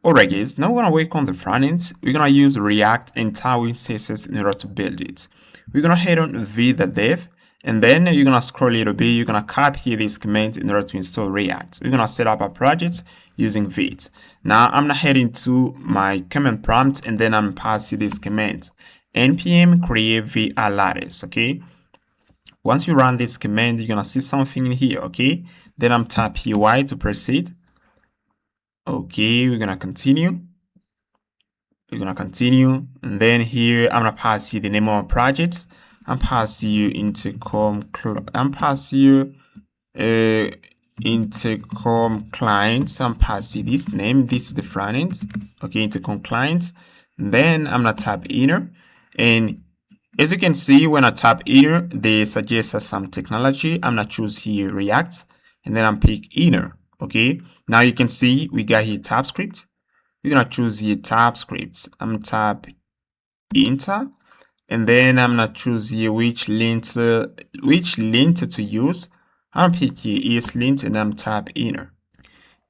Alright guys, now we're gonna work on the front end. We're gonna use React and Tailwind CSS in order to build it. We're gonna head on v.dev, and then you're gonna scroll a little bit. You're gonna copy this command in order to install React. We're gonna set up a project using Vite. Now I'm gonna head into my command prompt, and then I'm passing this command npm create via lattice. Okay. Once you run this command, you're gonna see something in here. Okay. Then I'm tap UI to proceed. Okay, we're gonna continue. And then here I'm gonna pass you the name of our project. I'm passing you intercom clients. I'm passing this name. This is the front end. Okay, intercom clients. Then I'm gonna tap inner, and as you can see, when I tap inner, they suggest some technology. I'm gonna choose here React, and then I'm pick inner. Okay, now you can see we got here TypeScript. We're gonna choose here TypeScript. I'm gonna tap enter, and then I'm gonna choose here which lint to use. I'm gonna pick here ESLint, and I'm tap enter.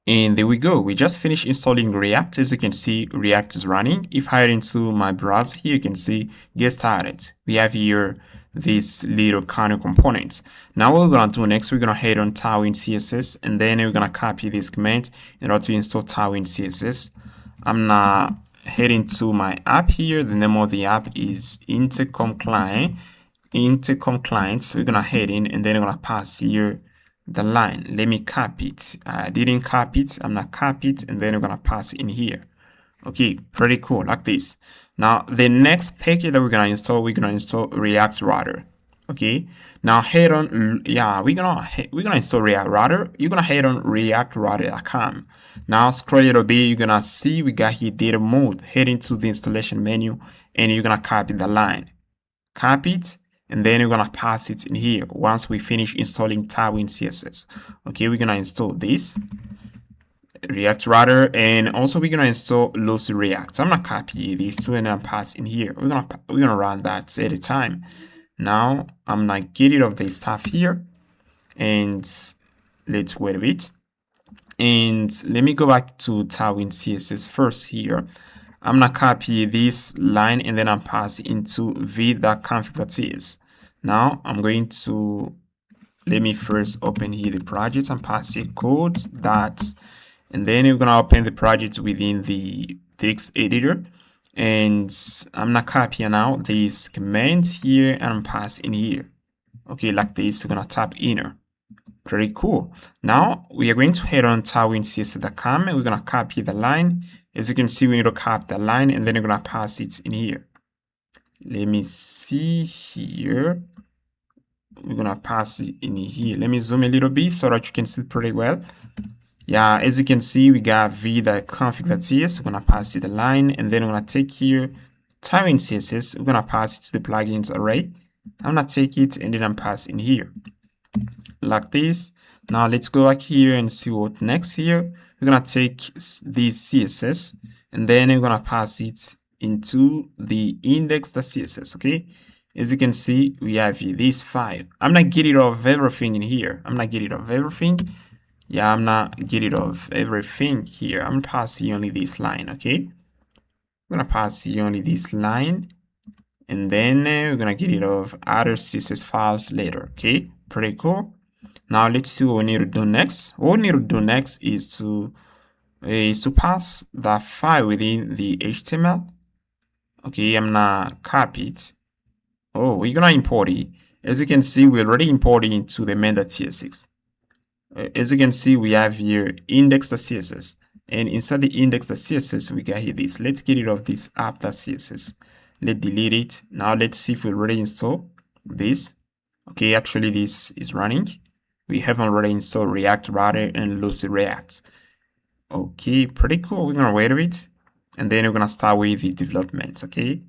And there we go. We just finished installing React. As you can see, React is running. If I head into my browser here, you can see get started. We have here this little kernel component. Now what we're gonna do next, we're gonna head on Tailwind CSS, and then we're gonna copy this command in order to install Tailwind CSS. I'm gonna head into my app here. The name of the app is intercom client. So we're gonna head in, and then we're gonna pass here the line. Let me copy it. I didn't copy it. I'm gonna copy it, and then we're gonna pass it in here. Okay, pretty cool, like this. Now the next package that we're gonna install React Router. Okay, now head on, we're gonna install React Router. You're gonna head on reactrouter.com. Now scroll a little bit, you're gonna see we got here data mode. Head into the installation menu, and you're gonna copy the line. Copy it, and then we're gonna pass it in here once we finish installing Tailwind CSS. Okay, we're gonna install this React Router, and also we're gonna install Lossy React. I'm gonna copy these two and then pass in here. We're gonna run that at a time. Now I'm gonna get rid of this stuff here, and let's wait a bit. And let me go back to Tailwind CSS first here. I'm gonna copy this line, and then I'm pass into v.config.ts. Now I'm going to, let me first open here the project and pass a code that, and then we're gonna open the project within the text editor, and I'm gonna copy now this command here and pass in here. Okay, like this. We're gonna tap enter. Pretty cool. Now we are going to head on tailwindcss.com, and we're gonna copy the line. As you can see, we need to copy the line, and then we're gonna pass it in here. Let me see here. We're gonna pass it in here. Let me zoom a little bit so that you can see pretty well. Yeah, as you can see, we got v.config.ts. We're gonna pass it the line, and then we're gonna take here Tailwind CSS. We're gonna pass it to the plugins array. I'm gonna take it, and then I'm passing here like this. Now let's go back here and see what next here. We're gonna take this CSS, and then we're gonna pass it into the index.css. Okay, as you can see, we have here this file. I'm gonna get rid of everything in here. I'm gonna get rid of everything. Yeah, I'm not get rid of everything here. I'm passing only this line. Okay, I'm gonna pass only this line, and then we're gonna get rid of other CSS files later. Okay, pretty cool. Now let's see what we need to do next. What we need to do next is to pass the file within the HTML. Okay, I'm gonna copy it. Oh, we're gonna import it. As you can see, we already imported into the main.tsx. As you can see, we have here index.css, and inside the index.css, we got here this. Let's get rid of this app.css. Let's delete it. Now let's see if we already install this. Okay, actually this is running. We haven't already installed React Router and Lossy React. Okay, pretty cool. We're gonna wait a bit, and then we're gonna start with the development. Okay.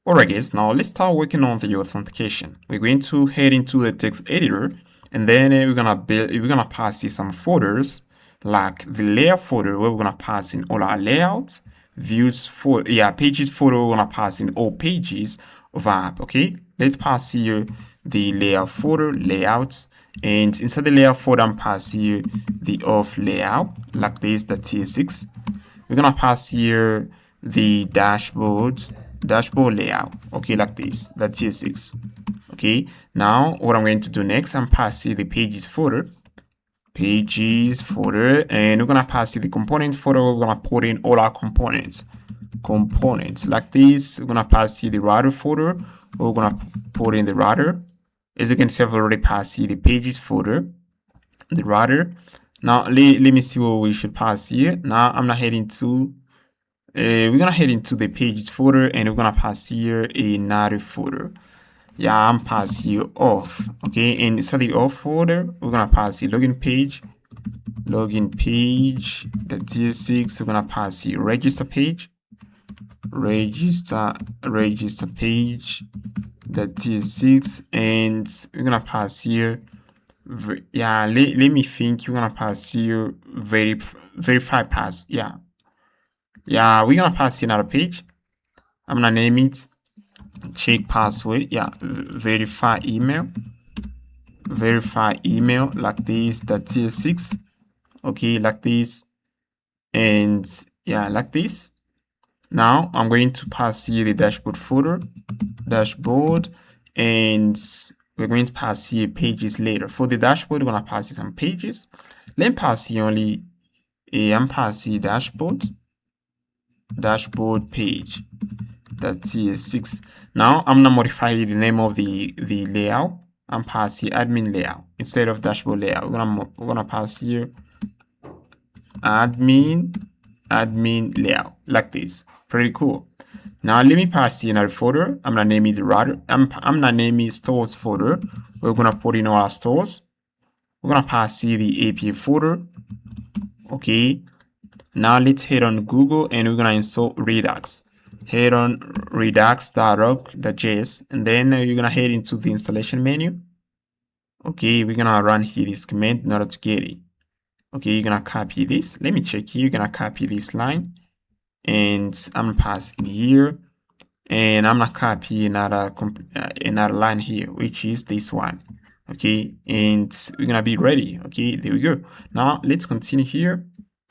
Alright guys, now let's start working on the authentication. We're going to head into the text editor, and then we're gonna pass in some folders, like the layer folder where we're gonna pass in all our layouts, views for pages folder, we're gonna pass in all pages of our app. Okay, let's pass here the layout folder, layouts, and inside the layout folder I'm passing here the auth layout, like this, the tsx. we're gonna pass here the dashboard layout, okay, like this, that's CSS. Okay, now what I'm going to do next, I'm passing the pages folder, and we're gonna pass the component folder. We're gonna put in all our components like this. We're gonna pass the router folder. We're gonna put in the router. As you can see, I've already passed the pages folder, the router. Now let me see what we should pass here. Now I'm gonna head into we're gonna head into the pages folder, and we're gonna pass here another folder. Yeah, I'm pass here auth. Okay, and inside the auth folder, we're gonna pass the login page, the TS6. We're gonna pass the register page, register page, the TS6, and we're gonna pass here. Yeah, let me think. We're gonna pass here verify pass. Yeah, we're gonna pass here another page. I'm gonna name it check password. Yeah, verify email like this, the TS6. Okay, like this, and yeah, like this. Now I'm going to pass here the dashboard folder, and we're going to pass here pages later. For the dashboard, we're gonna pass here some pages. Let me pass here only I'm passing dashboard page, that's TS6. Now I'm gonna modify the name of the layout. I'm passing admin layout instead of dashboard layout. We're gonna pass here admin layout like this. Pretty cool. Now let me pass here another folder. I'm gonna name it router. I'm gonna name it stores folder. We're gonna put in all our stores. We're gonna pass here the API folder. Okay. Now let's head on Google, and we're gonna install Redux. Head on redux.org.js, and then you're gonna head into the installation menu. Okay, we're gonna run here this command in order to get it. Okay, you're gonna copy this. Let me check here. You're gonna copy this line, and I'm gonna pass in here, and I'm gonna copy another line here, which is this one. Okay, and we're gonna be ready. Okay, there we go. Now let's continue here.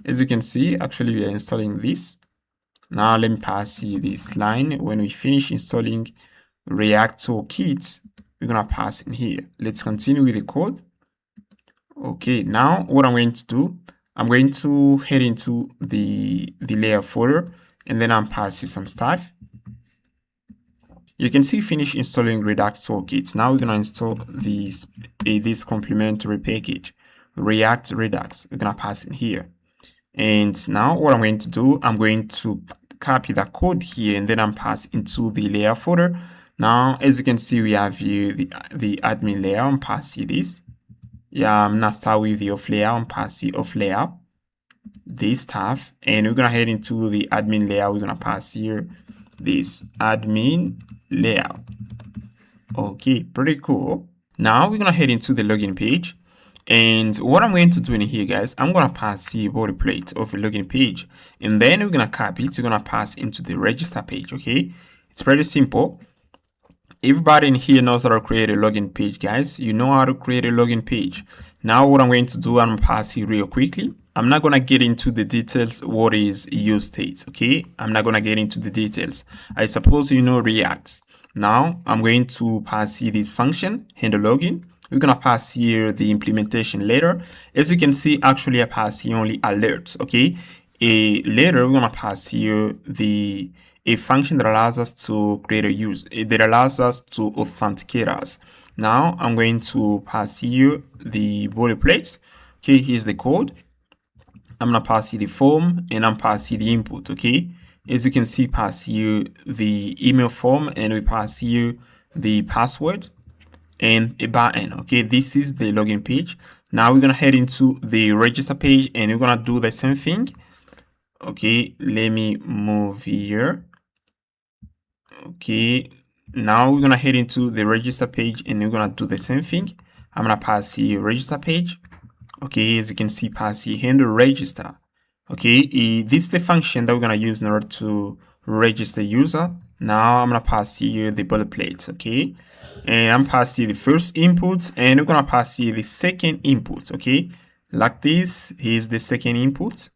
As you can see, actually we are installing this. Now let me pass you this line. When we finish installing React Toolkits, we're gonna pass in here. Let's continue with the code. Okay, now what I'm going to do, I'm going to head into the layer folder, and then I'm passing some stuff. You can see finish installing Redux Toolkits. Now we're gonna install this complementary package, React Redux. We're gonna pass in here. And now what I'm going to do, I'm going to copy the code here, and then I'm pass into the layer folder. Now, as you can see, we have here the admin layer. I'm passing this. Yeah, I'm gonna start with the off layer. I'm passing off layer, this stuff, and we're gonna head into the admin layer. We're gonna pass here this admin layer. Okay, pretty cool. Now we're gonna head into the login page. And what I'm going to do in here, guys, I'm going to pass the boilerplate of a login page, and then we're going to copy it. We're going to pass into the register page. Okay, it's pretty simple. Everybody in here knows how to create a login page, guys. You know how to create a login page. Now what I'm going to do, I'm going to pass here real quickly. I'm not going to get into the details what is use state. Okay, I'm not going to get into the details. I suppose you know React. Now I'm going to pass here this function, handle login. We're gonna pass here the implementation later. As you can see, actually I pass here only alerts. Okay, later we're gonna pass here a function that allows us to create a use, that allows us to authenticate us. Now I'm going to pass here the boilerplate. Okay, here's the code. I'm gonna pass here the form, and I'm passing the input. Okay, as you can see, pass here the email form, and we pass here the password and a button. Okay, this is the login page. Now we're gonna head into the register page, and we're gonna do the same thing. Okay, let me move here. Okay, now we're gonna head into the register page, and we're gonna do the same thing. I'm gonna pass here register page. Okay, as you can see, pass here handle register. Okay, this is the function that we're gonna use in order to register user. Now I'm gonna pass here the boilerplate. Okay, and I'm passing the first input, and we're gonna pass here the second input. Okay, like this. Here's the second input.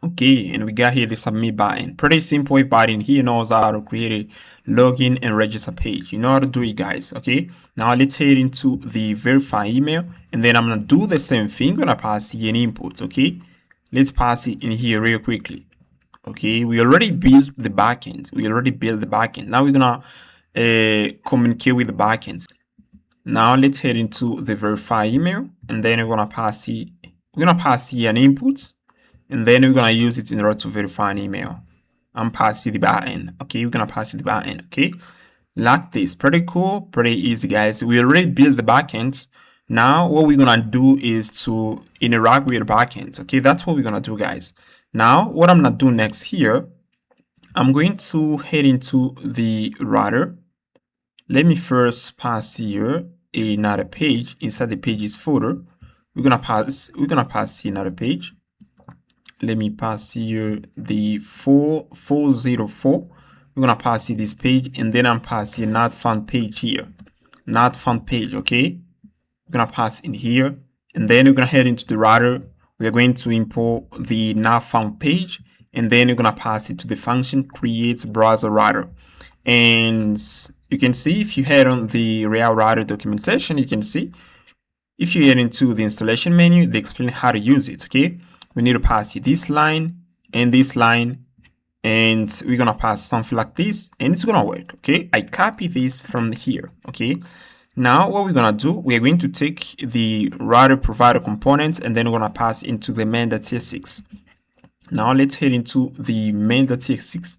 Okay, and we got here the submit button. Pretty simple. If button here knows how to create a login and register page. You know how to do it, guys. Okay, now let's head into the verify email, and then I'm gonna do the same thing. I'm gonna pass here an input. Okay, let's pass it in here real quickly. Okay, we already built the backend. Now we're gonna communicate with the backends. Now let's head into the verify email, and then we're gonna pass here an input. And then we're gonna use it in order to verify an email. I'm passing the button. Okay, we're gonna pass the button. Okay, like this. Pretty cool, pretty easy, guys. We already built the backend. Now what we're gonna do is to interact with the backend. Okay, that's what we're gonna do, guys. Now what I'm gonna do next here, I'm going to head into the router. Let me first pass here another page inside the pages folder. We're gonna pass here another page. Let me pass here the 404. We're gonna pass here this page, and then I'm passing not found page here. Not found page, okay? We're gonna pass in here, and then we're gonna head into the router. We're going to import the not found page, and then we're gonna pass it to the function create browser router. And you can see if you head on the real router documentation, you can see if you head into the installation menu, they explain how to use it, okay? We need to pass this line and this line, and we're gonna pass something like this, and it's gonna work. Okay, I copy this from here. Okay, now what we're gonna do, we're going to take the router provider component, and then we're gonna pass into the main.tsx. Now let's head into the main.tsx,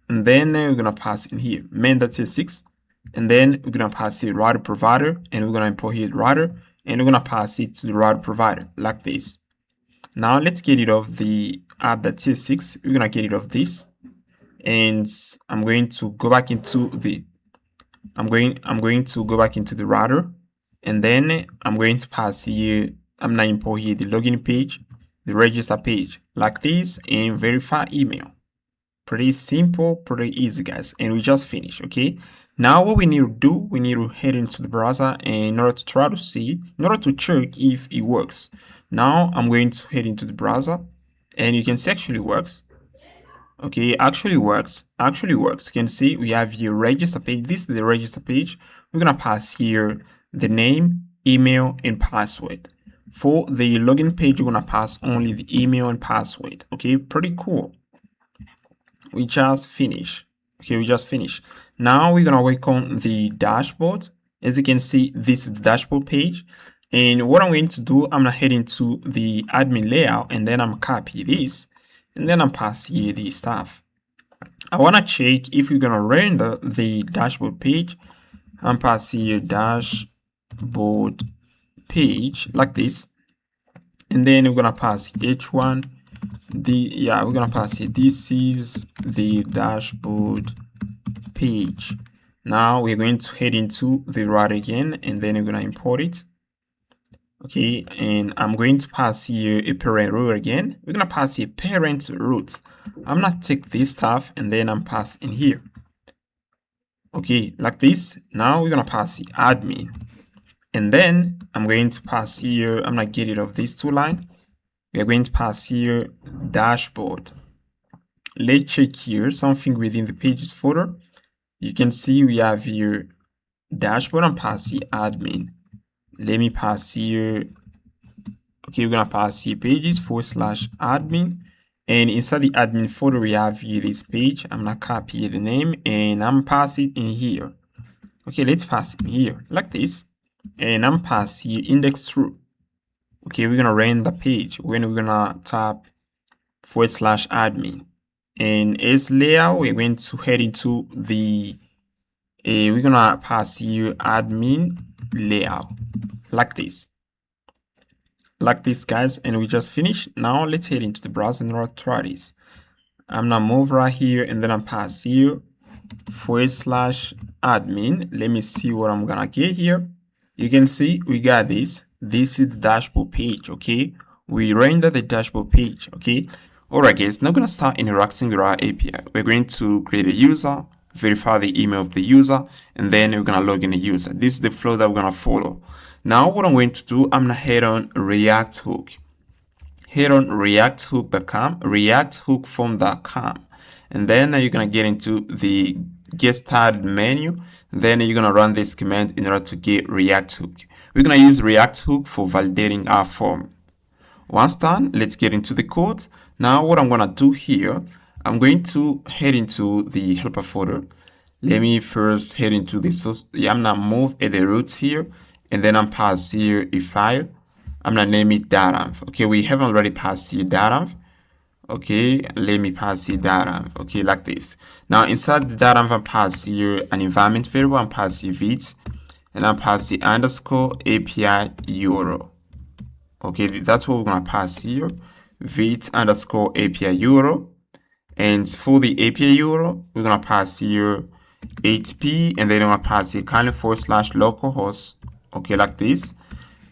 and then we're gonna pass in here main.tsx, and then we're gonna pass the router provider, and we're gonna import here router, and we're gonna pass it to the router provider like this. Now let's get rid of the app.tsx. We're gonna get rid of this, and I'm going to go back into the router, and then I'm going to pass here. I'm gonna import here the login page, the register page like this, and verify email. Pretty simple, pretty easy, guys, and we just finished. Okay, now what we need to do, we need to head into the browser in order to try to see, in order to check if it works. Now I'm going to head into the browser, and you can see actually works. Okay, actually works. You can see we have here register page. This is the register page. We're gonna pass here the name, email, and password. For the login page, we're gonna pass only the email and password. Okay, pretty cool. We just finished. Okay, we just finished. Now we're gonna work on the dashboard. As you can see, this is the dashboard page. And what I'm going to do, I'm gonna head into the admin layout, and then I'm copy this, and then I'm pass here the stuff. I wanna check if we're gonna render the dashboard page. I'm pass here dashboard page like this, and then we're gonna pass h1. We're gonna pass here. This is the dashboard page. Now we're going to head into the router again, and then we're gonna import it. Okay, and I'm going to pass here a parent root again. We're gonna pass here parent root. I'm gonna take this stuff, and then I'm pass in here. Okay, like this. Now we're gonna pass the admin, and then I'm going to pass here. I'm gonna get rid of this two line. We're going to pass here dashboard. Let's check here something within the pages folder. You can see we have here dashboard and pass the admin. Let me pass here. Okay, we're gonna pass here pages /admin, and inside the admin folder we have here this page. I'm gonna copy the name, and I'm pass it in here. Okay, let's pass it in here like this, and I'm pass here index true. Okay, we're gonna run the page when we're gonna tap /admin, and as layout we're going to head into the we're gonna pass here admin layout like this, guys, and we just finished. Now let's head into the browser and try this. I'm gonna move right here, and then I'm pass here /admin. Let me see what I'm gonna get here. You can see we got this. This is the dashboard page. Okay, we render the dashboard page. Okay, all right, guys. Now gonna start interacting with our API. We're going to create a user, verify the email of the user, and then we're gonna log in the user. This is the flow that we're gonna follow. Now what I'm going to do, I'm gonna head on React hook. head on reacthook.com, reacthookform.com, and then you're gonna get into the get started menu. Then you're gonna run this command in order to get React Hook. We're gonna use React Hook for validating our form. Once done, let's get into the code. Now what I'm gonna do here, I'm going to head into the helper folder. Let me first head into the source. I'm gonna move at the root here, and then I'm pass here a file. I'm gonna name it .env. Okay, we haven't already passed here .env. Okay, let me pass here .env. Okay, like this. Now inside the .env, I'm pass here an environment variable. I'm pass here vit, and I'm pass here underscore API URL. Okay, that's what we're gonna pass here, vit underscore API URL. And for the API URL, we're gonna pass here HP, and then we're gonna pass here /localhost. Okay, like this.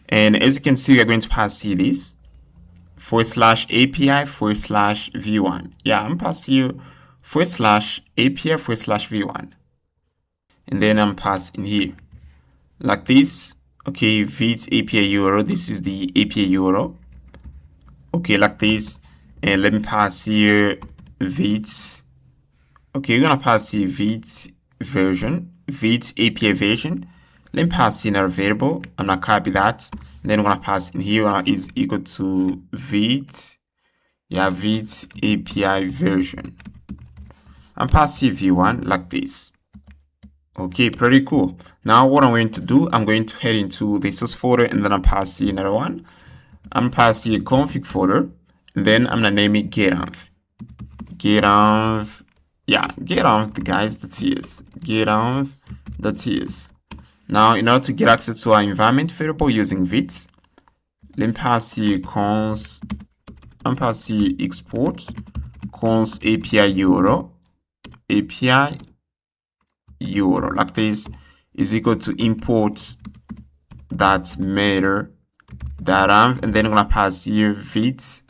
And as you can see, we're going to pass here this /API /v1. Yeah, I'm pass here /API /v1. And then I'm passing here like this. Okay, vit API URL. This is the API URL. Okay, like this. And let me pass here vit. Okay, we're gonna pass here vit version, vit API version. Let me pass in our variable. I'm gonna copy that. And then we're gonna pass in here is equal to vit, vit API version. I'm passing v1 like this. Okay, pretty cool. Now what I'm going to do, I'm going to head into the source folder, and then I'm passing another one. I'm passing a config folder, and then I'm gonna name it gRPC. gRPC, gRPC, guys, gRPC. Now, in order to get access to our environment variable using vit, let me pass here const, I'm passing export const API URL, like this, is equal to import that matter .env, and then I'm gonna pass here vit.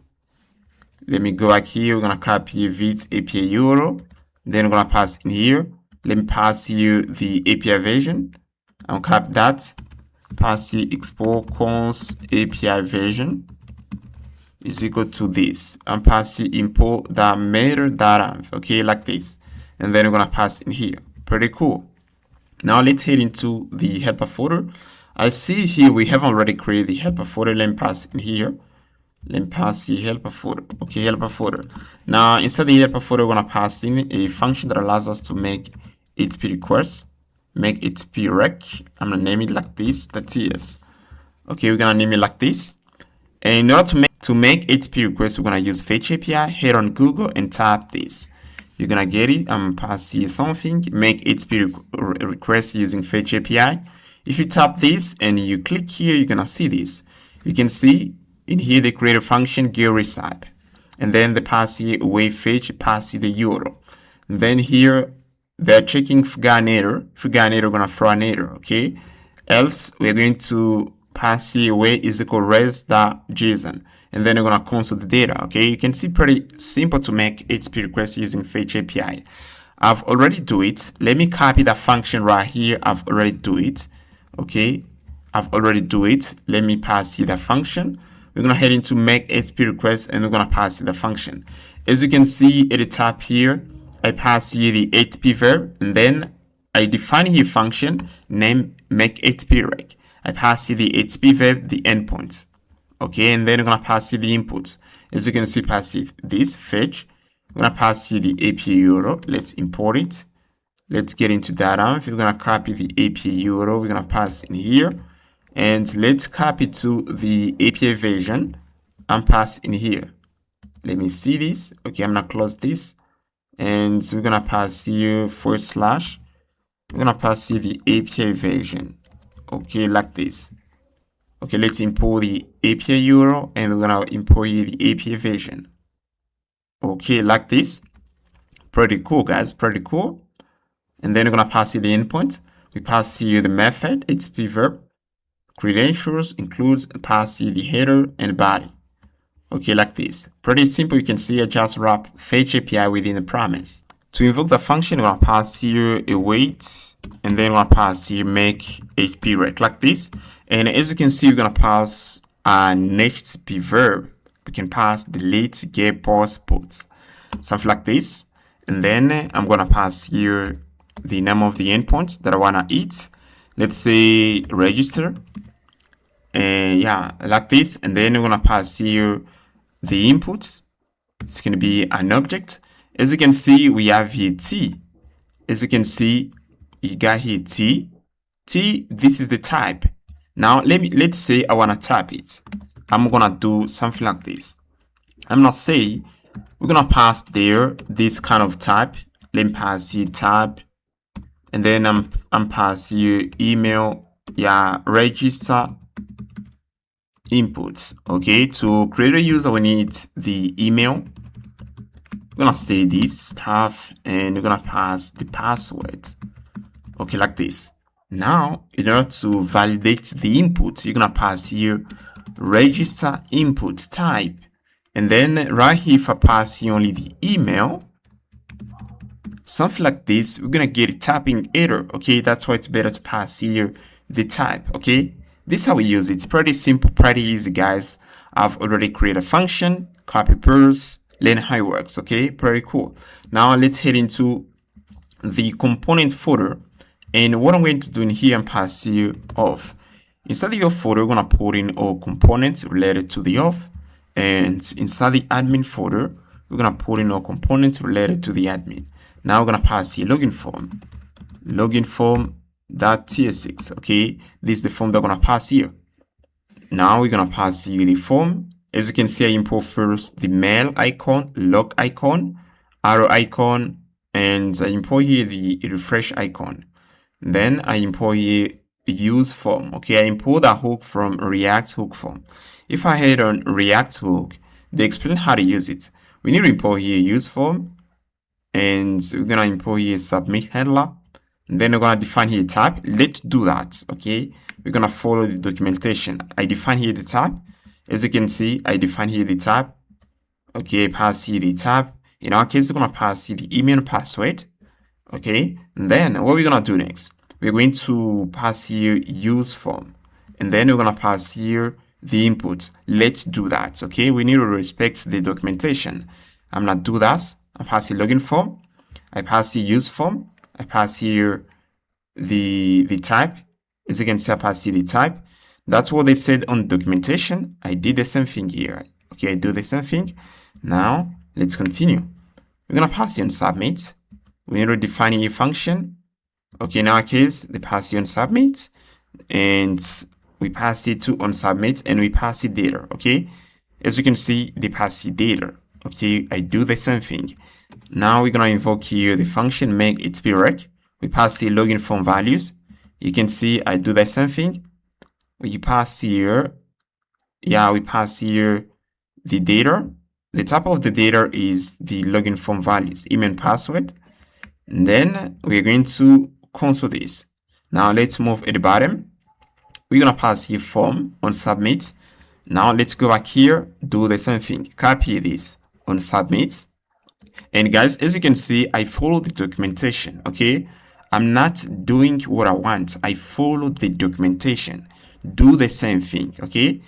Let me go back here. We're gonna copy vit API URL. Then we're gonna pass in here. Let me pass here the API version. I'll copy that. Pass here export const API version is equal to this. I'm passing import that matter .env. Okay, like this. And then we're gonna pass in here. Pretty cool. Now let's head into the helper folder. I see here we have already created the helper folder. Let me pass in here. Let me pass the helper folder. Okay, helper folder. Now inside the helper folder, we're gonna pass in a function that allows us to make HTTP requests, make HTTP rec. I'm gonna name it like this, the TS. Okay, we're gonna name it like this. And in order to make HTTP requests, we're gonna use Fetch API. Head on Google and type this. You're gonna get it. I'm passing something. Make HTTP requests using Fetch API. If you tap this and you click here, you're gonna see this. You can see in here they create a function gRPC, and then they pass here away fetch, pass the URL. And then here they're checking if we got an error. If we got an error, we're gonna throw an error. Okay. Else we're going to pass here away is equal res.json, and then we're gonna console the data. Okay. You can see pretty simple to make HTTP requests using Fetch API. I've already do it. Let me copy that function right here. I've already do it. Okay, I've already do it. Let me pass here the function. We're gonna head into make HTTP request, and we're gonna pass the function. As you can see at the top here, I pass here the HTTP verb, and then I define here function name make HTTP rec. I pass here the HTTP verb, the endpoints. Okay, and then we're gonna pass here the inputs. As you can see, pass it this fetch. We're gonna pass here the API URL. Let's import it. Let's get into that. We're gonna copy the API URL. We're gonna pass in here, and let's copy to the API version and pass in here. Let me see this. Okay, I'm gonna close this, and we're gonna pass here / we're gonna pass here the API version. Okay, like this. Okay, let's import the API URL, and we're gonna import here the API version. Okay, like this. Pretty cool, guys, pretty cool. And then we're gonna pass here the endpoint. We pass here the method, HTTP verb, credentials includes, and pass here the header and body. Okay, like this. Pretty simple. You can see I just wrap Fetch API within the promise. To invoke the function, we're gonna pass here await, and then we're gonna pass here make HTTP rec like this. And as you can see, we're gonna pass an HTTP verb We can pass delete, get, pause, put, something like this. And then I'm gonna pass here the name of the endpoint that I wanna eat. Let's say register, and yeah, like this. And then we're gonna pass here the inputs. It's gonna be an object. As you can see, we have here t. As you can see, you got here t. This is the type. Now let's say I wanna type it. I'm gonna do something like this. I'm gonna say we're gonna pass there this kind of type. Let me pass here type, and then I'm pass here email, yeah, register inputs. Okay, to create a user, we need the email. We're gonna say this stuff, and we're gonna pass the password. Okay, like this. Now, in order to validate the input, you're gonna pass here register input type. And then right here, if I pass here only the email, something like this, we're gonna get a typing error. Okay, that's why it's better to pass here the type. Okay, this is how we use it. It's pretty simple, pretty easy, guys. I've already created a function, copy paste, learn how it works. Okay, pretty cool. Now let's head into the component folder. And what I'm going to do in here, I'm pass here auth. Inside the auth folder, we're going to put in all components related to the auth. And inside the admin folder, we're going to put in all components related to the admin. Now we're going to pass here login form.tsx. Okay, this is the form that we're going to pass here. Now we're going to pass here the form. As you can see, I import first the mail icon, log icon, arrow icon, and I import here the refresh icon. Then I import here use form. Okay, I import a hook from React hook form. If I head on React hook, they explain how to use it. We need to import here use form, and we're gonna import here submit handler. And then we're gonna define here type. Let's do that. Okay, we're gonna follow the documentation. I define here the type. As you can see, I define here the type. Okay, pass here the type. In our case, we're gonna pass here the email password. Okay, and then what we're gonna do next, we're going to pass here use form, and then we're gonna pass here the input. Let's do that. Okay, we need to respect the documentation. I'm gonna do that. I pass here login form, I pass here use form, I pass here the type. As you can see, I pass here the type. That's what they said on documentation. I did the same thing here. Okay, I do the same thing. Now let's continue. We're gonna pass here on submit. We need to define a function. Okay, in our case, they pass it on submit, and we pass it to on submit, and we pass it data. Okay, as you can see, they pass it data. Okay, I do the same thing. Now we're gonna invoke here the function make it rec. We pass the login form values. You can see I do the same thing. We pass here, yeah, we pass here the data. The type of the data is the login form values, email and password. And then we're going to console this. Now let's move at the bottom. We're gonna pass here form on submit. Now let's go back here, do the same thing. Copy this on submit. And guys, as you can see, I follow the documentation. Okay, I'm not doing what I want. I follow the documentation. Do the same thing. Okay,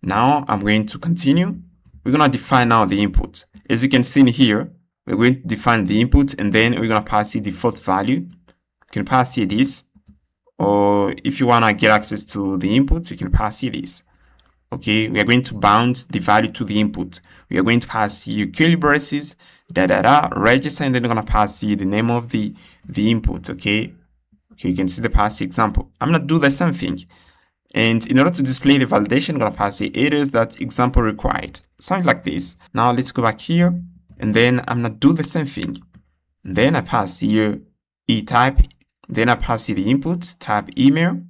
now I'm going to continue. We're gonna define now the input. As you can see in here, we're going to define the input, and then we're going to pass the default value. You can pass here this, or if you want to get access to the input, you can pass here this. Okay, we are going to bound the value to the input. We are going to pass here curly braces, register, and then we're going to pass here the name of the input. Okay, you can see the pass example. I'm going to do the same thing. And in order to display the validation, I'm going to pass the errors that example required. Something like this. Now let's go back here. And then I'm gonna do the same thing. And then I pass here e-type. Then I pass here the input, type email,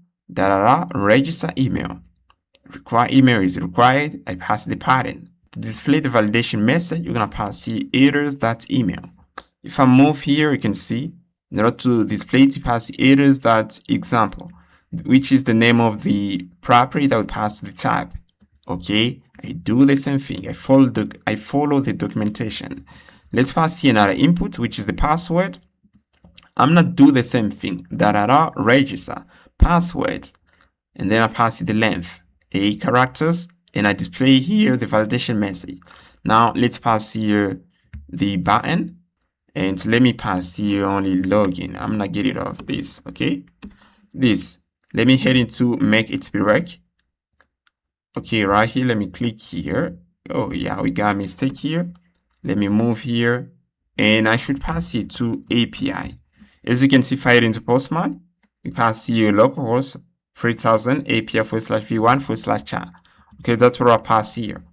register email. Require email is required. I pass the pattern. To display the validation message, you're gonna pass here errors.email. If I move here, you can see in order to display it, you pass errors.example, which is the name of the property that we pass to the type. Okay, I do the same thing. I follow the documentation. Let's pass here another input, which is the password. I'm gonna do the same thing. Register passwords, and then I pass the length, 8 characters. and I display here the validation message. Now let's pass here the button, and let me pass here only login. I'm gonna get rid of this, okay? This, let me head into make it work. Okay, right here, let me click here. Oh yeah, we got a mistake here. Let me move here, and I should pass it to API. As you can see, fire into Postman, we pass here localhost 3000 API /v1/chat. Okay, that's what I pass here.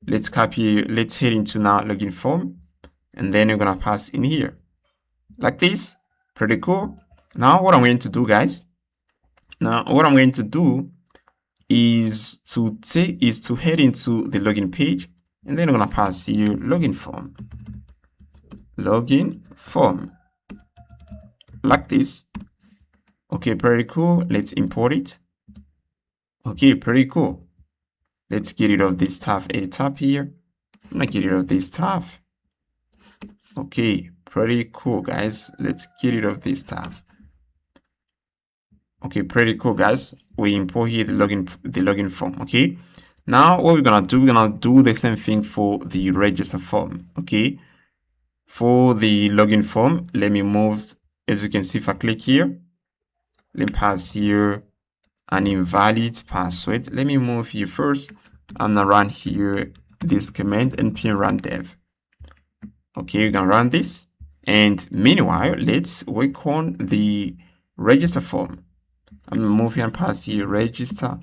Let's copy, let's head into now login form, and then we're gonna pass in here like this. Pretty cool. Now what I'm going to do, guys, is to head into the login page, and then I'm gonna pass here login form like this. Okay, pretty cool. Let's import it. Okay, pretty cool. Let's get rid of this stuff at the top here. I'm gonna get rid of this stuff. Okay, pretty cool, guys. Let's get rid of this stuff. Okay, pretty cool, guys. We import here the login form. Okay, now what we're gonna do the same thing for the register form. Okay, for the login form, let me move. As you can see, if I click here, let me pass here an invalid password. Let me move here first. I'm gonna run here this command npm run dev. Okay, we're gonna run this, and meanwhile, let's work on the register form. I'm gonna move here and pass here register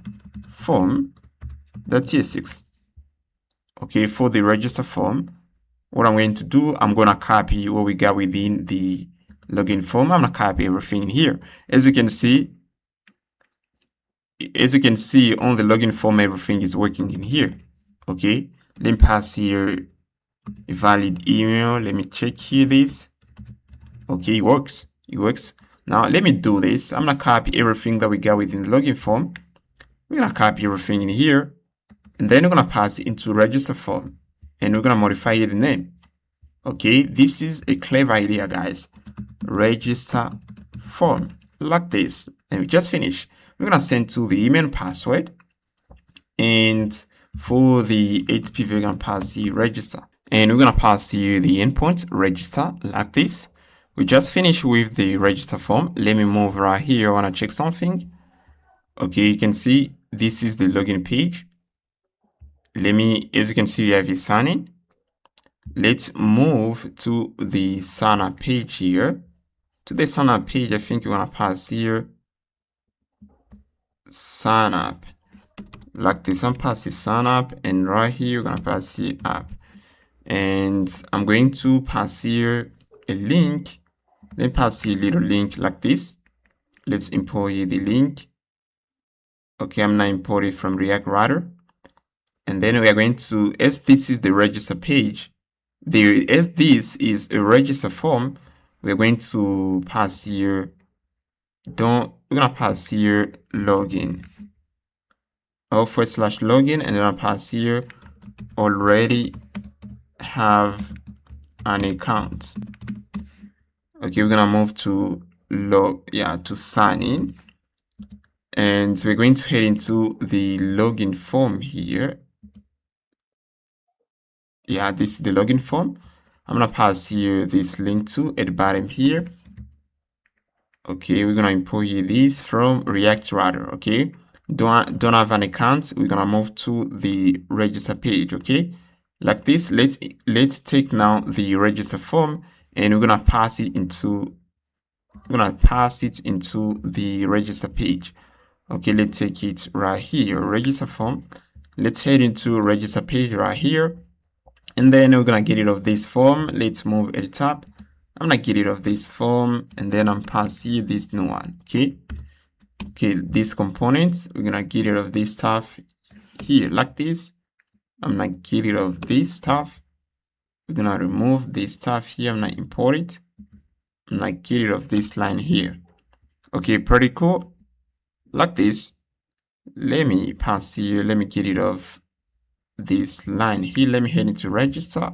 form.tsx. Okay, for the register form, what I'm going to do, I'm gonna copy what we got within the login form. I'm gonna copy everything in here. As you can see on the login form, everything is working in here. Okay, let me pass here a valid email. Let me check here this. Okay, it works. Now let me do this. I'm gonna copy everything that we got within the login form. We're gonna copy everything in here, and then we're gonna pass it into register form, and we're gonna modify the name. Okay, this is a clever idea, guys. Register form like this, and we just finished. We're gonna send to the email password, and for the HTTP, we're gonna pass the register, and we're gonna pass here the endpoint register like this. We just finished with the register form. Let me move right here. I wanna check something. Okay, you can see this is the login page. As you can see, we have a sign in. Let's move to the sign up page here. To the sign up page, I think you wanna pass here sign up like this. I'm passing sign up, and right here you're gonna pass here app, and I'm going to pass here a link. Let me pass here a little link like this. Let's import here the link. Okay, I'm gonna import it from React Router, and then we are going to, as this is the register page, as this is a register form, we're going to pass here we're gonna pass here login /login, and then I'll pass here already have an account. Okay, we're gonna move to to sign in, and we're going to head into the login form here. Yeah, this is the login form. I'm gonna pass here this link to at the bottom here. Okay, we're gonna import here this from React Router. Okay, don't have an account, we're gonna move to the register page. Okay, like this. Let's take now the register form, and we're gonna pass it into the register page. Okay, let's take it right here, register form. Let's head into register page right here, and then we're gonna get rid of this form. Let's move at the top. I'm gonna get rid of this form, and then I'm passing this new one. Okay, these components, we're gonna get rid of this stuff here like this. I'm gonna get rid of this stuff. We're gonna remove this stuff here. I'm gonna import it. I'm gonna get rid of this line here. Okay, pretty cool. Like this. Let me pass here. Let me get rid of this line here. Let me head into register.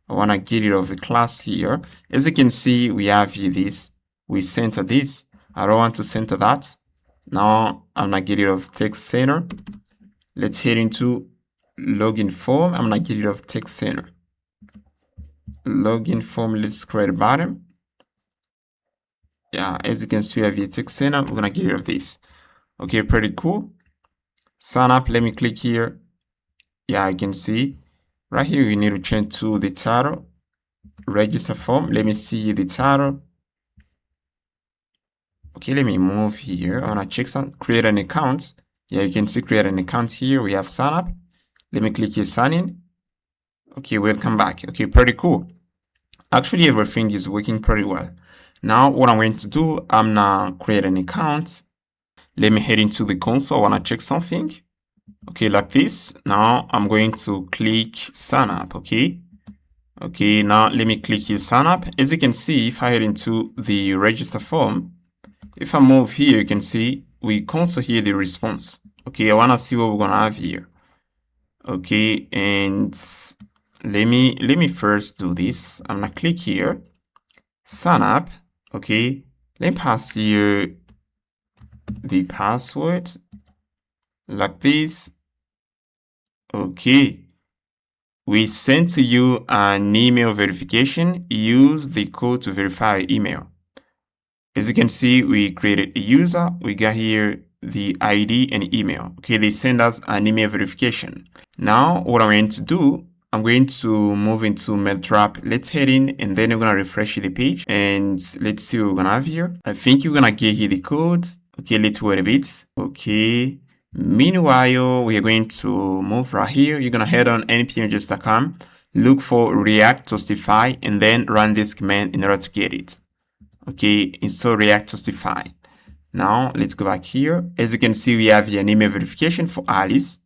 I want to get rid of a class here. As you can see, we have here this. We center this. I don't want to center that. Now I'm going to get rid of text center. Let's head into login form. I'm gonna get rid of text center. Login form, let's create a button. Yeah, as you can see, we have a text center. We're gonna get rid of this. Okay, pretty cool. Sign up, let me click here. Yeah, I can see right here you need to change to the title, register form. Let me see the title. Okay, let me move here. I wanna check some, create an account. Yeah, you can see create an account here. We have sign up. Let me click here, sign in. Okay, welcome back. Okay, pretty cool. Actually, everything is working pretty well. Now, what I'm going to do, I'm gonna create an account. Let me head into the console. I wanna check something. Okay, like this. Now, I'm going to click sign up. Okay. Okay, now let me click here, sign up. As you can see, if I head into the register form, if I move here, you can see we console here the response. Okay, I wanna see what we're gonna have here. Okay, and let me first do this. I'm gonna click here, sign up. Okay, let me pass here the password like this. Okay, we sent to you an email verification. Use the code to verify your email. As you can see, we created a user. We got here the ID and email. Okay, they send us an email verification. Now, what I'm going to do, I'm going to move into Mailtrap. Let's head in and then we're going to refresh the page and let's see what we're going to have here. I think you're going to get here the code. Okay, let's wait a bit. Okay. Meanwhile, we are going to move right here. You're going to head on npm.com, look for React Toastify, and then run this command in order to get it. Okay, install React Toastify. Now, let's go back here. As you can see, we have here an email verification for Alice.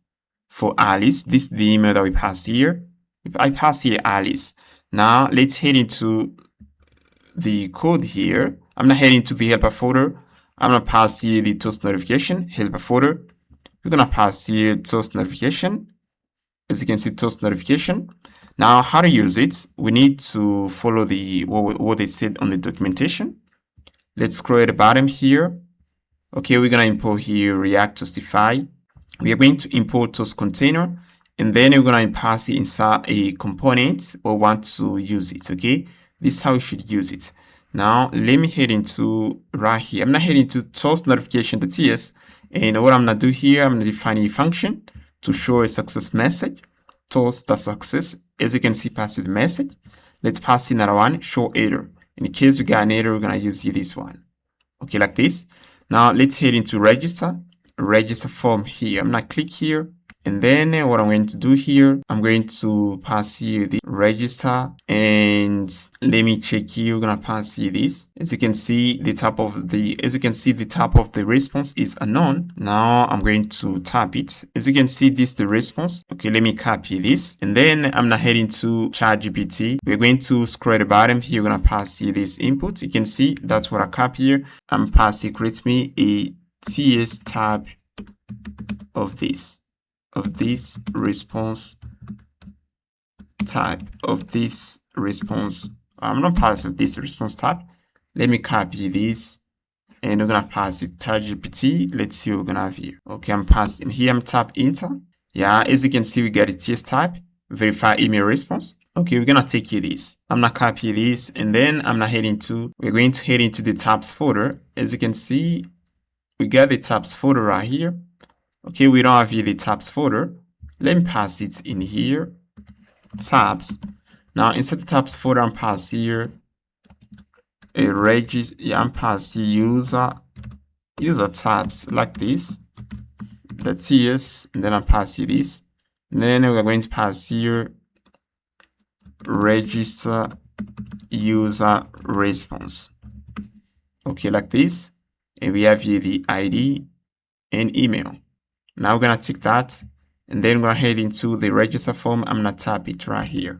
For Alice, this is the email that we pass here. I pass here Alice. Now, let's head into the code here. I'm not heading to the helper folder. I'm going to pass here the toast notification, helper folder. We're going to pass here toast notification. As you can see, toast notification. Now, how to use it? We need to follow the what they said on the documentation. Let's create a button here. Okay, we're going to import here React Toastify. We are going to import toast container, and then we're going to pass it inside a component or want to use it. Okay, this is how you should use it. Now, let me head into right here. I'm not heading to toast notification.ts, and what I'm going to do here, I'm going to define a function to show a success message. Toast the success. As you can see, pass the message. Let's pass in another one, show error. In case we got an error, we're going to use this one. Okay, like this. Now, let's head into register form here. I'm going to click here. And then what I'm going to do here, I'm going to pass here the register, and let me check here. We're going to pass here this. As you can see, the top of the response is unknown. Now I'm going to tap it. As you can see, this is the response. Okay, let me copy this. And then I'm not heading to ChatGPT. We're going to scroll the bottom here. We're going to pass here this input. You can see that's what I copy here. I'm passing, create me a TS tab of this response type of this response. I'm not passing this response type. Let me copy this and we're gonna pass it to ChatGPT. Let's see what we're gonna have here. Okay, I'm passing here. I'm tap enter. Yeah, as you can see, we got a TS type, verify email response. Okay, we're gonna take you this. I'm gonna copy this and then we're going to head into the tabs folder. As you can see, we got the tabs folder right here. Okay, we don't have here the tabs folder. Let me pass it in here. Tabs. Now inside the tabs folder, I'm pass here a register. Yeah, I'm passing user tabs like this. The TS, and then I'm passing this. And then we're going to pass here register user response. Okay, like this. And we have here the ID and email. Now we're going to tick that, and then we're going to head into the register form. I'm going to tap it right here.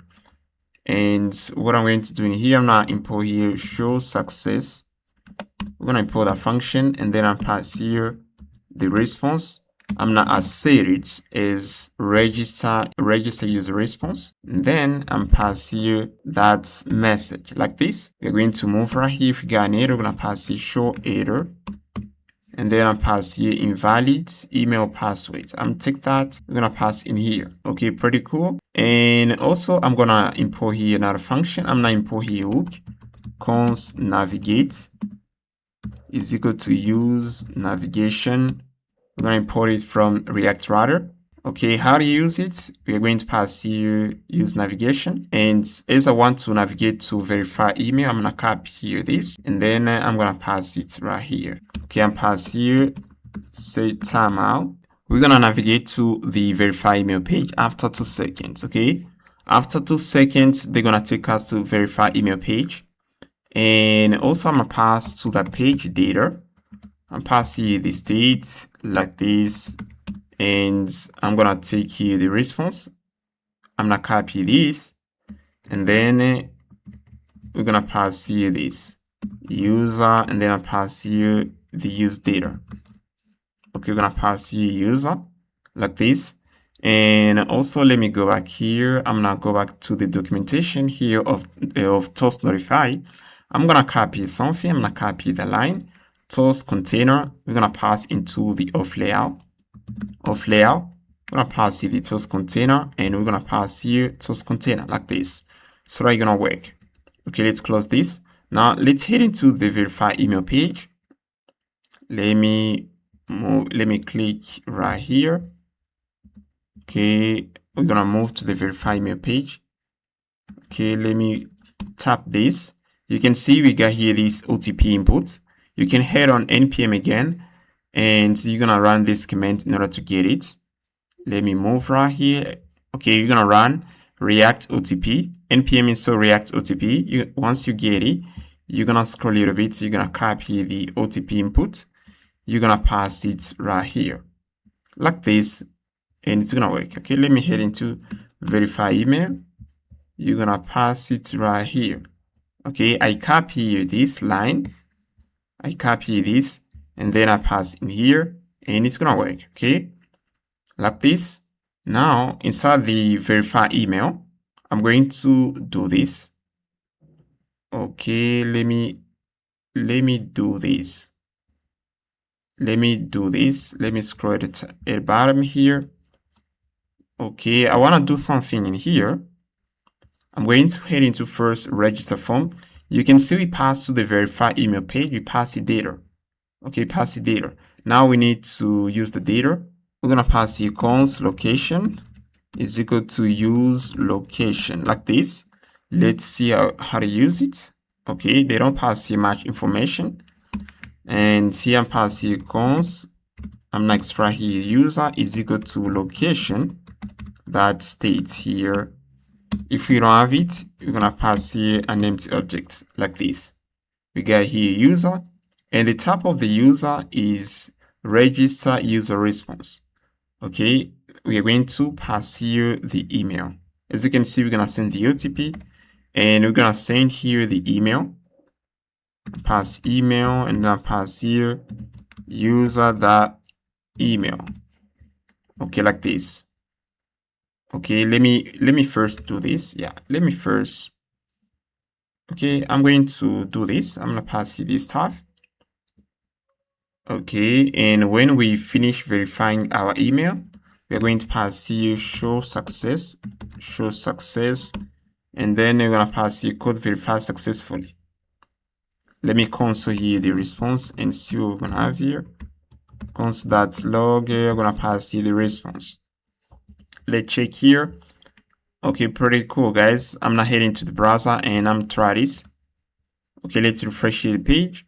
And what I'm going to do in here, I'm going to import here show success. We're going to import that function, and then I'm pass here the response. I'm going to assert it as register user response. And then I'm pass here that message like this. We're going to move right here. If we got an error, we're going to pass here show error. and then I pass here invalid email password. I'm gonna take that, we're gonna pass in here. Okay, pretty cool. And also I'm gonna import here another function. I'm gonna import here hook const navigate is equal to use navigation. We're gonna import it from React Router. Okay, how to use it? We're going to pass here use navigation, and as I want to navigate to verify email, I'm gonna copy here this, and then I'm gonna pass it right here. Okay, I'm pass here say timeout. We're gonna navigate to the verify email page after 2 seconds. Okay, after 2 seconds, they're gonna take us to verify email page, and also I'm gonna pass to the page data. I'm passing the state like this, and I'm gonna take here the response. I'm gonna copy this, and then we're gonna pass here this user, and then I pass here the use data. Okay, we're gonna pass here user like this, and also let me go back here. I'm gonna go back to the documentation here of toast notify. I'm gonna copy something. I'm gonna copy the line toast container. We're gonna pass into the off layout. We're gonna pass here the toast container, and we're gonna pass here toast container like this. So that's gonna work. Okay, let's close this. Now let's head into the verify email page. Let me click right here. Okay, we're gonna move to the verify email page. Okay, let me tap this. You can see we got here this OTP input. You can head on npm again, and you're gonna run this command in order to get it. Let me move right here. Okay, you're gonna run react OTP. npm install react OTP. Once you get it, you're gonna scroll a little bit. So you're gonna copy the OTP input. You're gonna pass it right here like this, and it's gonna work. Okay, let me head into verify email. You're gonna pass it right here. Okay, I copy this line, I copy this, and then I pass in here, and it's gonna work. Okay, like this. Now inside the verify email, I'm going to do this. Okay, let me do this. Let me scroll it at the bottom here. Okay, I want to do something in here. I'm going to head into first register form. You can see we pass to the verify email page. We pass the data. Okay, pass the data. Now we need to use the data. We're gonna pass the const location is equal to use location like this. Let's see how to use it. Okay, they don't pass here much information. And here I'm passing const. I'm gonna extract here user is equal to location that states here. If we don't have it, we're gonna pass here an empty object like this. We got here user, and the type of the user is register user response. Okay, we are going to pass here the email. As you can see, we're gonna send the OTP, and we're gonna send here the email. Pass email, and then pass here user that email. Okay, like this. Okay, let me first do this. Yeah, let me first. Okay, I'm going to do this. I'm gonna pass here this stuff. Okay, and when we finish verifying our email, we're going to pass here show success, and then we're gonna pass here code verified successfully. Let me console here the response and see what we're gonna have here. Console.log, we're gonna pass here the response. Let's check here. Okay, pretty cool, guys. I'm gonna head into the browser and I'm try this. Okay, let's refresh the page.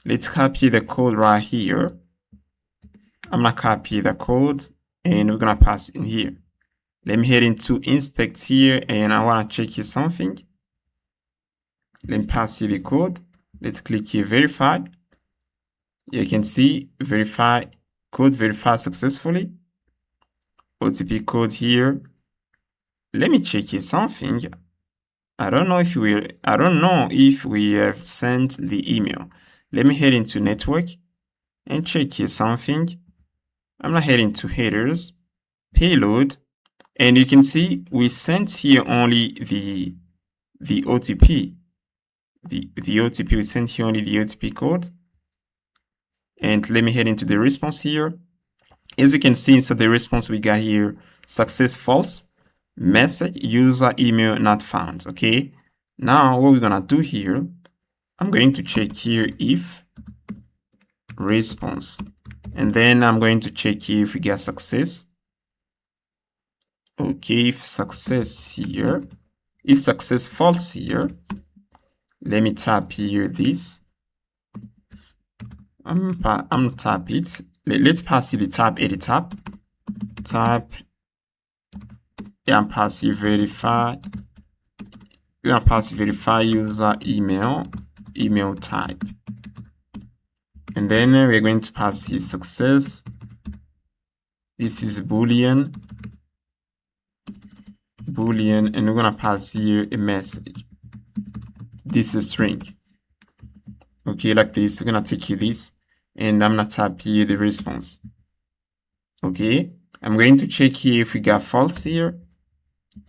Let's copy the code right here. I'm gonna copy the code and we're gonna pass in here. Let me head into inspect here, and I wanna check here something. Let me pass here the code. Let's click here verify. You can see verify code verified successfully. OTP code here. Let me check here something. I don't know if we have sent the email. Let me head into network and check here something. I'm gonna head into headers, payload, and you can see we sent here only the OTP. The OTP, we sent here only the OTP code. And let me head into the response here. As you can see inside the response, we got here success false, message user email not found. Okay, now what we're gonna do here, I'm going to check here if response, and then I'm going to check here if we get success. Okay, if success here, if success false here, let me tap here this. I'm tap it. Let's pass the tab at the top. Tap and pass verify. We're gonna pass verify user email type, and then we're going to pass the success. This is boolean, and we're gonna pass here a message. This is string. Okay, like this. We're gonna take here this, and I'm gonna tap here the response. Okay, I'm going to check here if we got false here.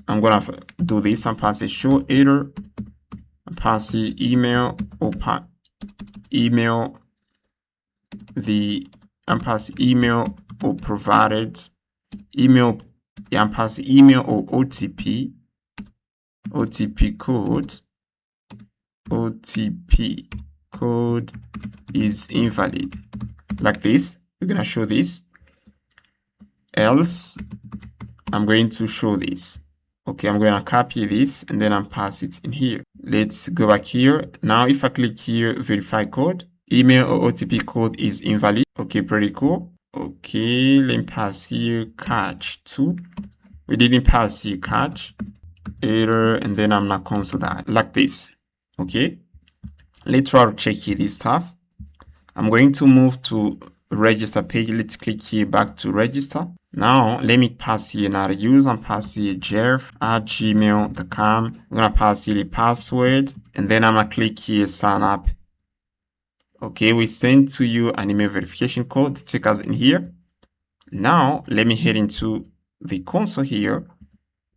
I'm gonna do this and pass a show error, and pass the email or pass email or provided email, and pass email or OTP code is invalid. Like this, we're gonna show this. Else, I'm going to show this. Okay, I'm going to copy this and then I'm pass it in here. Let's go back here. Now, if I click here, verify code, email or OTP code is invalid. Okay, pretty cool. Okay, let me pass here catch 2. We didn't pass here catch error, and then I'm not console that like this. Okay, let's try to check here this stuff. I'm going to move to register page. Let's click here back to register. Now let me pass here another user and pass here jeff@gmail.com. I'm gonna pass here the password, and then I'm gonna click here sign up. Okay, we send to you an email verification code to take us in here. Now let me head into the console here,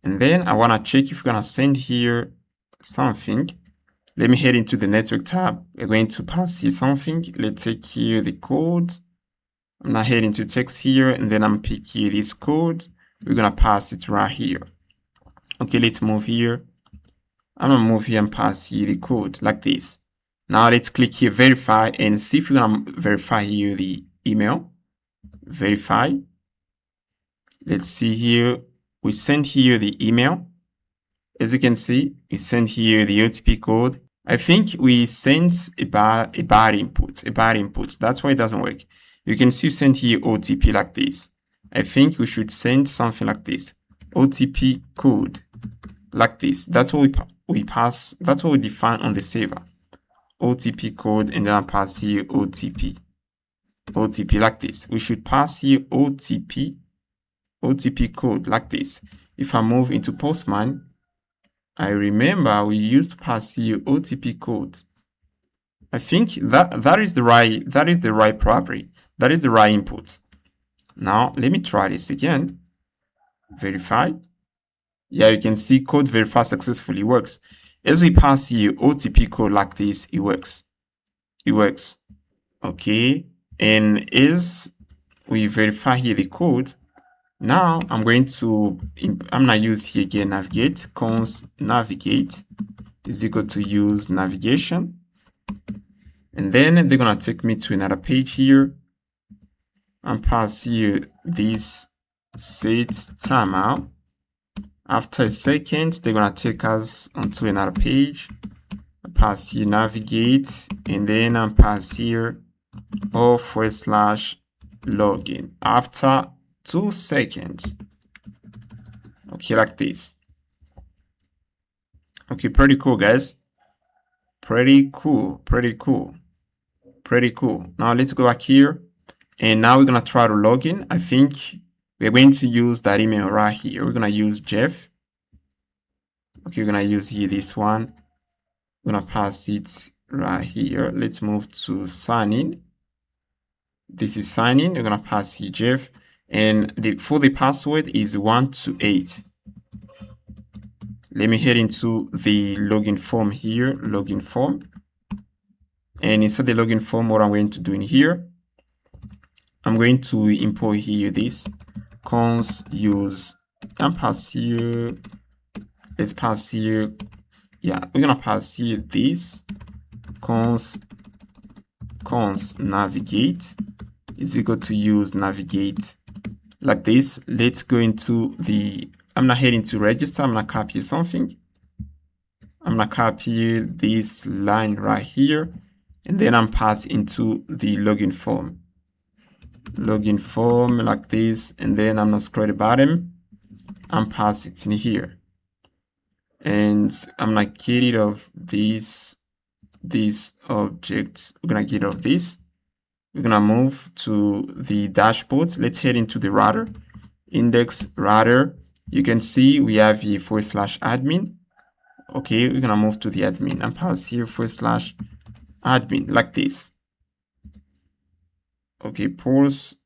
and then I wanna check if we're gonna send here something. Let me head into the network tab. We're going to pass here something. Let's take here the code. I'm gonna head into text here, and then I'm pick here this code. We're gonna pass it right here. Okay, let's move here. I'm gonna move here and pass here the code like this. Now let's click here verify and see if we're gonna verify here the email. Verify. Let's see here. We send here the email. As you can see, we send here the OTP code. I think we sent a bad input. That's why it doesn't work. You can see send here OTP like this. I think we should send something like this. OTP code like this. That's what we pass. That's what we define on the server. OTP code, and then I pass here OTP. OTP like this. We should pass here OTP code like this. If I move into Postman, I remember we used to pass here OTP code. I think that is the right property. That is the right input. Now let me try this again. Verify. Yeah, you can see code verify successfully works. As we pass here OTP code like this, it works. Okay, and as we verify here the code, now I'm gonna use here again navigate. Const navigate is equal to use navigation, and then they're gonna take me to another page here and pass here this set timeout. After a second, they're gonna take us onto another page. Pass here navigate, and then I pass here /login. After 2 seconds. Okay, like this. Okay, pretty cool, guys. Pretty cool. Now let's go back here, and now we're gonna try to log in. I think we're going to use that email right here. We're gonna use Jeff. Okay, we're gonna use here this one. We're gonna pass it right here. Let's move to sign in. This is sign in. We're gonna pass here Jeff, and for the password is 1 to 8. Let me head into the login form here, and inside the login form, what I'm going to do in here, I'm going to import here this cons use and pass here. Let's pass here. Yeah, we're gonna pass here this cons navigate is equal to use navigate like this. Let's go into the, I'm not heading to register. I'm gonna copy something. I'm gonna copy this line right here, and then I'm pass into the login form like this, and then I'm gonna scroll the bottom and pass it in here, and I'm gonna get rid of these objects. We're gonna get rid of this. We're gonna move to the dashboard. Let's head into the router, index router. You can see we have here /admin. Okay, we're gonna move to the admin and pass here /admin like this. Okay, pause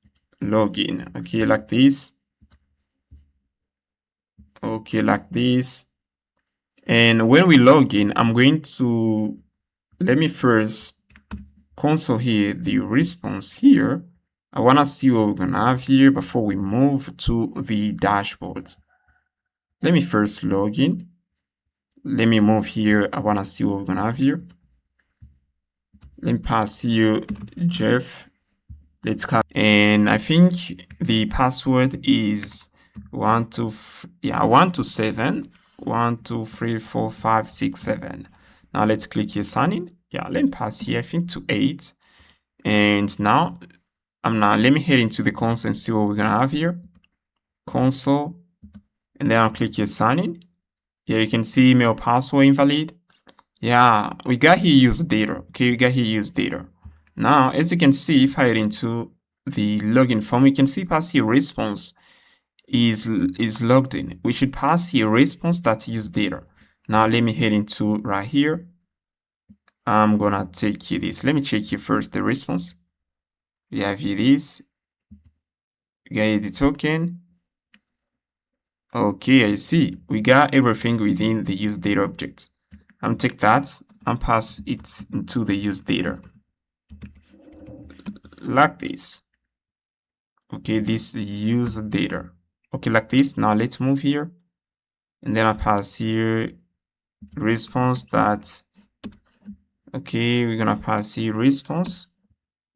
login. Okay, like this. Okay, like this. And when we log in, I'm going to, let me first console here the response here. I want to see what we're going to have here before we move to the dashboard. Let me first log in. Let me move here. I want to see what we're going to have here. Let me pass here Jeff. Let's copy. And I think the password is 127 1234567. Now let's click here sign in. Yeah, let me pass here, I think, to 8. And now let me head into the console and see what we're gonna have here. Console, and then I'll click here sign in. Yeah, you can see email password invalid. Yeah, we got here use data. Okay, we got here use data. Now, as you can see, if I head into the login form, you can see pass here response is logged in. We should pass here response that use data. Now let me head into right here. I'm gonna take here this. Let me check here first the response. We have here this. We got here the token. Okay, I see. We got everything within the use data object. I'm take that and pass it into the use data. Like this. Okay, this use data. Okay, like this. Now let's move here. And then I pass here response that. Okay, we're gonna pass here response.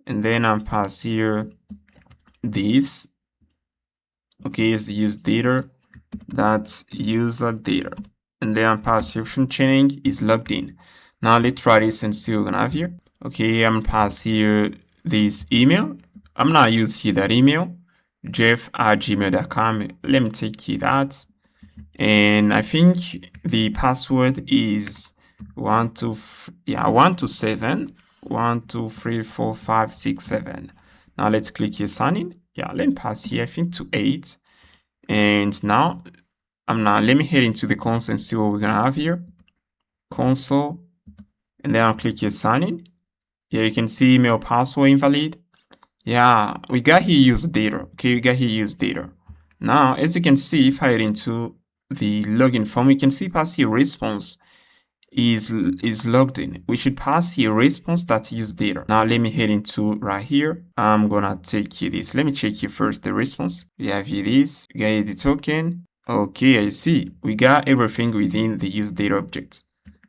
And then I'm pass here this. Okay, is use data. That's user data. And then I'm pass here function chaining is logged in. Now let's try this and see what we're gonna have here. Okay, I'm pass here this email. I'm not use here that email. jeff@gmail.com. Let me take here that. And I think the password is 127 1234567. Now let's click here sign in. Yeah, let me pass here, I think, to 8. And now let me head into the console and see what we're gonna have here. Console, and then I'll click here sign in. Yeah, you can see email password invalid. Yeah, we got here use data. Okay, we got here use data. Now, as you can see, if I head into the login form, you can see pass here response is logged in. We should pass here response that use data. Now let me head into right here. I'm gonna take here this. Let me check here first the response. We have here this. We got here the token. Okay, I see. We got everything within the use data object.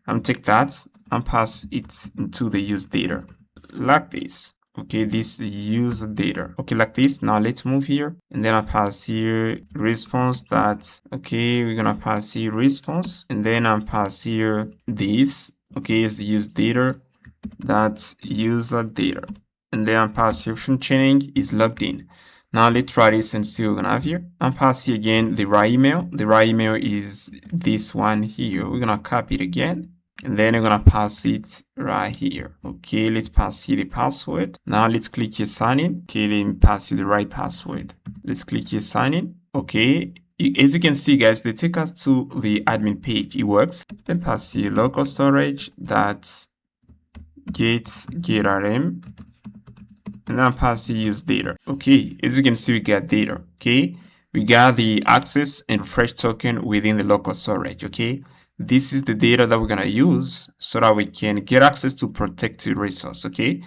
I'm take that and pass it into the use data like this. Okay, this use data. Okay, like this. Now let's move here, and then I pass here response that. Okay, we're gonna pass here response, and then I pass here this. Okay, is use data. That's user data, and then I pass here function chaining is logged in. Now let's try this and see what we're gonna have here. I pass here again the right email. The right email is this one here. We're gonna copy it again. And then I'm gonna pass it right here. Okay, let's pass here the password. Now let's click here sign in. Okay, let me pass you the right password. Let's click here sign in. Okay, as you can see, guys, they take us to the admin page. It works. Then pass here local storage that get_rm, and then pass here use data. Okay, as you can see, we got data. Okay, we got the access and refresh token within the local storage. Okay. This is the data that we're gonna use so that we can get access to protected resource, okay?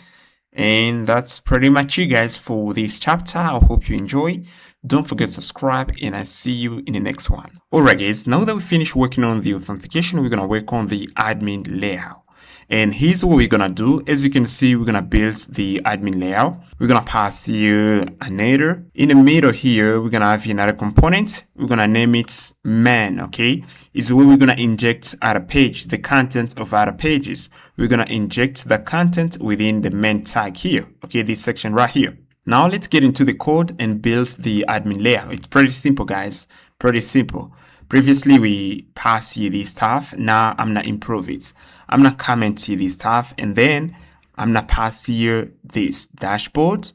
And that's pretty much it, guys, for this chapter. I hope you enjoy. Don't forget to subscribe, and I see you in the next one. Alright, guys, now that we finished working on the authentication, we're gonna work on the admin layout. And here's what we're gonna do. As you can see, we're gonna build the admin layout. We're gonna pass here an header. In the middle here, we're gonna have another component. We're gonna name it man, okay? Is where we're gonna inject other page, the content of other pages. We're gonna inject the content within the main tag here, okay? This section right here. Now let's get into the code and build the admin layout. It's pretty simple, guys. Pretty simple. Previously, we passed here this stuff. Now I'm gonna improve it. I'm gonna comment here this stuff, and then I'm gonna pass here this dashboard,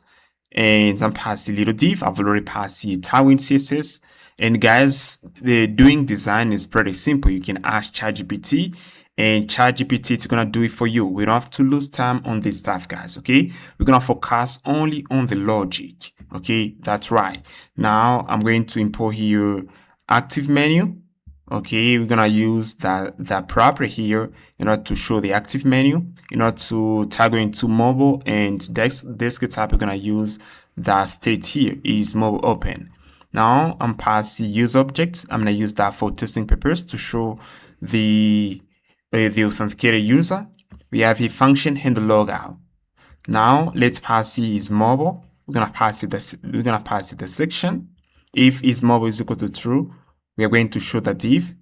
and I'm passing little div. I've already passed here Tailwind CSS. And guys, the doing design is pretty simple. You can ask ChatGPT, and ChatGPT is gonna do it for you. We don't have to lose time on this stuff, guys. Okay, we're gonna focus only on the logic. Okay, that's right. Now I'm going to import here active menu. Okay, we're gonna use that property here in order to show the active menu. In order to toggle into mobile and desktop, we're gonna use that state here is mobile open. Now I'm passing use object. I'm gonna use that for testing purpose to show the authenticated user. We have a function handle logout. Now let's pass is mobile. We're gonna pass it the section. If is mobile is equal to true, we are going to show the div.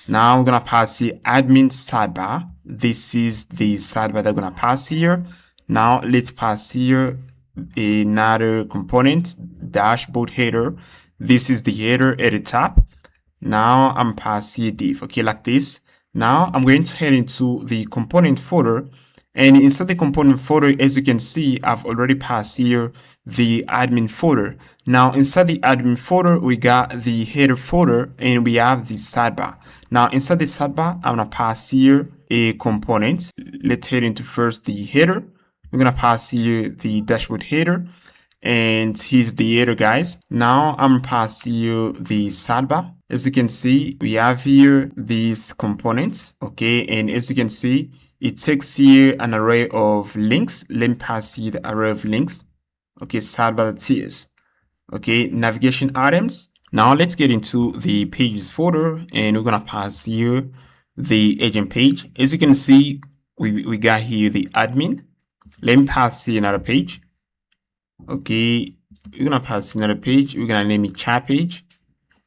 Now we're gonna pass the admin sidebar. This is the sidebar that we're gonna pass here. Now let's pass here another component, dashboard header. This is the header at the top. Now I'm passing div, okay, like this. Now I'm going to head into the component folder, and inside the component folder, as you can see, I've already passed here the admin folder. Now inside the admin folder, we got the header folder, and we have the sidebar. Now inside the sidebar, I'm gonna pass here a component. Let's head into first the header. We're gonna pass here the dashboard header, and here's the header, guys. Now I'm passing here the sidebar. As you can see, we have here these components, okay, and as you can see, it takes here an array of links. Let me pass here the array of links. Okay, sidebar tiers. Okay, navigation items. Now let's get into the pages folder, and we're gonna pass here the agent page. As you can see, we got here the admin. Let me pass here another page. Okay, we're gonna pass another page. We're gonna name it chat page.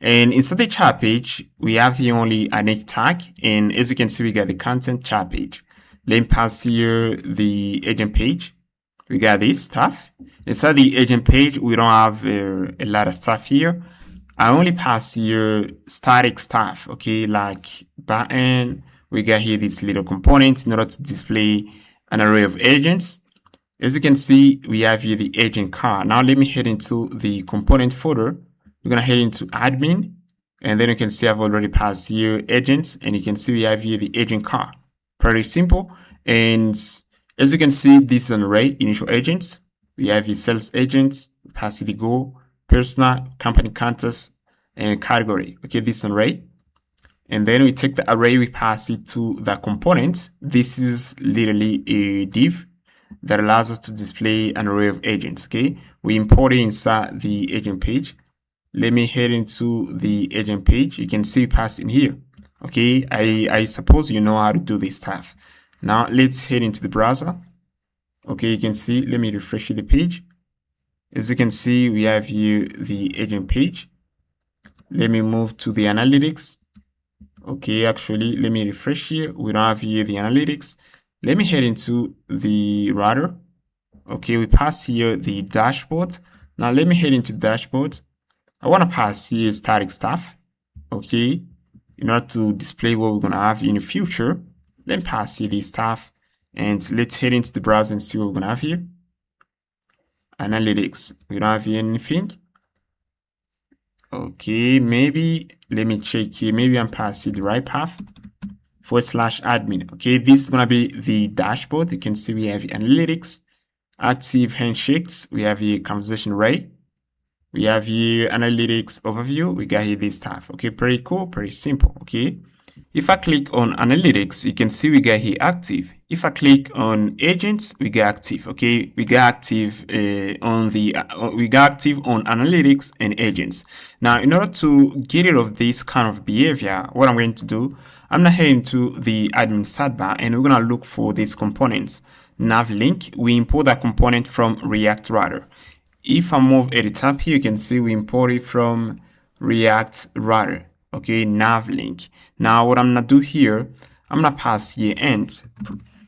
And inside the chat page, we have here only an egg tag. And as you can see, we got the content chat page. Let me pass here the agent page. We got this stuff. Inside the agent page, we don't have a lot of stuff here. I only pass here static stuff, okay, like button. We got here this little component in order to display an array of agents. As you can see, we have here the agent car. Now let me head into the component folder. We're gonna head into admin, and then you can see I've already passed here agents, and you can see we have here the agent car. Pretty simple. And as you can see, this is an array, initial agents. We have the sales agents, pass the go, personal, company contacts, and category. Okay, this is an array. And then we take the array, we pass it to the component. This is literally a div that allows us to display an array of agents. Okay, we import it inside the agent page. Let me head into the agent page. You can see we pass in here. Okay, I suppose you know how to do this stuff. Now let's head into the browser. Okay, you can see, let me refresh the page. As you can see, we have here the agent page. Let me move to the analytics. Okay, actually, let me refresh here. We don't have here the analytics. Let me head into the router. Okay, we pass here the dashboard. Now let me head into dashboard. I want to pass here static stuff. Okay, in order to display what we're going to have in the future. Let me pass here the stuff, and let's head into the browser and see what we're going to have here. Analytics, we don't have here anything. Okay, maybe let me check here. Maybe I'm passing the right path. /admin. Okay, this is gonna be the dashboard. You can see we have analytics, active handshakes. We have here conversation rate. We have here analytics overview. We got here this stuff. Okay, pretty cool, pretty simple. Okay, If I click on analytics, you can see we got here active. If I click on agents, we get active. Okay, we get active on analytics and agents. Now, in order to get rid of this kind of behavior, what I'm going to do, I'm gonna head into the admin sidebar and we're gonna look for these components. Nav link, we import that component from React Router. If I move at the top here, you can see we import it from React Router. Okay, nav link. Now what I'm gonna do here, I'm gonna pass here end.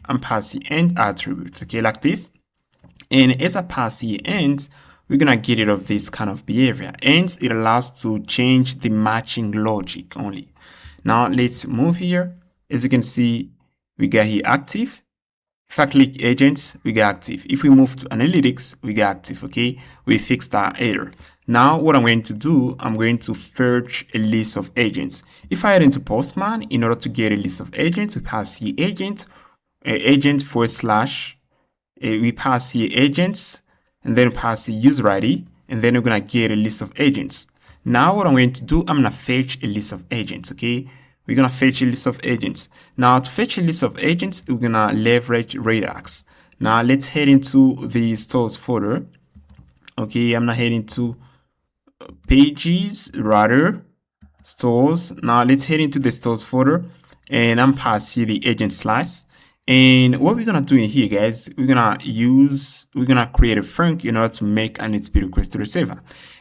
I'm passing end attributes, okay, like this. And as I pass here end, we're gonna get rid of this kind of behavior. And it allows to change the matching logic only. Now let's move here. As you can see, we got here active. If I click agents, we get active. If we move to analytics, we get active, okay? We fixed that error. Now, what I'm going to do, I'm going to fetch a list of agents. If I head into Postman, in order to get a list of agents, we pass here agent, agent / we pass here agents, and then pass here user ID, and then we're gonna get a list of agents. Now, what I'm going to do, I'm gonna fetch a list of agents, okay? We're gonna fetch a list of agents. Now, to fetch a list of agents, we're gonna leverage Redis. Now, let's head into the stores folder. Okay, I'm gonna head into pages, rather stores. Now, let's head into the stores folder, and I'm pass here the agent slice. And what we're gonna do in here, guys, we're gonna create a func in order to make an HTTP request to the server.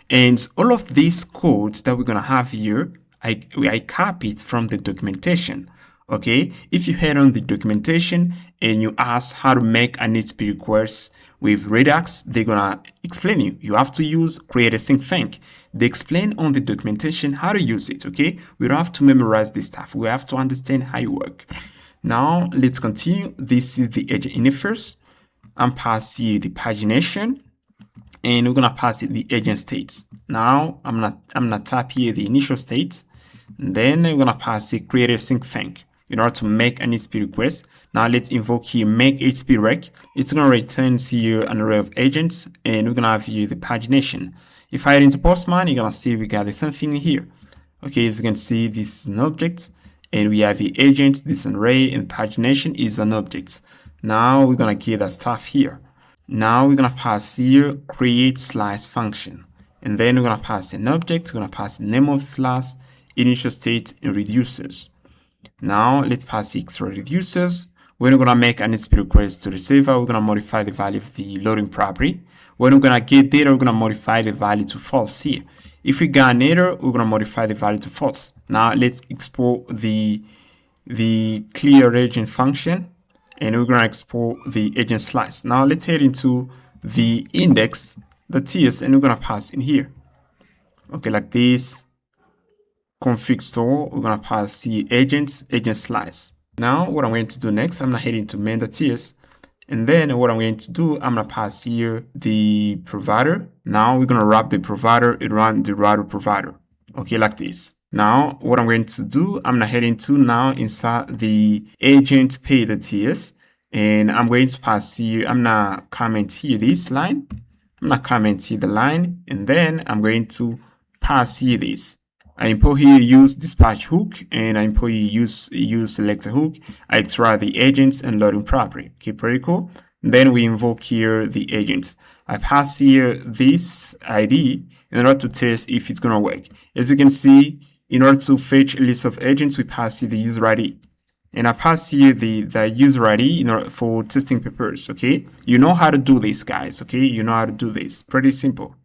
And all of these codes that we're gonna have here, I copied from the documentation. Okay, if you head on the documentation and you ask how to make an HTTP request with Redis, they're gonna explain you. You have to create a sync func. They explain on the documentation how to use it. Okay, we don't have to memorize this stuff. We have to understand how you work. Now let's continue. This is the agent interface. I'm passing the pagination, and we're gonna pass it the agent states. Now I'm gonna tap here the initial states, and then we're gonna pass it create a sync func in order to make an HTTP request. Now let's invoke here make HTTP rec. It's gonna return here an array of agents, and we're gonna have here the pagination. If I head into Postman, you're gonna see we got the same thing here. Okay, as you can see, this is an object, and we have the agent, this array, and pagination is an object. Now we're gonna get that stuff here. Now we're gonna pass here create slice function, and then we're gonna pass an object. We're gonna pass the name of the slice, initial state, and reducers. Now let's pass extra reducers. When we're gonna make an HTTP request to the server, we're gonna modify the value of the loading property. When we're gonna get data, we're gonna modify the value to false here. If we got an error, we're gonna modify the value to false. Now let's export the clear agent function, and we're gonna export the agent slice. Now let's head into the index, the TS, and we're gonna pass in here. Okay, like this. Config store, we're gonna pass the agent slice. Now what I'm going to do next, I'm gonna head into main.ts, and then what I'm going to do, I'm gonna pass here the provider. Now we're gonna wrap the provider and run the router provider. Okay, like this. Now what I'm going to do, I'm gonna head into now inside the agent pay.ts, and I'm going to pass here, I'm gonna comment here this line. I'm gonna comment here the line, and then I'm going to pass here this. I import here use dispatch hook, and I import here use selector hook. I extract the agents and loading property. Okay, pretty cool. Then we invoke here the agents. I pass here this ID in order to test if it's gonna work. As you can see, in order to fetch a list of agents, we pass here the user ID. And I pass here the user ID in order for testing purposes. Okay, you know how to do this, guys. Okay, you know how to do this. Pretty simple.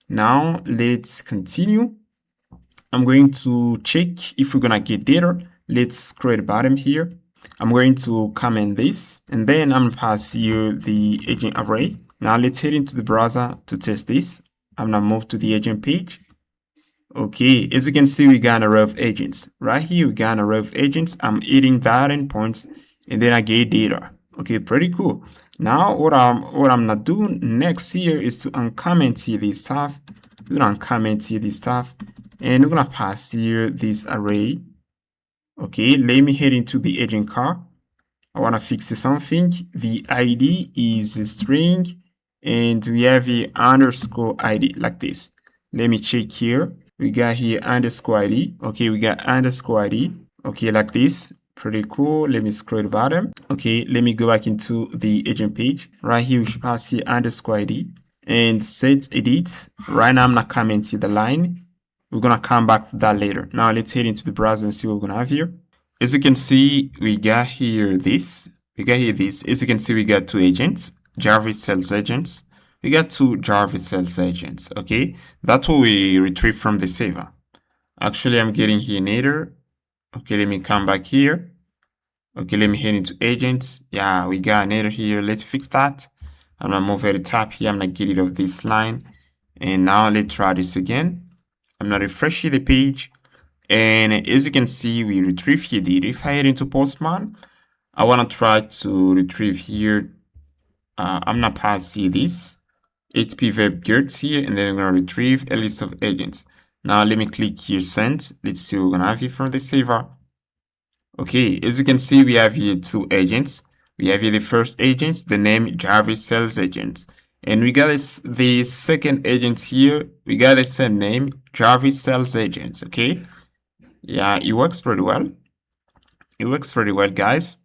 Now let's continue. I'm going to check if we're gonna get data. Let's create a button here. I'm going to comment this, and then I'm gonna pass here the agent array. Now let's head into the browser to test this. I'm gonna move to the agent page. Okay, as you can see, we got an array of agents. Right here, we got an array of agents. I'm eating that endpoints, and then I get data. Okay, pretty cool. Now what I'm gonna do next here is to uncomment here this stuff. We're gonna uncomment here this stuff, and we're gonna pass here this array. Okay, let me head into the agent car. I wanna fix something. The ID is a string, and we have a underscore ID like this. Let me check here. We got here underscore ID. Okay, we got underscore ID. Okay, like this. Pretty cool. Let me scroll the bottom. Okay, let me go back into the agent page. Right here, we should pass here underscore ID and set edit. Right now, I'm not coming to the line. We're gonna come back to that later. Now let's head into the browser and see what we're gonna have here. As you can see, we got here this. As you can see, we got two agents, Jarvis sales agents. We got two Jarvis sales agents. Okay, that's what we retrieve from the server. Actually, I'm getting here an error. Okay, let me come back here. Okay, let me head into agents. Yeah, we got an error here. Let's fix that. I'm gonna move at the top here. I'm gonna get rid of this line. And now let's try this again. I'm gonna refresh the page. And as you can see, we retrieve here the if I head into Postman, I wanna try to retrieve here. I'm gonna pass here this HTTP verb get here, and then I'm gonna retrieve a list of agents. Now let me click here send. Let's see what we're gonna have here from the server. Okay, as you can see, we have here two agents. We have here the first agent, the name Jarvis Sales Agent. And we got the second agent here. We got the same name, Jarvis Sales Agent. Okay. Yeah, it works pretty well. It works pretty well, guys.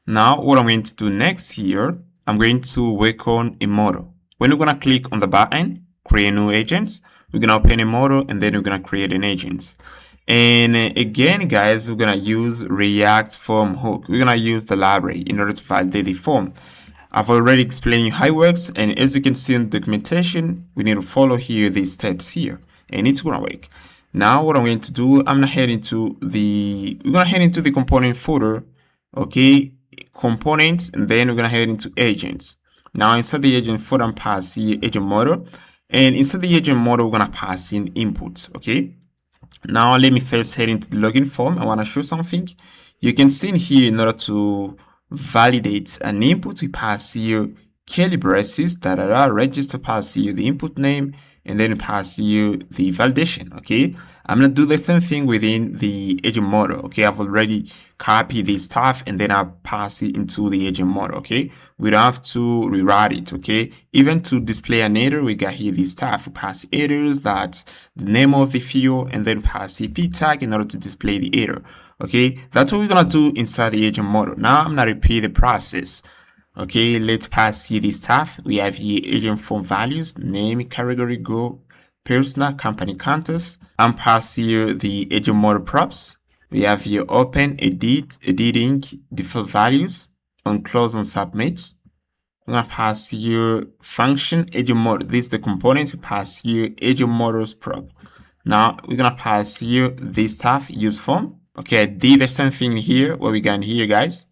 Now, what I'm going to do next here, I'm going to work on a model. When we're going to click on the button, create new agents, we're going to open a model and then we're going to create an agent. And again, guys, we're going to use React form hook. We're going to use the library in order to validate the form. I've already explained you how it works. And as you can see in the documentation, we need to follow here these steps here and it's going to work. Now, what I'm going to do, we're going to head into the component folder. Okay, components, and then we're going to head into agents. Now, inside the agent folder, I'm passing agent model. And inside the agent model, we're going to pass in inputs. Okay. Now, let me first head into the login form. I want to show something. You can see in here, in order to validate an input, we pass here curly braces, register, pass here the input name, and then pass here the validation. Okay, I'm gonna do the same thing within the agent model. Okay, I've already copied this stuff and then I pass it into the agent model. Okay, we don't have to rewrite it. Okay, even to display an error, we got here this stuff. We pass errors, that's the name of the field, and then pass the p tag in order to display the error. Okay, that's what we're gonna do inside the agent model. Now I'm gonna repeat the process. Okay, let's pass here this stuff. We have here agent form values, name, category, go, persona, company context. I'm pass here the agent model props. We have here open, edit, editing, default values, on close, on submit. We're gonna pass here function agent model. This is the component. We pass here agent models prop. Now we're gonna pass here this stuff use form. Okay, I did the same thing here. What we got here, guys?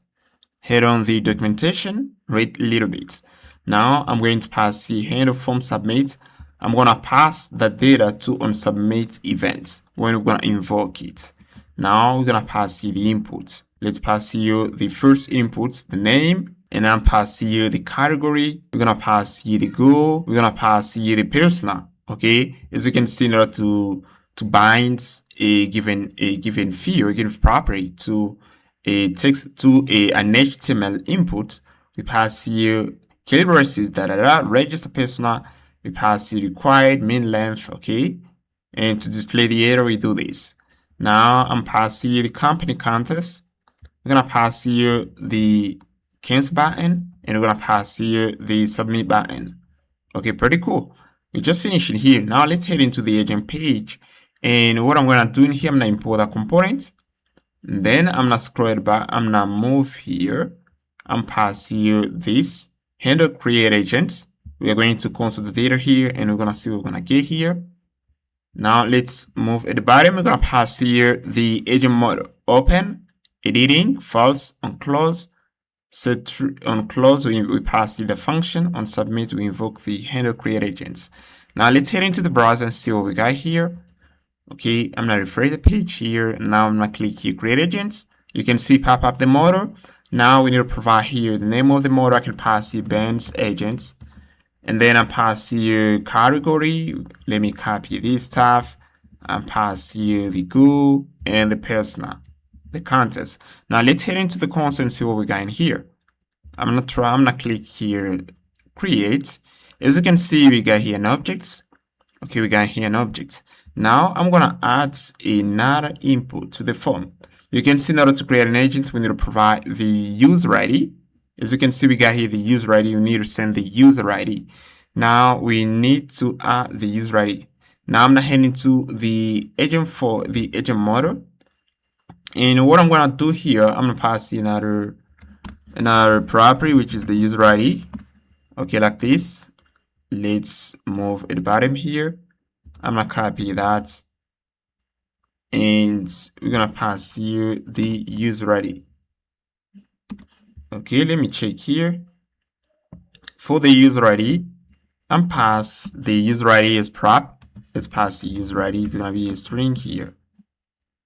Head on the documentation, read a little bit. Now I'm going to pass the handle form submit. I'm going to pass the data to on submit event when we're going to invoke it. Now we're going to pass here the input. Let's pass here the first input, the name, and then pass here the category. We're going to pass here the goal. We're going to pass here the persona. Okay, as you can see, in order to bind a given field or given property to a text to an HTML input, we pass here curly braces, register persona, we pass here required min length. Okay, and to display the error, we do this. Now I'm passing here the company context. We're gonna pass here the cancel button, and we're gonna pass here the submit button. Okay, pretty cool. We just finished here. Now let's head into the agent page, and what I'm gonna do in here, I'm gonna import a component. Then I'm gonna scroll back, I'm gonna move here, I'm pass here this handle create agents. We are going to console the data here and we're gonna see what we're gonna get here. Now let's move at the bottom, we're gonna pass here the agent model open, editing, false, on close, set on close, we pass the function, on submit, we invoke the handle create agents. Now let's head into the browser and see what we got here. Okay, I'm gonna refresh the page here. Now I'm gonna click here, create agents. You can see pop up the model. Now we need to provide here the name of the model. I can pass here bands agents. And then I pass here category. Let me copy this stuff. I pass here the goal and the persona, the context. Now let's head into the console and see what we got in here. I'm gonna click here, create. As you can see, we got here an object. Okay, we got here an object. Now I'm gonna add another input to the form. You can see in order to create an agent, we need to provide the user ID. As you can see, we got here the user ID. You need to send the user ID. Now we need to add the user ID. Now I'm gonna head into the agent for the agent model. And what I'm gonna do here, I'm gonna pass another property, which is the user ID. Okay, like this. Let's move at the bottom here. I'm gonna copy that, and we're gonna pass here the user ID. Okay, let me check here. For the user ID, I'm pass the user ID as prop. Let's pass the user ID. It's gonna be a string here,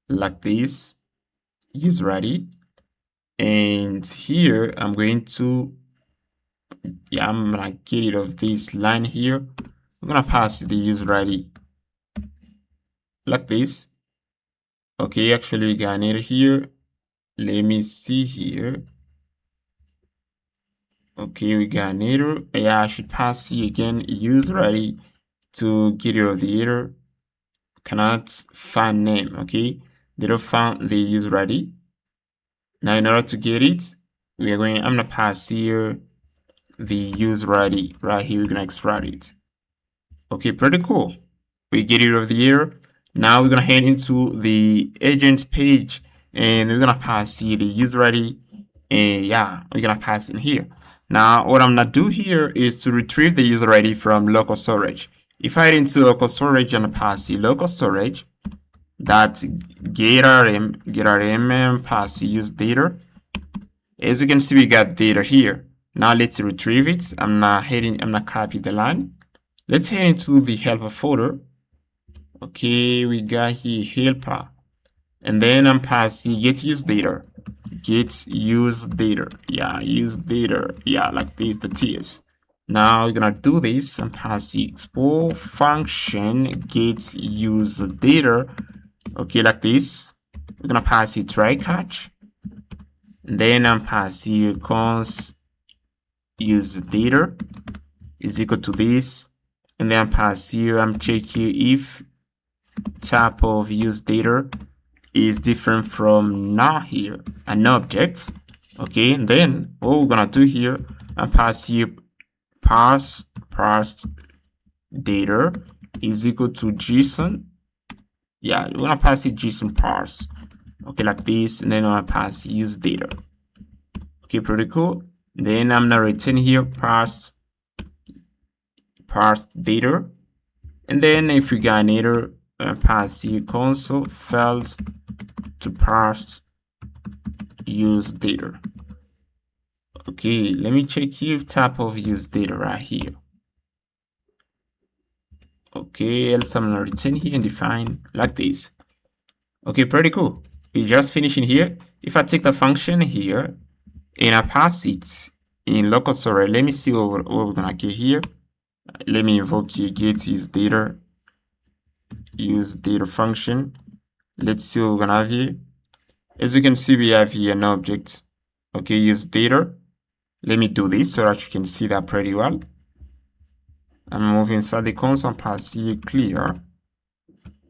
like this, user ID. And here I'm going to, I'm gonna get rid of this line here. I'm gonna pass the user ID like this. Okay, actually we got it here. Let me see here. Okay, we got an error. Yeah, I should pass here again user ID to get rid of the error. Cannot find name. Okay, they don't find the user ID. Now in order to get it, I'm gonna pass here the user ID right here. We're gonna extract it. Okay, pretty cool. We get rid of the error. Now we're gonna head into the agent page, and we're gonna pass here the user ID, and yeah, we're gonna pass in here. Now what I'm gonna do here is to retrieve the user ID from local storage. If I head into local storage and pass the local storage that gRPC pass use data. As you can see, we got data here. Now let's retrieve it. I'm gonna copy the line. Let's head into the helper folder. Okay, we got here helper, and then I'm passing get use data. Get use data. Yeah, use data. Yeah, like this, the TS. Now we're gonna do this. I'm passing export function get use data. Okay, like this. We're gonna pass it try catch. And then I'm passing const use data is equal to this. And then I'm passing here. I'm checking if type of use data is different from now here an object. Okay, and then what we're gonna do here, I'm pass here parse data is equal to JSON. Yeah, we're gonna pass it JSON parse. Okay, like this, and then I'm gonna pass use data. Okay, pretty cool. Then I'm gonna return here parse data, and then if we got an error, pass here console failed to parse use data. Okay, let me check here type of use data right here. Okay, else I'm gonna return here and define like this. Okay, pretty cool. We just finishing here. If I take the function here and I pass it in local storage, let me see what we're gonna get here. Let me invoke here get use data function. Let's see what we're gonna have here. As you can see, we have here an object. Okay, use data. Let me do this so that you can see that pretty well. I'm moving inside the console and pass here clear.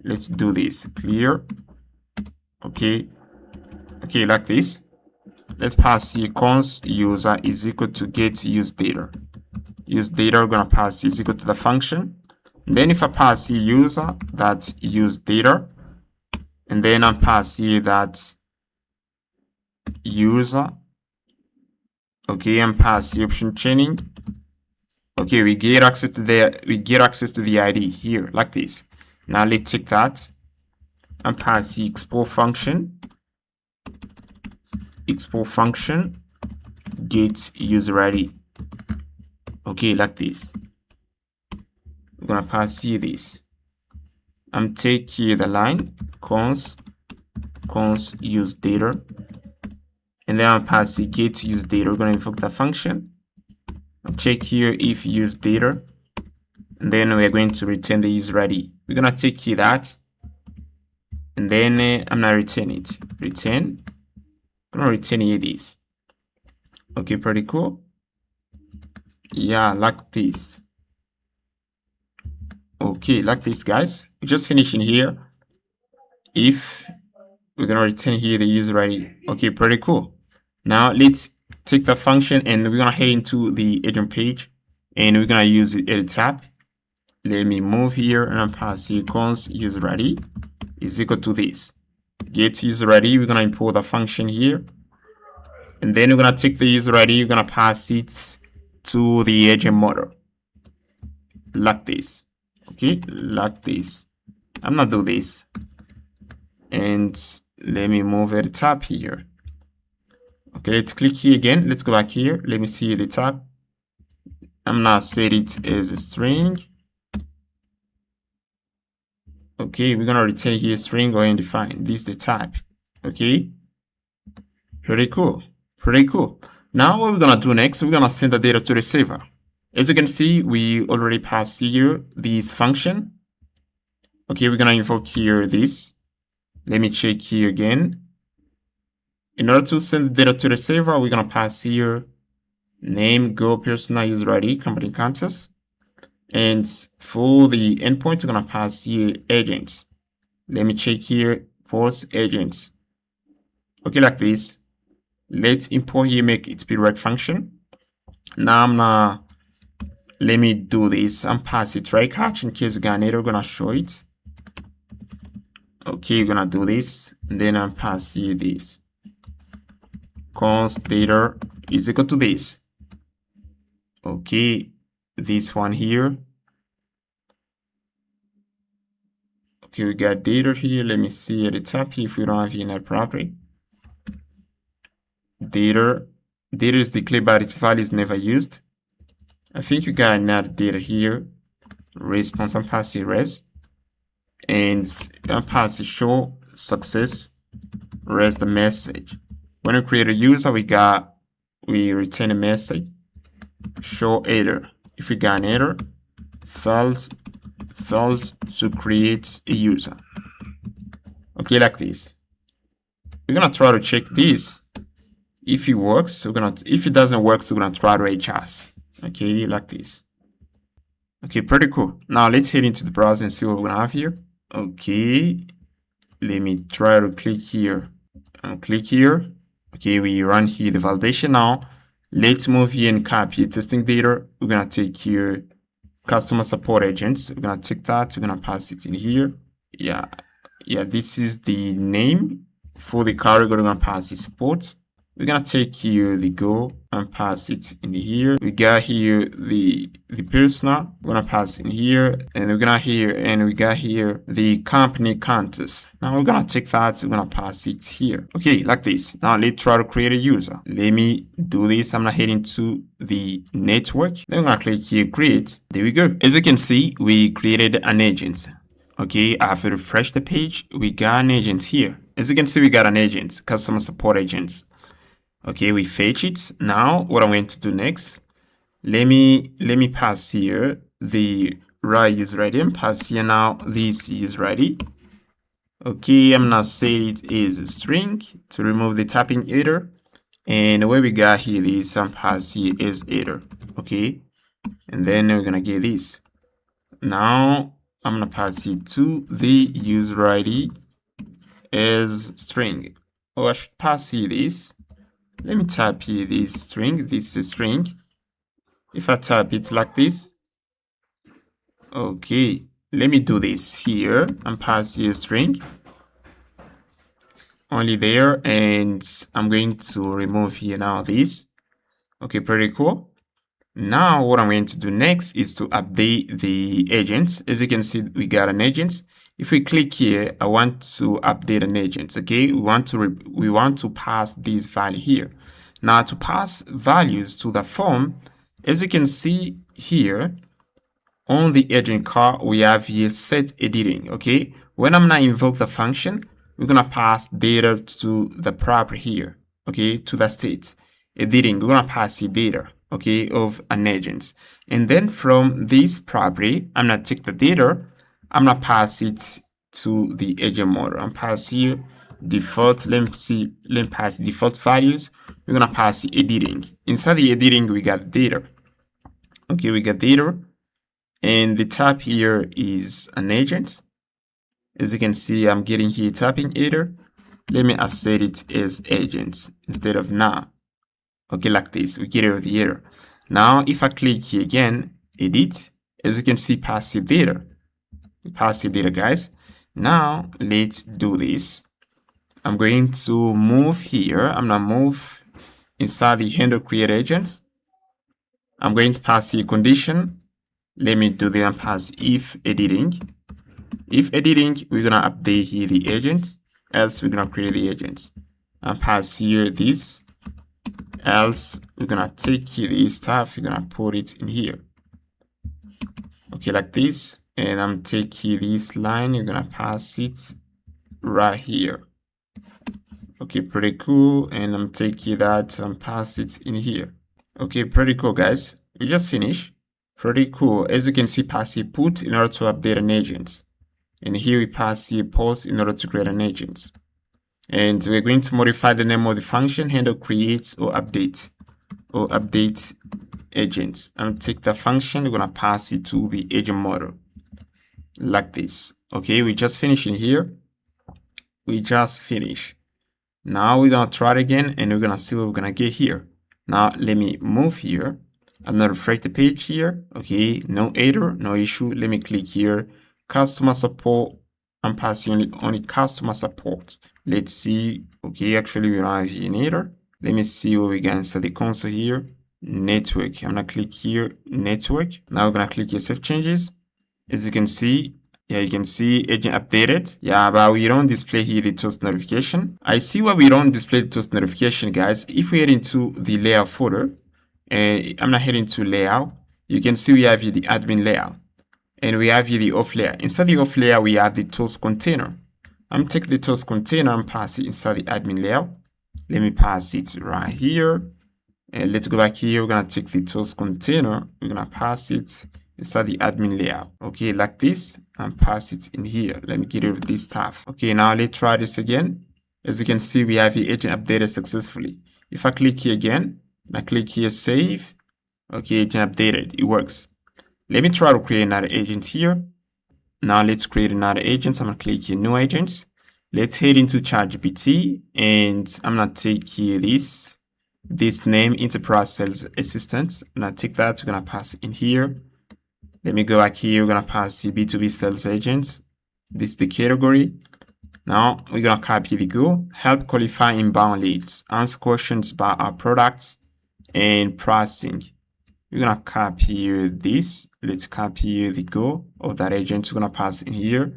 Let's do this clear. Okay, like this. Let's pass here const user is equal to get use data. Use data, we're gonna pass is equal to the function. And then if I pass here user that use data, and then I pass here that user. Okay, and pass the option chaining. Okay, we get access to the ID here like this. Now let's take that and pass the export function get user ID. Okay, like this. We're gonna pass here this. I'm take here the line const use data, and then I'll pass the get use data. We're gonna invoke the function. I'll check here if use data, and then we're going to return the user ID. We're gonna take here that, and then I'm gonna return it. I'm gonna return here this. Okay, pretty cool. Yeah, like this. Okay, like this, guys. We're just finishing here. If we're gonna return here the user ID. Okay, pretty cool. Now let's take the function and we're gonna head into the agent page and we're gonna use the edit tab. Let me move here and pass here const user ID is equal to this. Get user ID, we're gonna import the function here. And then we're gonna take the user ID, we're gonna pass it to the agent model. Like this. Okay, like this. I'm gonna do this. And let me move at the top here. Okay, let's click here again. Let's go back here. Let me see the tab. I'm gonna set it as a string. Okay, we're gonna return here string or undefined. This is the type. Okay, pretty cool. Pretty cool. Now what we're gonna do next, we're gonna send the data to the server. As you can see, we already passed here this function. Okay, we're gonna invoke here this. Let me check here again. In order to send the data to the server, we're gonna pass here name, go, persona, user ID, company context. And for the endpoint, we're gonna pass here agents. Let me check here, post agents. Okay, like this. Let's import here, make it be right function. Now let me do this. I'm pass it try catch in case we got an error, we're gonna show it. Okay, we're gonna do this, and then I'm pass here this. Const data is equal to this. Okay, this one here. Okay, we got data here. Let me see at the top here if we don't have here that property. Data is declared, but its value is never used. I think you got another data here. Response and pass res. And pass show success. Res the message. When we create a user, we return a message. Show error. If we got an error, failed to create a user. Okay, like this. We're gonna try to check this. If it works, if it doesn't work, we're gonna try to adjust. Okay, like this. Okay, pretty cool. Now let's head into the browser and see what we're gonna have here. Okay, let me try to click here and click here. Okay, we run here the validation now. Let's move here and copy testing data. We're gonna take here customer support agents. We're gonna take that. We're gonna pass it in here. Yeah, this is the name for the category. We're gonna pass the support. We're gonna take here the go and pass it in here. We got here the persona. We're gonna pass in here, and we got here the company context. Now we're gonna take that. We're gonna pass it here. Okay, like this. Now let's try to create a user. Let me do this. I'm gonna head into the network. Then we're gonna click here create. There we go. As you can see, we created an agent. Okay, after refresh the page, we got an agent here. As you can see, we got an agent, customer support agents. Okay, we fetch it. Now, what I'm going to do next, let me pass here the right user ID and pass here now this user ID. Okay, I'm gonna say it is a string to remove the typing error. And what we got here is some pass here is error. Okay, and then we're gonna get this. Now, I'm gonna pass it to the user ID as string. Oh, I should pass here this. Let me type here this string. This is a string. If I type it like this, okay, let me do this here and pass here a string only there, and I'm going to remove here now this. Okay, pretty cool. Now what I'm going to do next is to update the agent. As you can see, we got an agent. If we click here, I want to update an agent. Okay, we want to pass this value here. Now to pass values to the form, as you can see here on the agent car, we have here set editing. Okay, when I'm gonna invoke the function, we're gonna pass data to the property here. Okay, to the state editing, we're gonna pass the data. Okay, of an agent, and then from this property, I'm gonna take the data. I'm gonna pass it to the agent model. I'm pass here default. Let me pass default values. We're gonna pass the editing. Inside the editing, we got data. Okay, we got data, and the type here is an agent. As you can see, I'm getting here typing error. let me assert it as agents instead of now. Okay, like this, we get rid of the error. Now, if I click here again, edit, as you can see, pass it data. Pass it data, guys. Now, let's do this. I'm going to move here. I'm going to move inside the handle create agents. I'm going to pass here condition. Let me do the and pass if editing. If editing, we're going to update here the agents. Else, we're going to create the agents. And pass here this. Else, we're going to take here this stuff. We're going to put it in here. Okay, like this. And I'm taking this line. You're going to pass it right here. Okay, pretty cool. And I'm taking that and pass it in here. Okay, pretty cool, guys. We just finished. Pretty cool. As you can see, pass here put in order to update an agent. And here we pass here post in order to create an agent. And we're going to modify the name of the function handle create or update agents. And take the function, we're going to pass it to the agent model like this. Okay, we just finished in here. We just finished. Now we're going to try it again and we're going to see what we're going to get here. Now let me move here. I'm going to refresh the page here. Okay, no error, no issue. Let me click here. Customer support. I'm passing only customer support. Let's see. Okay, actually we don't have an error. Let me see what we can inside the console here. Network. I'm gonna click here, network. Now we're gonna click here, save changes. As you can see, yeah, you can see agent updated. Yeah, but we don't display here the toast notification. I see why we don't display the toast notification, guys. If we head into the layout folder, and I'm not heading to layout, you can see we have here the admin layout. And we have here the auth layer. Inside the auth layer, we have the toast container. I'm taking the toast container and pass it inside the admin layer. Let me pass it right here. And let's go back here. We're going to take the toast container. We're going to pass it inside the admin layout. Okay, like this, and pass it in here. Let me get rid of this stuff. Okay, now let's try this again. As you can see, we have the agent updated successfully. If I click here again, and I click here, save. Okay, agent updated. It works. Let me try to create another agent here. Now let's create another agent. I'm going to click here, new agents. Let's head into ChatGPT and I'm going to take here this name, Enterprise Sales Assistant. And I take that, we're going to pass it in here. Let me go back here. We're going to pass the B2B sales agents. This is the category. Now we're going to copy the goal, help qualify inbound leads, answer questions about our products and pricing. We're going to copy here this. Let's copy here the goal of that agent. We're going to pass in here.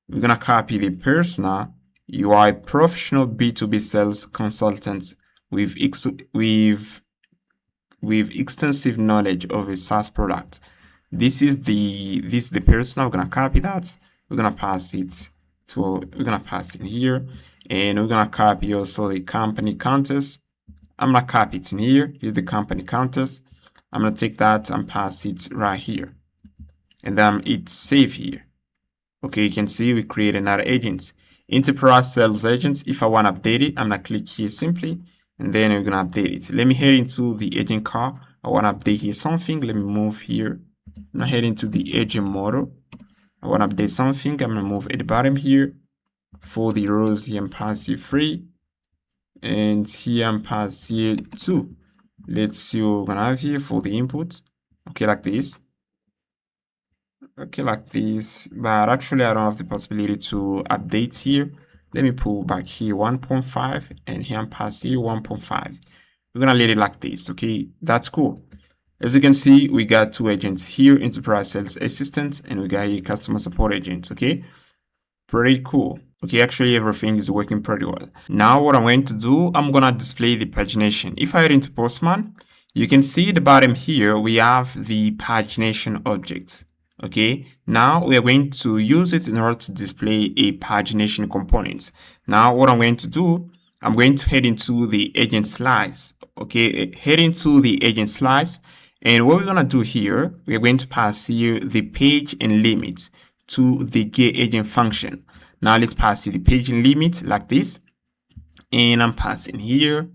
We're going to copy the persona. You are a professional B2B sales consultant with extensive knowledge of a SaaS product. This is the persona. We're going to copy that. We're going to pass it in here. And we're going to copy also the company counters. I'm going to copy it in here. Here's the company counters. I'm going to take that and pass it right here. And then it's save here. Okay, you can see we create another agent. Enterprise sales agents. If I want to update it, I'm going to click here simply. And then we're going to update it. Let me head into the agent car. I want to update here something. Let me move here. I'm going to head into the agent model. I want to update something. I'm going to move at the bottom here. For the rows here, I'm pass here 3. And here I'm pass here 2. Let's see what we're gonna have here for the input. Okay, like this. Okay, like this. But actually, I don't have the possibility to update here. Let me pull back here 1.5 and here I'm pass here 1.5. We're gonna let it like this. Okay, that's cool. As you can see, we got two agents here, Enterprise Sales Assistant, and we got here Customer Support Agent. Okay, pretty cool. Okay, actually everything is working pretty well. Now what I'm going to do, I'm going to display the pagination. If I head into Postman, you can see at the bottom here, we have the pagination object. Okay, now we are going to use it in order to display a pagination component. Now what I'm going to do, I'm going to head into the agent slice. Okay, head into the agent slice. And what we're going to do here, we're going to pass here the page and limit to the getAgent function. Now let's pass the page and limit like this. And I'm passing here.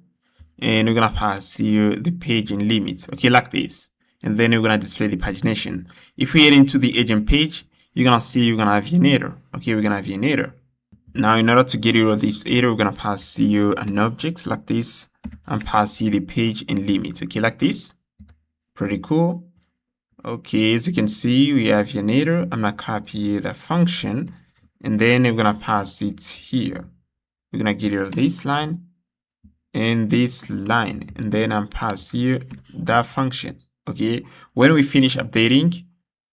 And we're going to pass here the page and limit. Okay, like this. And then we're going to display the pagination. If we head into the agent page, you're going to see we're going to have an error. Okay, we're going to have an error. Now, in order to get rid of this header, we're gonna pass here an object like this and pass here the page and limit. Okay, like this. Pretty cool. Okay, as you can see, we have an header. I'm gonna copy the function, and then we're gonna pass it here. We're gonna get rid of this line and this line, and then I'm pass here that function. Okay, when we finish updating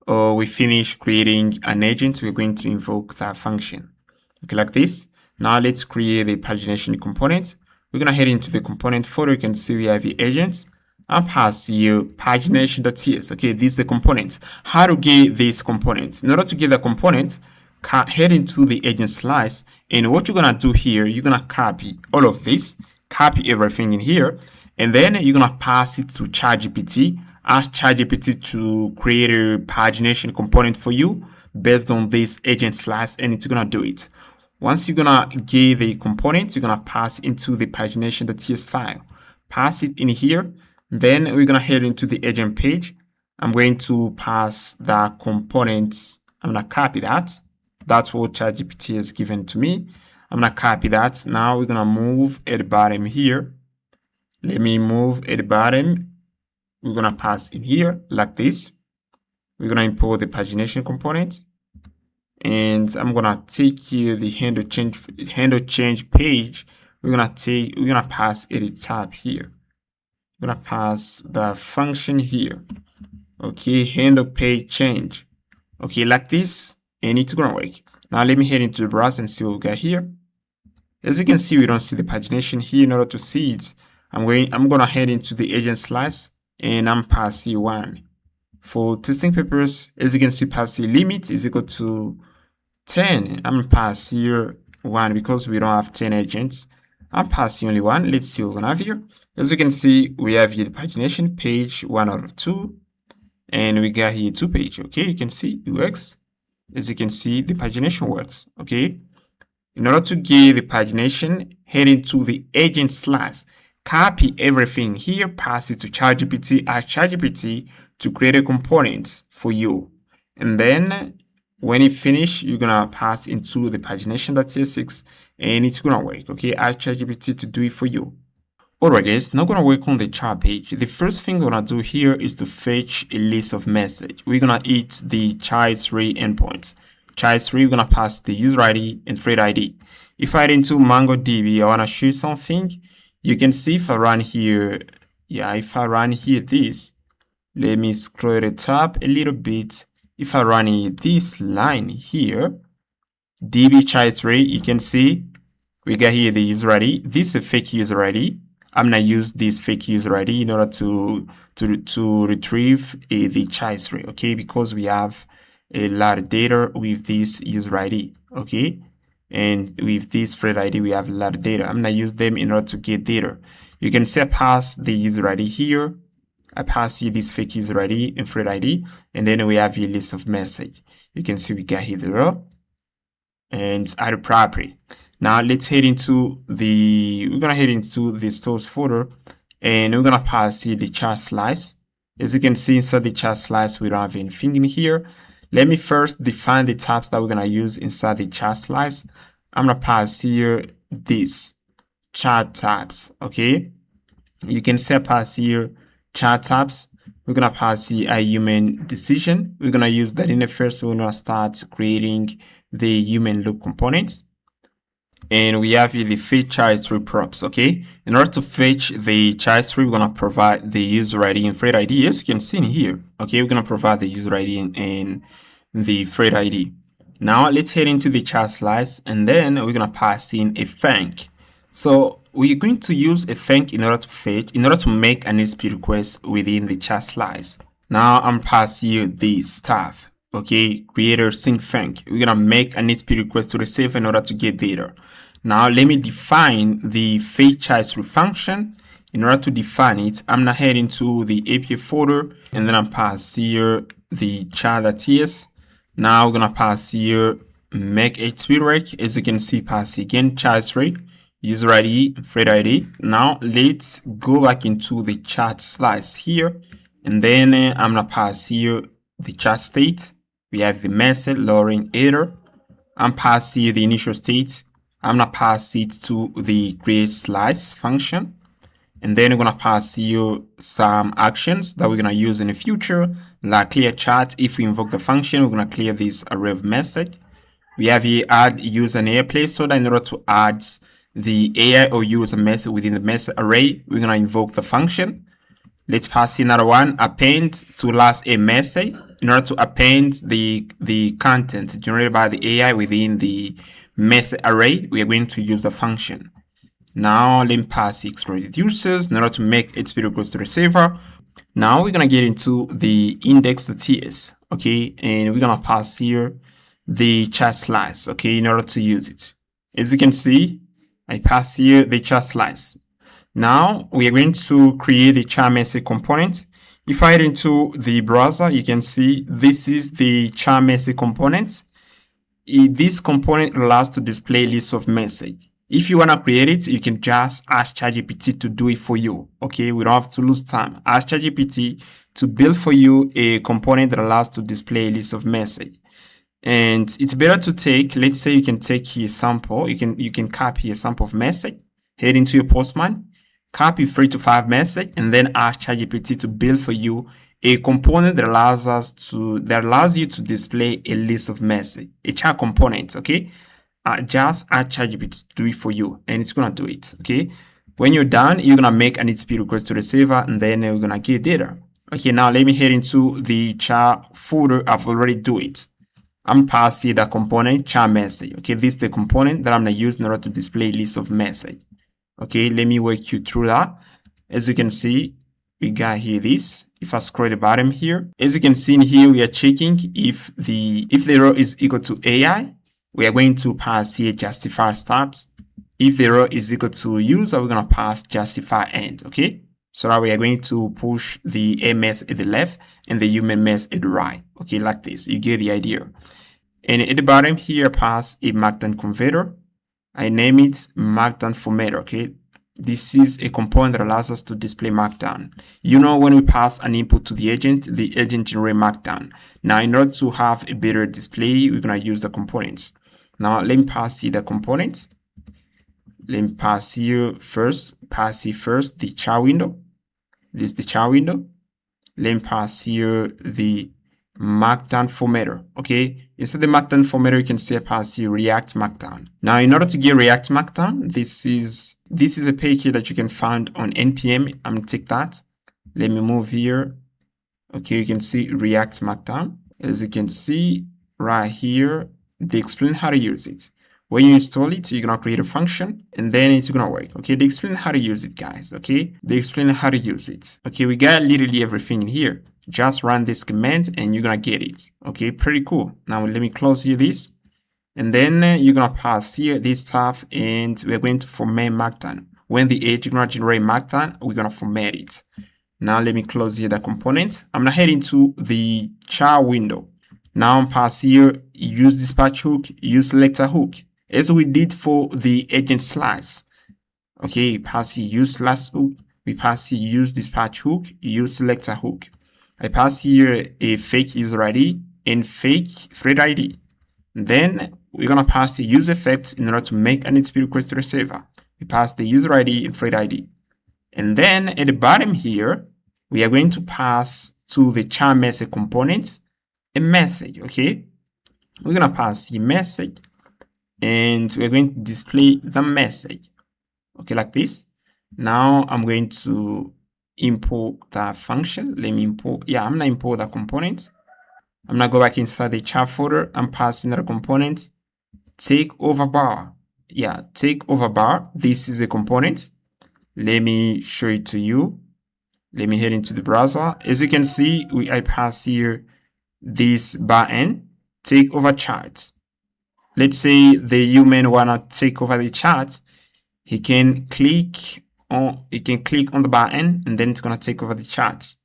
or we finish creating an agent, we're going to invoke that function. Okay, like this. Now let's create the pagination component. We're gonna head into the component folder. You can see we have the agents. And pass here pagination.ts. Okay, this is the component. How to get this component? In order to get the component, head into the agent slice, and what you're gonna do here, you're gonna copy all of this, copy everything in here, and then you're gonna pass it to ChatGPT. Ask ChatGPT to create a pagination component for you based on this agent slice, and it's gonna do it. Once you're gonna get the component, you're gonna pass into the pagination.ts file. Pass it in here. Then we're gonna head into the agent page. I'm going to pass the components. I'm gonna copy that. That's what ChatGPT has given to me. I'm gonna copy that. Now we're gonna move at the bottom here. Let me move at the bottom. We're gonna pass in here like this. We're gonna import the pagination component, and I'm gonna take here the handle change page. We're gonna pass at the top here. I'm gonna pass the function here. Okay, handle page change. Okay, like this, and it's gonna work. Now let me head into the browser and see what we got here. As you can see, we don't see the pagination here. In order to see it, I'm gonna head into the agent slice, and I'm passing 1. For testing purposes, as you can see, passing limit is equal to 10. I'm gonna pass here 1 because we don't have 10 agents. I'm passing only 1. Let's see what we're gonna have here. As you can see, we have here the pagination page 1 out of 2, and we got here 2 page. Okay, you can see it works. As you can see, the pagination works. Okay, in order to get the pagination, head into the agent slice, copy everything here, pass it to ChatGPT, ask ChatGPT to create a component for you, and then when you finish, you're gonna pass into the pagination.tsx, and it's gonna work. Okay, ask ChatGPT to do it for you. Alright guys, now gonna work on the chart page. The first thing we're gonna do here is to fetch a list of message. We're gonna hit the chathitory endpoint. Chathitory, we're gonna pass the user ID and thread ID. If I head into MongoDB, I wanna show you something. You can see if I run here, if I run here this, let me scroll the top a little bit. If I run this line here, DB chathitory, you can see we got here the user ID. This is a fake user ID. I'm gonna use this fake user ID in order to retrieve the chathitory, okay? Because we have a lot of data with this user ID, okay? And with this thread ID, we have a lot of data. I'm gonna use them in order to get data. You can say pass the user ID here. I pass you this fake user ID and thread ID, and then we have a list of message. You can see we got here the row and add property. Now let's head into we're gonna head into the stores folder, and we're gonna pass here the chart slice. As you can see inside the chart slice, we don't have anything in here. Let me first define the tabs that we're gonna use inside the chart slice. I'm gonna pass here this chart tabs, okay? You can say pass here chart tabs. We're gonna pass here a human decision. We're gonna use that interface, so we're gonna start creating the human loop components. And we have here the fetch chathitory props, okay? In order to fetch the chathitory, we're gonna provide the user ID and thread ID, as you can see in here, okay? We're gonna provide the user ID and the thread ID. Now let's head into the chart slice, and then we're gonna pass in a thank. So we're going to use a thank in order to make an HTTP request within the chart slice. Now I'm passing you this stuff, okay? Creator sync thank. We're gonna make an HTTP request to receive in order to get data. Now let me define the fetch chathitory function. In order to define it, I'm gonna head into the API folder, and then I'm pass here the chat.ts. Now we're gonna pass here make HTTP rec. As you can see, pass again chathitory, user ID, thread ID. Now let's go back into the chat slice here, and then I'm gonna pass here the chat state. We have the message lowering header. I'm pass here the initial state. I'm gonna pass it to the create slice function. And then we're gonna pass here some actions that we're gonna use in the future, like clear chat. If we invoke the function, we're gonna clear this array of message. We have here add user and AI placeholder. In order to add the AI or user message within the message array, we're gonna invoke the function. Let's pass in another one, append to last a message. In order to append the content generated by the AI within the message array, we are going to use the function. Now let me pass extracted users in order to make its video goes to the server. Now we're gonna get into the index.ts, okay, and we're gonna pass here the chat slice, okay, in order to use it. As you can see, I pass here the chat slice. Now we are going to create the chat message component. If I head into the browser, you can see this is the chat message component. This component allows to display lists of message. If you want to create it, you can just ask ChatGPT to do it for you. Okay, we don't have to lose time. Ask ChatGPT to build for you a component that allows to display a list of message. And it's better to take, let's say you can take here a sample, you can copy a sample of message, head into your Postman, copy 3 to 5 message, and then ask ChatGPT to build for you a component that allows you to display a list of message, a chat component, okay? Just ask ChatGPT to do it for you, and it's gonna do it, okay? When you're done, you're gonna make an HTTP request to the server, and then we're gonna get data. Okay, now let me head into the chat folder. I've already do it. I'm passing the component chat message. Okay, this is the component that I'm gonna use in order to display a list of message. Okay, let me walk you through that. As you can see, we got here this. If I scroll the bottom here, as you can see in here, we are checking if the row is equal to AI. We are going to pass here justify start. If the row is equal to user, we're going to pass justify end, okay? So now we are going to push the MS at the left and the human mess at the right, okay, like this. You get the idea. And at the bottom here, pass a markdown converter. I name it markdown formatter, okay? This is a component that allows us to display markdown. You know, when we pass an input to the agent generates markdown. Now, in order to have a better display, we're going to use the components. Now, let me pass here the components. Let me pass here first the chat window. This is the chat window. Let me pass here the markdown formatter. Okay, instead of the markdown formatter, you can say pass here React Markdown. Now, in order to get React Markdown, this is a package that you can find on npm. I'm gonna take that. Let me move here. Okay, you can see React Markdown. As you can see right here, they explain how to use it. When you install it, you're gonna create a function and then it's gonna work. Okay, they explain how to use it, guys. Okay, they explain how to use it. Okay, we got literally everything in here. Just run this command and you're gonna get it. Okay, pretty cool. Now let me close here this, and then you're gonna pass here this stuff, and we're going to format markdown. When the agent gonna generate markdown, we're gonna format it. Now let me close here the component. I'm gonna head into the chat window. Now pass here use dispatch hook, use selector hook, as we did for the agent slice. Okay, pass here use slice hook. We pass here use dispatch hook, use selector hook. I pass here a fake user ID and fake thread ID. Then we're gonna pass the use effects in order to make an HTTP request to the server. We pass the user ID and thread ID. And then at the bottom here, we are going to pass to the chat message component a message, okay? We're gonna pass the message and we're going to display the message, okay, like this. Now I'm going to import that function. Let me import, I'm gonna import that component. I'm gonna go back inside the chat folder. I'm passing the component take over bar. Take over bar. This is a component. Let me show it to you. Let me head into the browser. As you can see, I pass here this button, take over charts. Let's say the human wanna take over the chart. He can click on the button and then it's gonna take over the charts.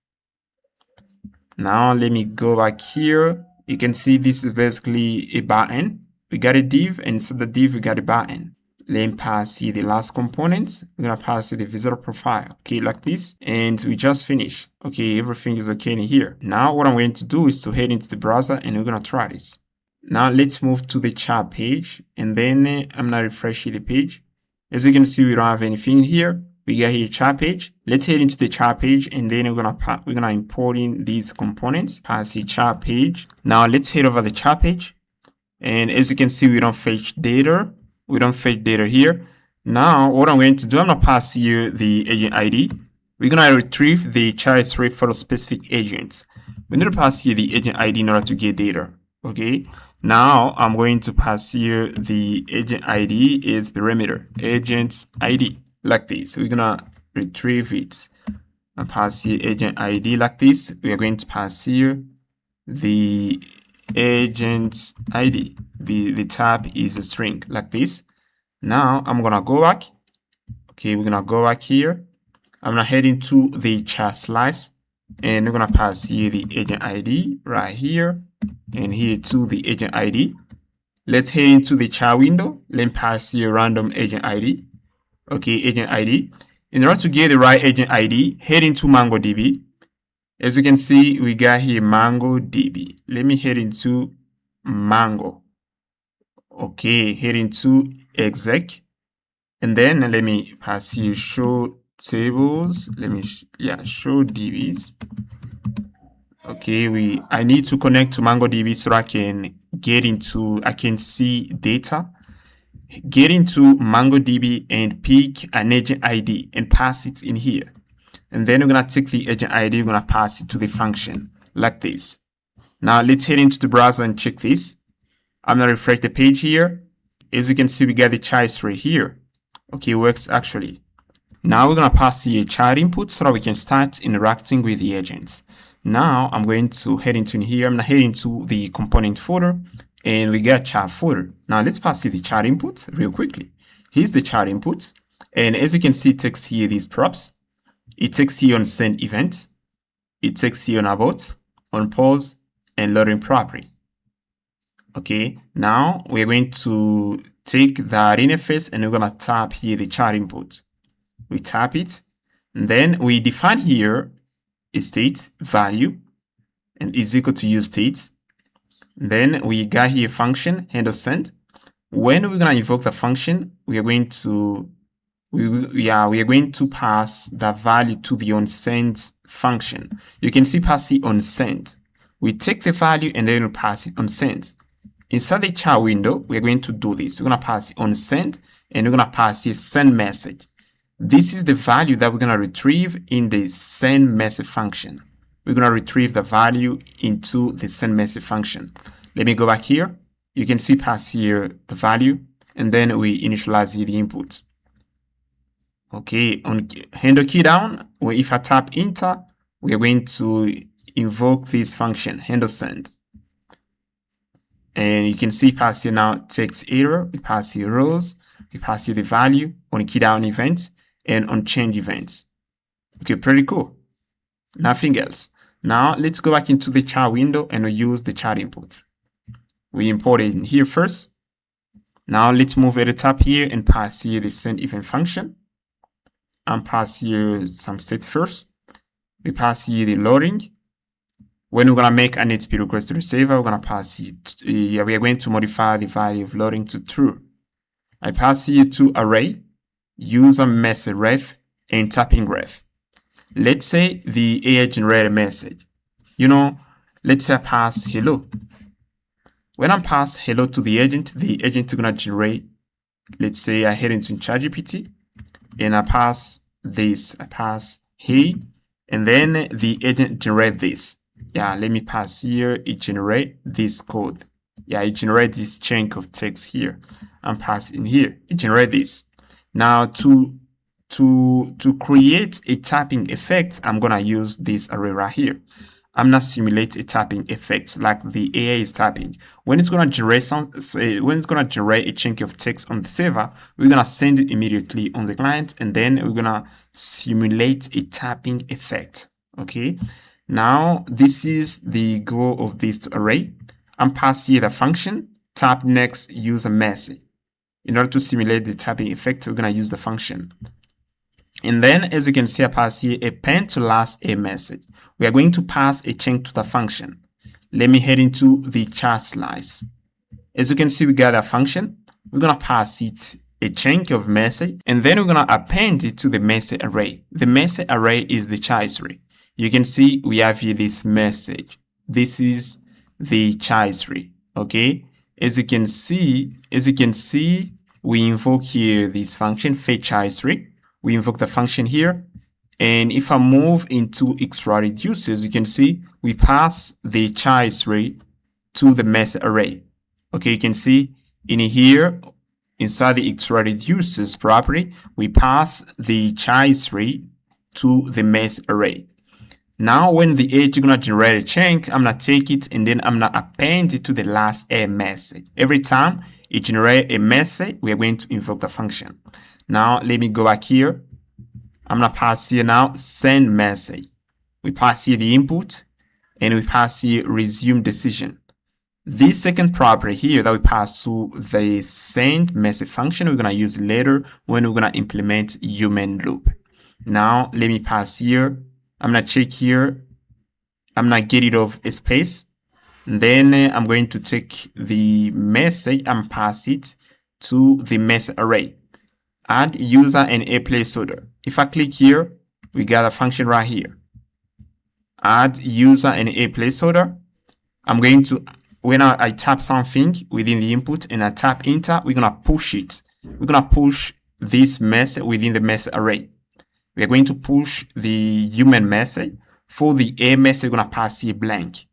Now let me go back here. You can see this is basically a button. We got a div, and inside the div we got a button. Let me pass here the last component. We're gonna pass here the visitor profile, okay, like this, and we just finished. Okay, everything is okay in here. Now what I'm going to do is to head into the browser and we're gonna try this. Now let's move to the chat page, and then I'm gonna refresh the page. As you can see, we don't have anything here. We got here chat page. Let's head into the chat page, and then we're gonna import in these components. Pass the chat page. Now let's head over the chat page, and as you can see, we don't fetch data. We don't fetch data here. Now what I'm going to do, I'm gonna pass here the agent ID. We're gonna retrieve the chat history for the specific agents. We need to pass here the agent ID in order to get data. Okay. Now I'm going to pass here the agent ID is parameter agent ID like this. We're gonna retrieve it and pass here agent ID like this. We are going to pass here the agent ID. The tab is a string like this. Now I'm gonna go back. Okay, we're gonna go back here. I'm gonna head into the chat slice, and we're gonna pass here the agent ID right here, and here to the agent ID. Let's head into the chat window. Let's pass here random agent ID. Okay, agent ID. In order to get the right agent ID, head into MongoDB. As you can see, we got here MongoDB. Let me head into Mongo. Okay, head into exec, and then let me pass here show tables. Let me show DBs. Okay, I need to connect to MongoDB so I can see data. Get into MongoDB and pick an agent ID and pass it in here. And then we're gonna take the agent ID, we're gonna pass it to the function like this. Now let's head into the browser and check this. I'm gonna refresh the page here. As you can see, we got the chat history here. Okay, it works actually. Now we're gonna pass here chat input so that we can start interacting with the agents. Now I'm going to head into here. I'm gonna head into the component folder, and we got chat folder. Now let's pass here the chat input real quickly. Here's the chat input, and as you can see, it takes here these props. It takes here on send event. It takes here on about, on pause, and loading property. Okay, now we're going to take that interface and we're gonna tap here the chat input. We tap it, and then we define here a state value, and is equal to use state. Then we got here function handle send. When we're gonna invoke the function, we are going to pass the value to the onSend function. You can see pass it onSend. We take the value and then we pass it onSend. Inside the chat window, we're going to do this. We're gonna pass it onSend, and we're gonna pass it send message. This is the value that we're gonna retrieve in the send message function. We're gonna retrieve the value into the send message function. Let me go back here. You can see pass here the value, and then we initialize the input. Okay, on handle key down, if I tap enter, we are going to invoke this function handle send. And you can see pass here now text error. We pass here rows. We pass here the value on key down event and on change events. Okay, pretty cool. Nothing else. Now let's go back into the chat window and we use the chat input. We import it in here first. Now let's move at the top here and pass here the send event function. And pass here some state first. We pass here the loading. When we're gonna make an HTTP request to the server, we're gonna pass it. We are going to modify the value of loading to true. I pass here to array, user message ref, and tapping ref. Let's say the AI generated message. Let's say I pass hello. When I pass hello to the agent is gonna generate. Let's say I head into ChatGPT and I pass this. I pass hey, and then the agent generate this. Let me pass here. It generate this code. It generate this chunk of text here. I'm passing here. It generate this. Now to create a tapping effect, I'm gonna use this array right here. I'm gonna simulate a tapping effect like the AI is tapping. When it's gonna generate a chunk of text on the server, we're gonna send it immediately on the client, and then we're gonna simulate a tapping effect. Okay. Now this is the goal of this array. I'm passing here the function tap next user message. In order to simulate the tapping effect, we're gonna use the function. And then as you can see, I pass here append to last a message. We are going to pass a chunk to the function. Let me head into the chat slice. As you can see, we got a function. We're gonna pass it a chunk of message, and then we're gonna append it to the message array. The message array is the chathitory. You can see we have here this message. This is the chathitory. Okay. As you can see, we invoke here this function fetch chathitory. We invoke the function here, and if I move into extra reducers, you can see we pass the chathitory to the message array. Okay, you can see in here inside the extra reducers property, we pass the chathitory to the message array. Now, when the edge is gonna generate a chunk, I'm gonna take it and then I'm gonna append it to the last a message. Every time it generates a message, we are going to invoke the function. Now, let me go back here. I'm gonna pass here now send message. We pass here the input and we pass here resume decision. This second property here that we pass to the send message function, we're gonna use later when we're gonna implement human loop. Now, let me pass here. I'm gonna check here. I'm gonna get rid of a space. And then I'm going to take the message and pass it to the message array. Add user and a placeholder. If I click here, we got a function right here. Add user and a placeholder. I'm going to, when I type something within the input and I tap enter, we're gonna push it. We're gonna push this message within the message array. We are going to push the human message. For the a message, we're gonna pass here blank.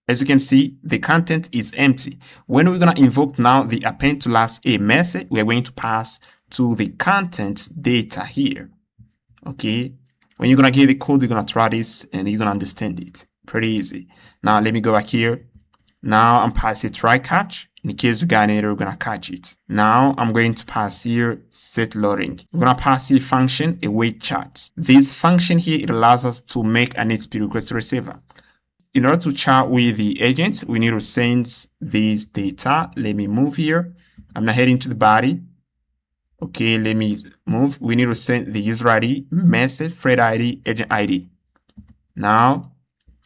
As you can see, the content is empty. When we're gonna invoke now the append to last a message, we are going to pass to the content data here. Okay. When you're gonna get the code, you're gonna try this and you're gonna understand it. Pretty easy. Now let me go back here. Now I'm passing try catch. In case you got an error, we're gonna catch it. Now I'm going to pass here set loading. We're gonna pass here function await chat. This function here, it allows us to make an HTTP request to receiver. In order to chat with the agent, we need to send this data. Let me move here. I'm gonna head into the body. Okay, let me move. We need to send the user ID, message, thread ID, agent ID. Now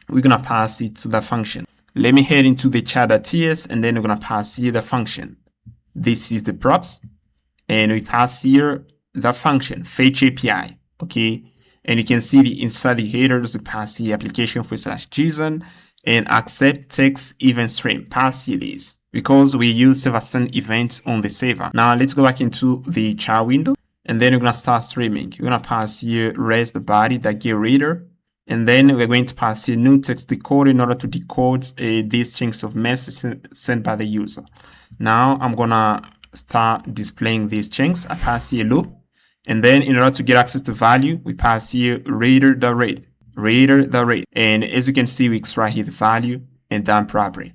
we're gonna pass it to the function. Let me head into the chat.ts and then we're gonna pass here the function. This is the props, and we pass here the function fetch API. Okay, and you can see the inside the headers, we pass the application /JSON and accept text event stream. Pass here this because we use server send events on the server. Now let's go back into the chat window and then we're gonna start streaming. We're gonna pass here rest the body, the get reader. And then we're going to pass here new text decoder in order to decode these chunks of message sent by the user. Now I'm gonna start displaying these chunks. I pass here loop, and then in order to get access to value, we pass here reader.read, reader.read, and as you can see, we extract here the value and done property.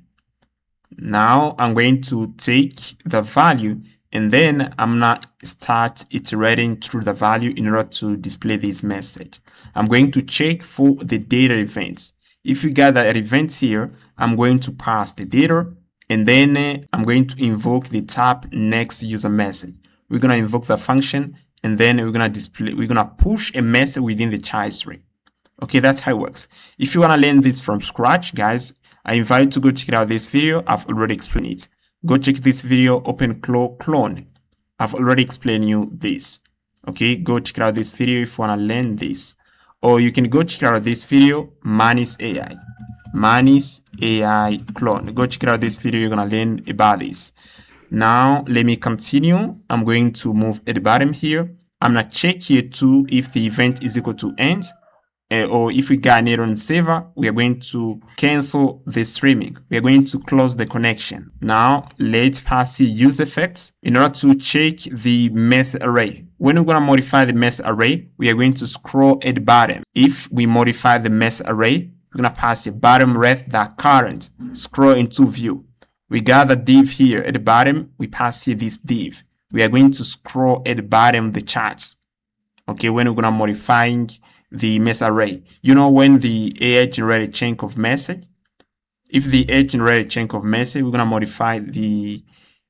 Now I'm going to take the value and then I'm gonna start iterating through the value in order to display this message. I'm going to check for the data events. If you got that event here, I'm going to pass the data and then I'm going to invoke the tap next user message. We're gonna invoke the function and then we're gonna push a message within the chathitory. Okay, that's how it works. If you wanna learn this from scratch, guys, I invite you to go check out this video. I've already explained it. Go check this video, open clone. I've already explained you this. Okay, go check out this video if you want to learn this. Or you can go check out this video, Manis AI clone. Go check out this video, you're going to learn about this. Now, let me continue. I'm going to move at the bottom here. I'm going to check here too if the event is equal to end. Or if we got an error on server, we are going to cancel the streaming. We are going to close the connection. Now, let's pass the use effects in order to check the message array. When we're going to modify the message array, we are going to scroll at the bottom. If we modify the message array, we're going to pass the bottom ref.current, scroll into view. We got the div here at the bottom. We pass here this div. We are going to scroll at the bottom of the charts. Okay, when we're going to modifying the message array. You know, when the AI generated chunk of message, if the AI generated chunk of message, we're gonna modify the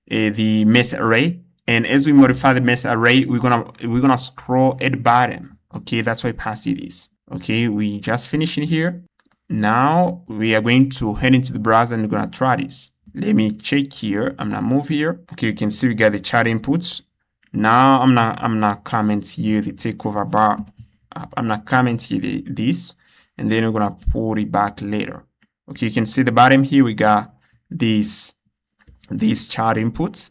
message array. And as we modify the message array, we're gonna scroll at the bottom. Okay, that's why I pass it is. Okay, we just finished in here. Now we are going to head into the browser and we're gonna try this. Let me check here. I'm gonna move here. Okay, you can see we got the chat inputs. Now I'm not comment here the takeover bar. I'm not comment here this, and then we're gonna put it back later. Okay, you can see the bottom here we got these chat inputs.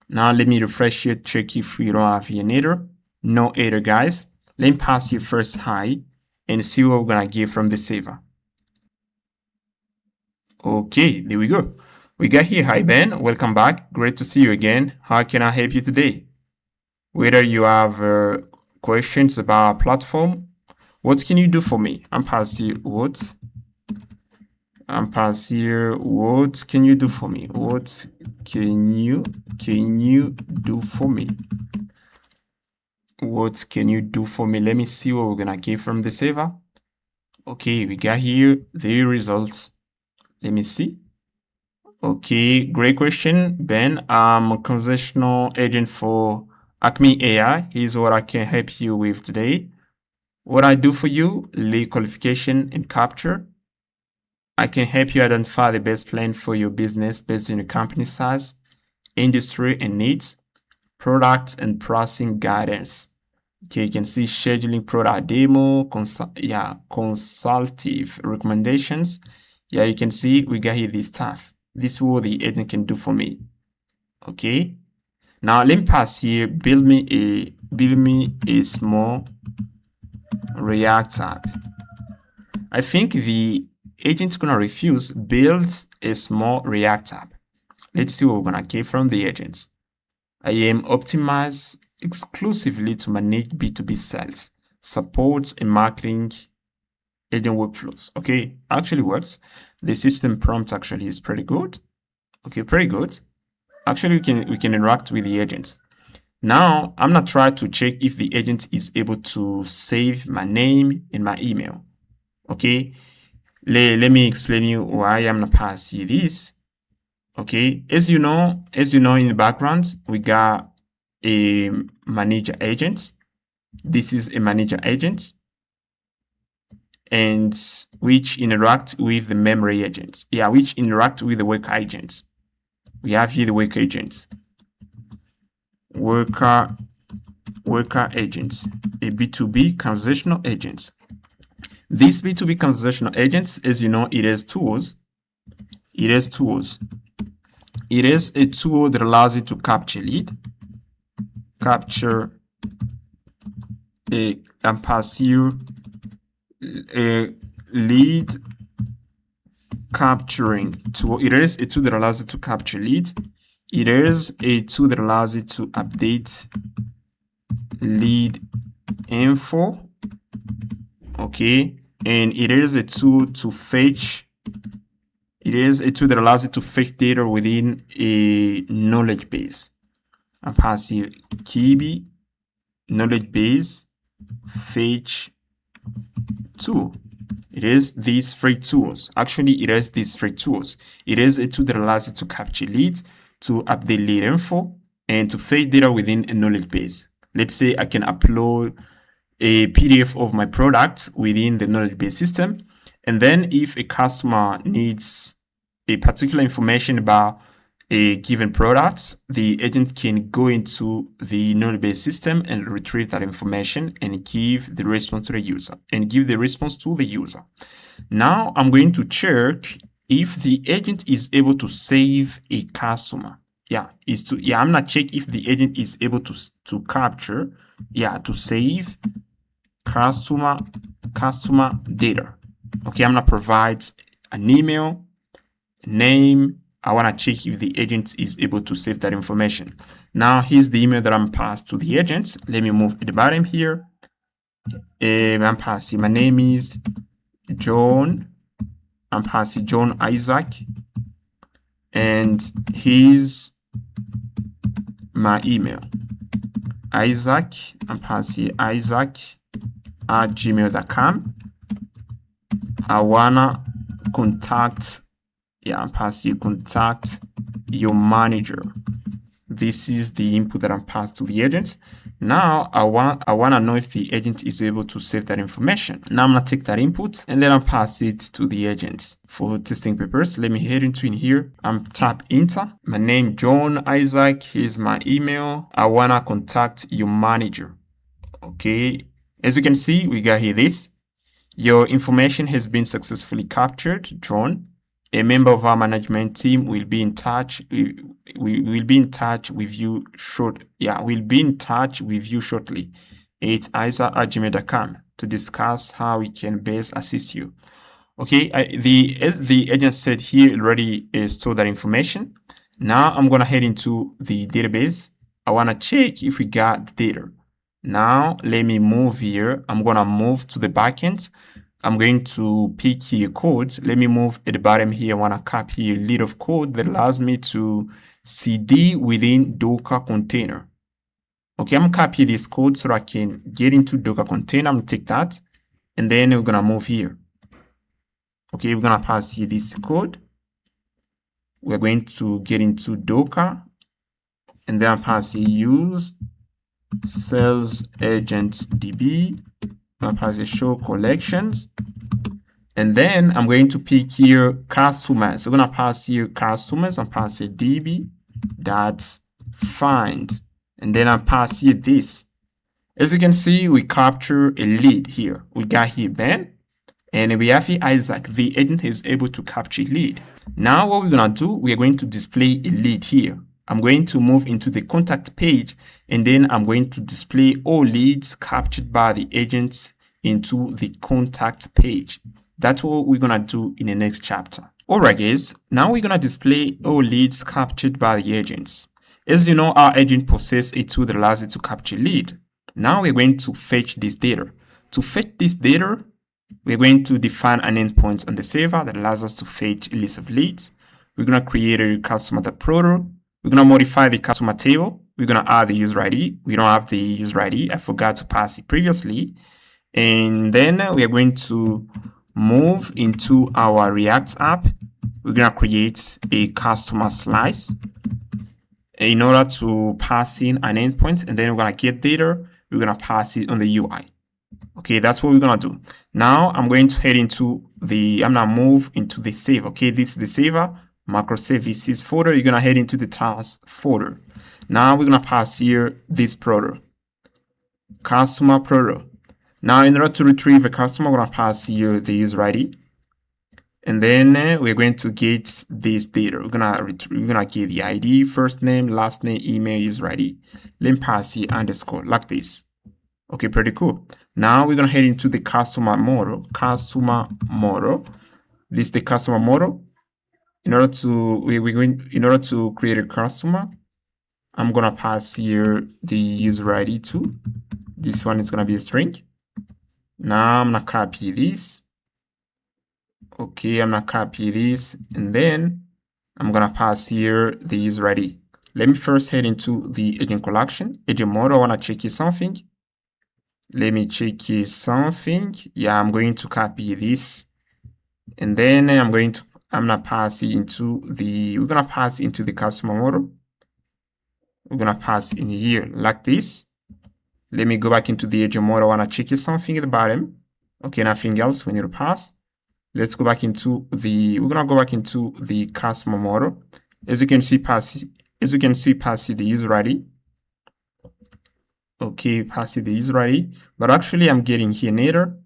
Now let me refresh here, check if we don't have an error. No error, guys. Let me pass here first hi and see what we're gonna get from the server. Okay, there we go. We got here, hi Ben, welcome back. Great to see you again. How can I help you today? Whether you have questions about our platform, what can you do for me? I'm passing what? I'm passing here. What can you do for me? What can you do for me? What can you do for me? Let me see what we're gonna get from the server. Okay, we got here the results. Let me see. Okay, great question, Ben. I'm a conversational agent for Acme AI. Here's what I can help you with today. What I do for you, lead qualification and capture. I can help you identify the best plan for your business based on your company size, industry and needs, product and pricing guidance. Okay, you can see scheduling product demo, consultative recommendations. Yeah, you can see we got here this stuff. This is what the agent can do for me. Okay. Now let me pass here. Build me a small React app. I think the agent's gonna refuse build a small React app. Let's see what we're gonna get from the agents. I am optimized exclusively to manage B2B sales, support and marketing agent workflows. Okay, actually works. The system prompt actually is pretty good. Okay, pretty good. Actually, we can interact with the agents. Now, I'm not trying to check if the agent is able to save my name and my email. Okay, let me explain you why I'm not passing this. Okay, as you know in the background, we got a manager agent. This is a manager agent, and which interact with the memory agents. Yeah, which interact with the worker agents. We have here the worker agents. Worker agents, a B2B conversational agents. This B2B conversational agents, as you know, it has tools. It is a tool that allows you to capture lead, and pass you a lead capturing tool. It is a tool that allows you to capture leads. It is a tool that allows you to update lead info. Okay, and it is a tool to fetch. It is a tool that allows you to fetch data within a knowledge base. I pass you Kibi knowledge base fetch tool. It is these three tools. Actually, it is these three tools. It is a tool that allows you to capture leads, to update lead info, and to fetch data within a knowledge base. Let's say I can upload a PDF of my product within the knowledge base system. And then if a customer needs a particular information about a given product, the agent can go into the knowledge base system and retrieve that information and give the response to the user Now I'm going to check if the agent is able to save a customer. I'm not check if the agent is able to capture, to save customer data. Okay, I'm gonna provide an email, name. I want to check if the agent is able to save that information. Now here's the email that I'm passed to the agent. Let me move at the bottom here. I'm passing, my name is John. I'm passing John Isaac, and here's my email. Isaac, I'm passing Isaac at gmail.com. I wanna contact your manager. This is the input that I'm passed to the agent. Now I want to know if the agent is able to save that information. Now I'm gonna take that input and then I'll pass it to the agents for testing purposes. Let me head into in here. I'm tap enter. My name John Isaac. Here's my email. I wanna contact your manager. Okay, as you can see, we got here this. Your information has been successfully captured, John. A member of our management team will be in touch. We will be in touch with you we'll be in touch with you shortly. It's isa@gmail.com to discuss how we can best assist you. Okay, as the agent said here, already stored that information. Now I'm gonna head into the database. I wanna check if we got the data. Now let me move here. I'm gonna move to the backend. I'm going to pick here code. Let me move at the bottom here. I want to copy a little of code that allows me to cd within Docker container. Okay, I'm copying this code so I can get into Docker container. I'm going to take that and then we're going to move here. Okay, we're going to pass here this code. We're going to get into Docker and then I'll pass here use sales agent DB. I'm pass a show collections, and then I'm going to pick here customers. So I'm gonna pass here customers and pass a db that's find, and then I pass here this. As you can see, we capture a lead here. We got here Ben, and we have here Isaac. The agent is able to capture lead. Now what we're gonna do, we are going to display a lead here. I'm going to move into the contact page and then I'm going to display all leads captured by the agents into the contact page. That's what we're going to do in the next chapter. Alright guys, now we're going to display all leads captured by the agents. As you know, our agent possesses a tool that allows it to capture lead. Now we're going to fetch this data. To fetch this data, we're going to define an endpoint on the server that allows us to fetch a list of leads. We're going to create a customer.proto. We're going to modify the customer table. We're going to add the user ID. We don't have the user ID. I forgot to pass it previously. And then we are going to move into our React app. We're going to create a customer slice in order to pass in an endpoint. And then we're going to get data. We're going to pass it on the UI. Okay, that's what we're going to do. Now I'm going to head into I'm going to move into the save. Okay, this is the saver. Microservices folder. You're gonna head into the task folder. Now we're gonna pass here this proto, customer proto. Now in order to retrieve a customer, we're gonna pass here the user ID, and then we're going to get this data. We're gonna get the ID, first name, last name, email, user ID. Let me pass here underscore like this. Okay, pretty cool. Now we're gonna head into the customer model. This is the customer model. In order to create a customer, I'm gonna pass here the user ID too. This one is gonna be a string. Now I'm gonna copy this. Okay, I'm gonna copy this, and then I'm gonna pass here the user ID. Let me first head into the agent collection, agent model. I wanna check here something. Let me check here something. Yeah, I'm going to copy this, and then I'm gonna pass it into we're gonna pass into the customer model. We're gonna pass in here like this. Let me go back into the agent model. I wanna check something at the bottom. Okay, nothing else we need to pass. Let's go back into we're gonna go back into the customer model. As you can see, pass the user ID. Okay, pass the user ID. But actually I'm getting here an error.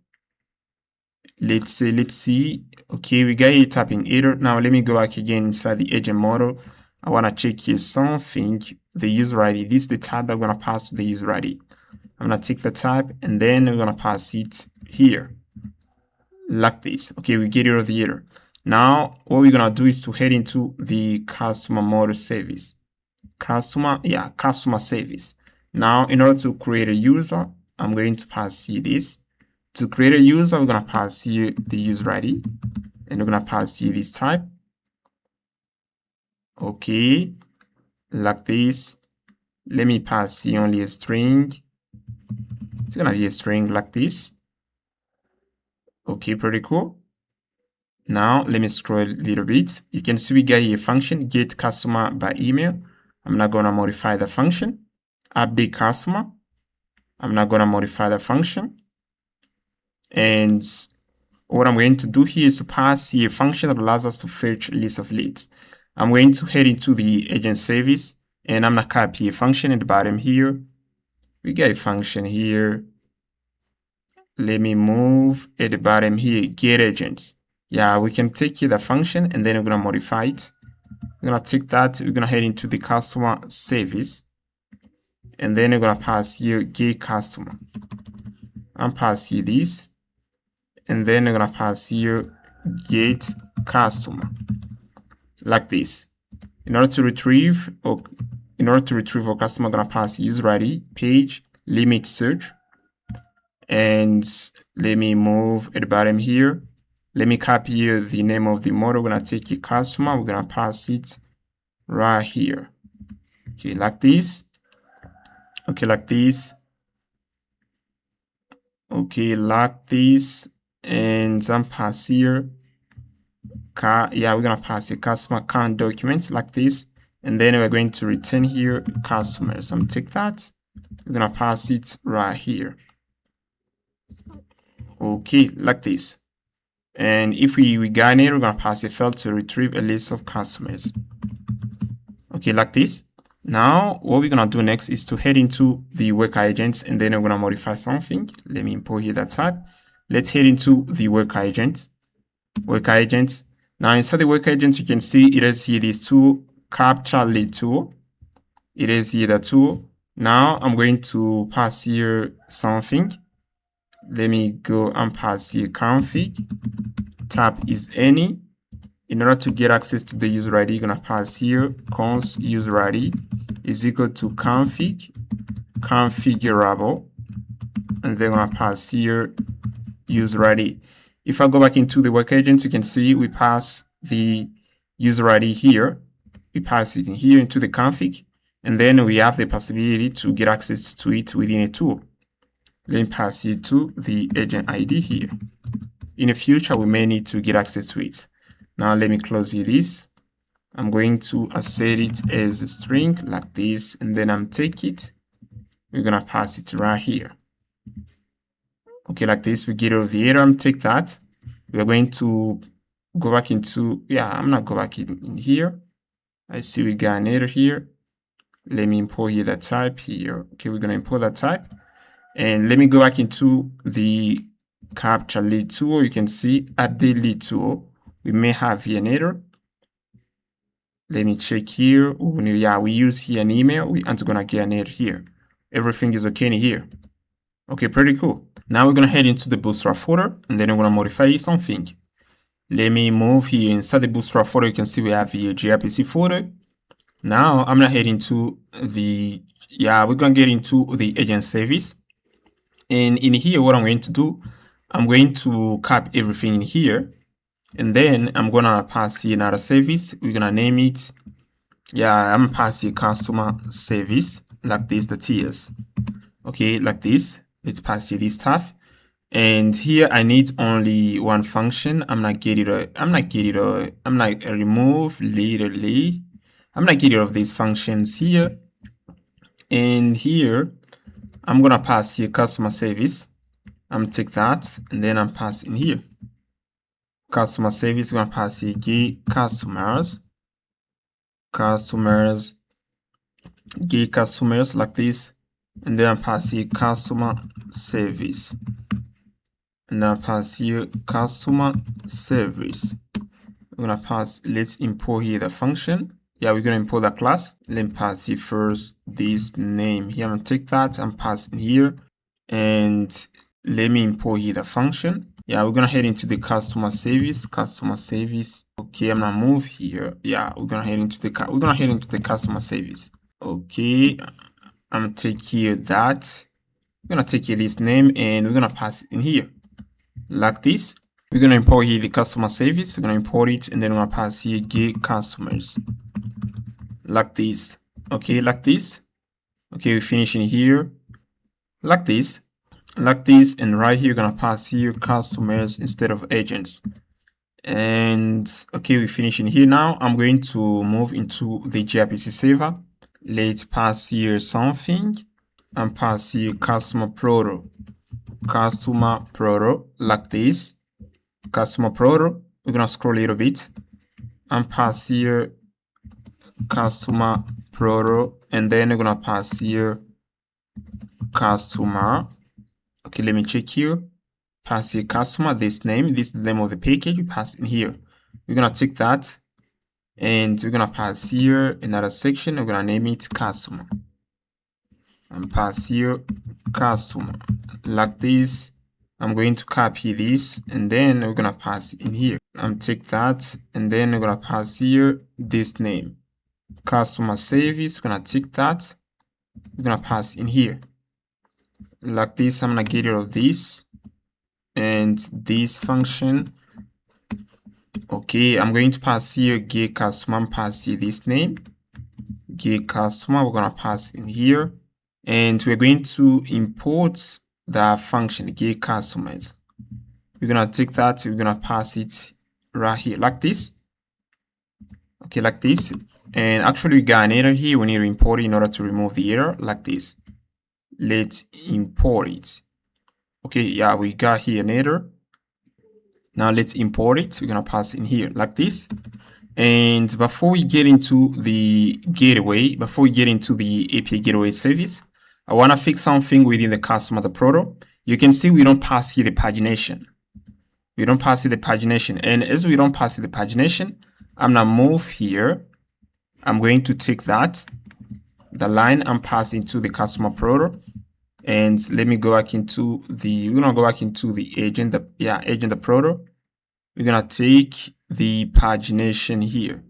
Let's see. Okay, we got here typing error. Now let me go back again inside the agent model. I want to check here something, the user ID. This is the type that I'm going to pass to the user ID. I'm going to take the type and then we're going to pass it here like this. Okay, we get rid of the error. Now what we're going to do is to head into the customer model service. Customer service. Now in order to create a user, I'm going to pass here this. To create a user, we're going to pass here the user ID, and we're going to pass here this type. Okay, like this. Let me pass here only a string. It's going to be a string like this. Okay, pretty cool. Now, let me scroll a little bit. You can see we got here a function, get customer by email. I'm not going to modify the function. Update customer. I'm not gonna modify the function. And what I'm going to do here is to pass here a function that allows us to fetch a list of leads. I'm going to head into the agent service, and I'm gonna copy a function at the bottom here. We get a function here. Let me move at the bottom here, get agents. Yeah, we can take here the function, and then we're gonna modify it. We're gonna take that, we're gonna head into the customer service, and then we're gonna pass here get customer. And pass here this, and then we're gonna pass here get customer, like this. In order to retrieve our customer, I'm gonna pass user ID, page, limit search, and let me move at the bottom here. Let me copy here the name of the model. We're gonna take a customer, we're gonna pass it right here. Okay, like this. Okay, like this. Okay, like this. And I'm pass here. We're gonna pass a customer current documents like this. And then we're going to return here customers. I'm take that. We're gonna pass it right here. Okay, like this. And if we got an error, we're gonna pass a failed to retrieve a list of customers. Okay, like this. Now, what we're gonna do next is to head into the worker agents, and then we're gonna modify something. Let me import here that type. Let's head into the worker agents. Worker agents. Now, inside the worker agents, you can see it is here this tool, capture lead tool. It is here the tool. Now, I'm going to pass here something. Let me go and pass here config. Type is any. In order to get access to the user ID, you're gonna pass here const user ID is equal to config configurable, and then I'm gonna pass here user ID. If I go back into the work agent, you can see we pass the user ID here. We pass it in here into the config, and then we have the possibility to get access to it within a tool. Let me pass it to the agent ID here. In the future, we may need to get access to it. Now let me close this. I'm going to assert it as a string like this, and then I'm take it. We're gonna pass it right here. Okay, like this, we get rid of the error. I'm take that. We're going to go back into, I'm not go back in here. I see we got an error here. Let me import here that type here. Okay, we're gonna import that type. And let me go back into the capture lead tool. You can see at the lead tool, we may have here an error. Let me check here. We use here an email. We aren't gonna get an error here. Everything is okay in here. Okay, pretty cool. Now we're gonna head into the Bootstrap folder, and then we're gonna modify something. Let me move here inside the Bootstrap folder. You can see we have here gRPC folder. Now I'm gonna head into the, we're gonna get into the agent service. And in here, what I'm going to do, I'm going to copy everything in here. And then I'm gonna pass here another service. We're gonna name it, I'm gonna pass here customer service, like this, the TS. Okay, like this. Let's pass here this stuff. And here I need only one function. I'm not get rid of these functions here. And here I'm gonna pass here customer service. I'm gonna take that, and then I'm passing here customer service. We're gonna pass here get customers like this, and then I pass here customer service, and I pass here customer service. We're gonna pass, let's import here the function. We're gonna import the class. Let me pass here first this name here. I'm gonna take that and pass in here, and let me import here the function. We're gonna head into the customer service. Okay, I'm gonna move here. We're gonna head into the customer service. Okay, I'm gonna take here that. We're gonna take here this name, and we're gonna pass it in here like this. We're gonna import here the customer service. We're gonna import it, and then we're gonna pass here get customers like this. Okay, like this. Okay, we finish in here like this. And right here, you're gonna pass here customers instead of agents. And okay, we finish in here. Now I'm going to move into the gRPC server. Let's pass here something. and pass here customer proto, like this. Customer proto, we're gonna scroll a little bit and pass here customer proto, and then we're gonna pass here customer. Okay, let me check here. Pass here customer, this name, this is the name of the package, we pass in here. We're gonna take that and we're gonna pass here another section, we're gonna name it customer. And pass here customer like this. I'm going to copy this and then we're gonna pass in here. Take that and then we're gonna pass here this name, customer service. We're gonna take that, we're gonna pass in here like this. I'm gonna get rid of this and this function. Okay, I'm going to pass here get customer and pass here this name, get customer. We're gonna pass in here and we're going to import the function get customers. We're gonna take that, we're gonna pass it right here like this. Okay, like this. And actually we got an error here, we need to import it in order to remove the error like this. Let's import it. Okay, yeah, we got here an error. Now let's import it. We're gonna pass in here like this. And before we get into the gateway, before we get into the API gateway service, I wanna fix something within the customer, the proto. You can see we don't pass here the pagination. We don't pass here the pagination. And as we don't pass here the pagination, I'm gonna move here. I'm going to take that, the line I'm passing to the customer proto. And let me go back into the, we're gonna go back into the agent, the proto. We're gonna take the pagination here.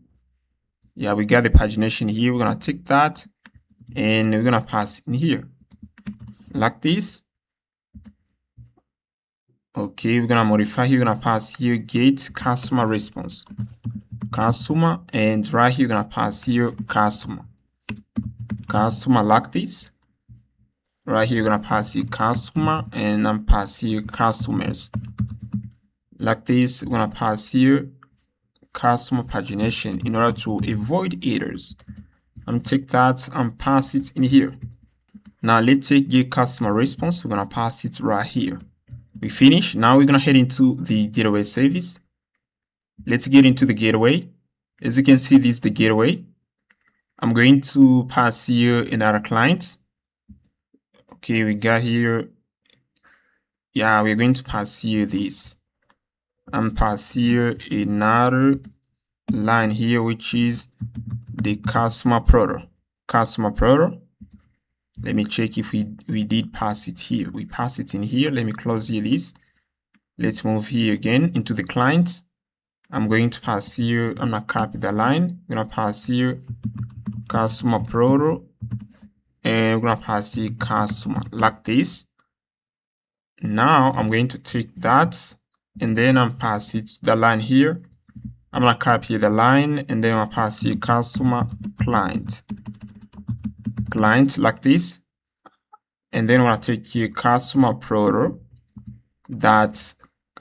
Yeah, we got the pagination here. We're gonna take that and we're gonna pass in here like this. Okay, we're gonna modify here. We're gonna pass here get customer response, customer, and right here we're gonna pass here customer like this. Right here, we're gonna pass here customer and I'm pass here customers. Like this, we're gonna pass here customer pagination in order to avoid errors. I'm take that and pass it in here. Now let's take get customer response. We're gonna pass it right here. We finish. Now we're gonna head into the gateway service. Let's get into the gateway. As you can see, this is the gateway. I'm going to pass here another client. Okay, we got here. Yeah, we're going to pass here this. And pass here another line here, which is the customer proto. Let me check if we did pass it here. We pass it in here. Let me close here this. Let's move here again into the client. I'm going to pass here. I'm gonna copy the line. I'm gonna pass here customer proto. And we're gonna pass the customer like this. Now I'm going to take that and then I'm pass it to the line here. I'm gonna copy the line and then I'll pass the customer client like this. And then we're gonna take here customer proto. That's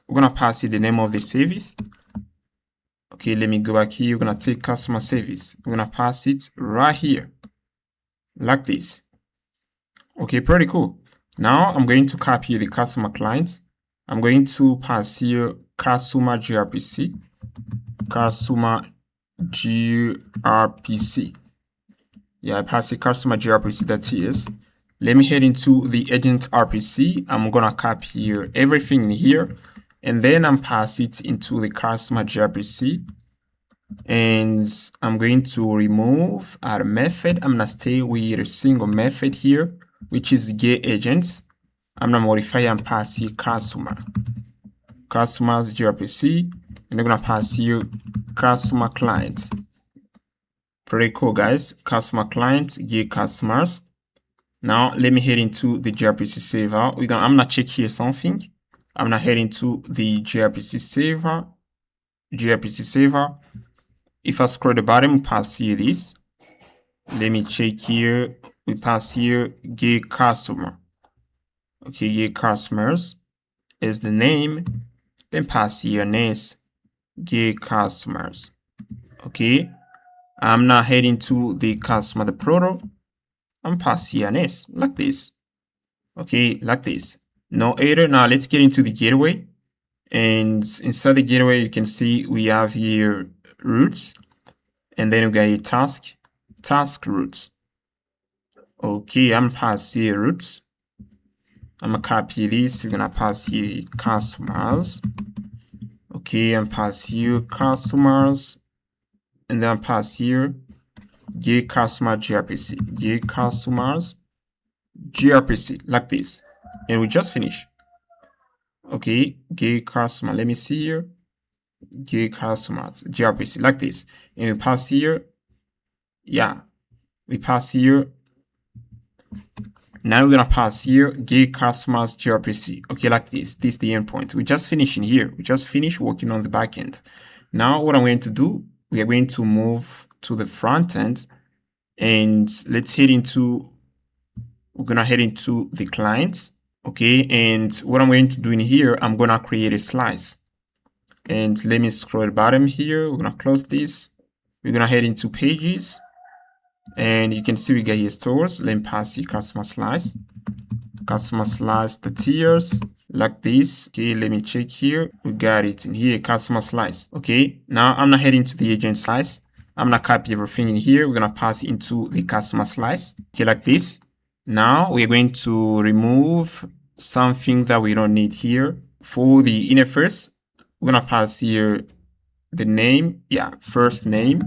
we're gonna pass here the name of the service. Okay, let me go back here. We're gonna take customer service. We're gonna pass it right here like this. Okay, pretty cool. Now I'm going to copy the customer client. I'm going to pass here customer gRPC. Yeah, I pass the customer gRPC.ts. Let me head into the agent RPC. I'm gonna copy here everything in here, and then I'm pass it into the customer gRPC. And I'm going to remove our method. I'm gonna stay with a single method here, which is get agents. I'm gonna modify and pass here customers gRPC, and I'm gonna pass here customer client. Pretty cool, guys. Customer client, get customers. Now let me head into the gRPC server. I'm gonna check here something. I'm gonna head into the gRPC server. If I scroll the bottom, we pass here this. Let me check here. We pass here get customer. Okay, get customers is the name. Then pass here next get customers. Okay, I'm now heading to the customer, the proto. I'm pass here next like this. Okay, like this. No error. Now let's get into the gateway. And inside the gateway, you can see we have here routes, and then we got a task routes. Okay, I'm gonna pass here routes. I'm gonna copy this. We're gonna pass here customers. Okay, and pass here customers, and then pass here get customer gRPC, get customers gRPC, like this, and we just finish. Okay, get customer. Let me see here. Get customers gRPC, like this, and we pass here. Yeah, we pass here. Now we're gonna pass here get customers gRPC. Okay, like this. This is the endpoint. We just finished in here. We just finished working on the backend. Now what I'm going to do, we are going to move to the front end, and let's head into. We're gonna head into the clients. Okay, and what I'm going to do in here, I'm gonna create a slice. And let me scroll the bottom here. We're gonna close this. We're gonna head into pages. And you can see we get here stores. Let me pass the customer slice the tiers, like this. Okay, let me check here. We got it in here, customer slice. Okay, now I'm gonna head into the agent slice. I'm gonna copy everything in here. We're gonna pass it into the customer slice. Okay, like this. Now we're going to remove something that we don't need here. For the interface, we're gonna pass here the name. Yeah, first name.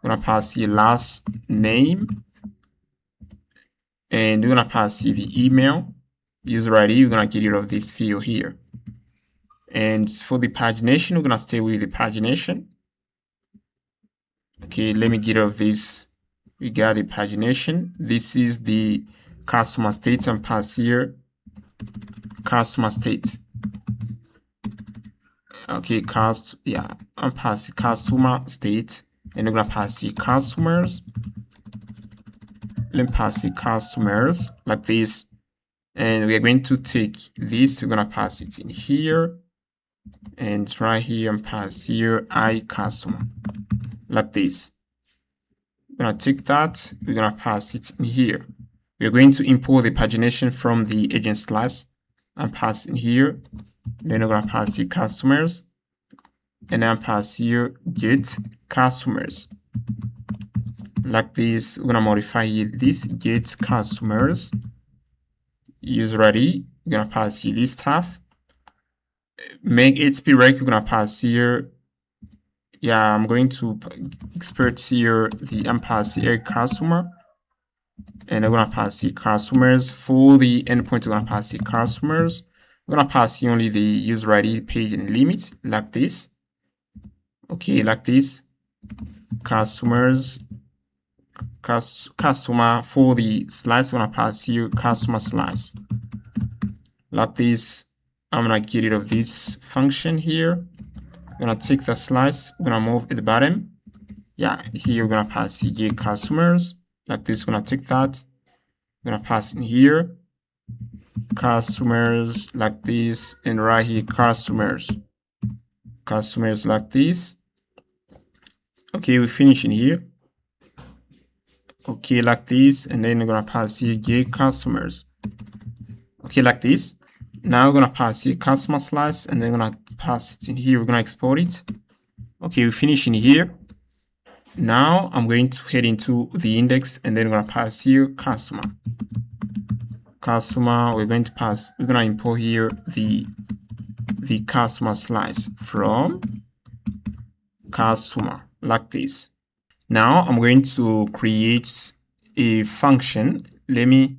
We're gonna pass here last name, and we're gonna pass here the email, user ID. We're gonna get rid of this field here. And for the pagination, we're gonna stay with the pagination. Okay, let me get rid of this. We got the pagination. This is the customer state, and pass here customer state. Okay, I'm passing customer state. And we're gonna pass the customers. Let me pass the customers like this. And we are going to take this, we're gonna pass it in here. And right here and pass here iCustomer. Like this. We're gonna take that, we're gonna pass it in here. We're going to import the pagination from the agents class and pass in here. Then we're gonna pass the customers. And then pass here get customers, like this. We're gonna modify this get customers user ID. We're gonna pass here this stuff. Make HTTP we're gonna pass here. Yeah, I'm going to export here the pass here customer, and I'm gonna pass the customers. For the endpoint, we're gonna pass the customers. We're gonna pass here only the user ID, page, and limit, like this. Okay, like this. Customers, customer. For the slice, I'm gonna pass here customer slice, like this. I'm gonna get rid of this function here. I'm gonna take the slice, we're gonna move at the bottom. Yeah, here we're gonna pass here get customers, like this. We're gonna take that, we're gonna pass in here customers, like this, and right here customers like this. Okay, we finish in here. Okay, like this, and then we're gonna pass here get customers. Okay, like this. Now we're gonna pass here customer slice, and then we're gonna pass it in here. We're gonna export it. Okay, we finish in here. Now I'm going to head into the index, and then we're gonna pass here customer. We're gonna import here the customer slice from customer, like this. Now I'm going to create a function. Let me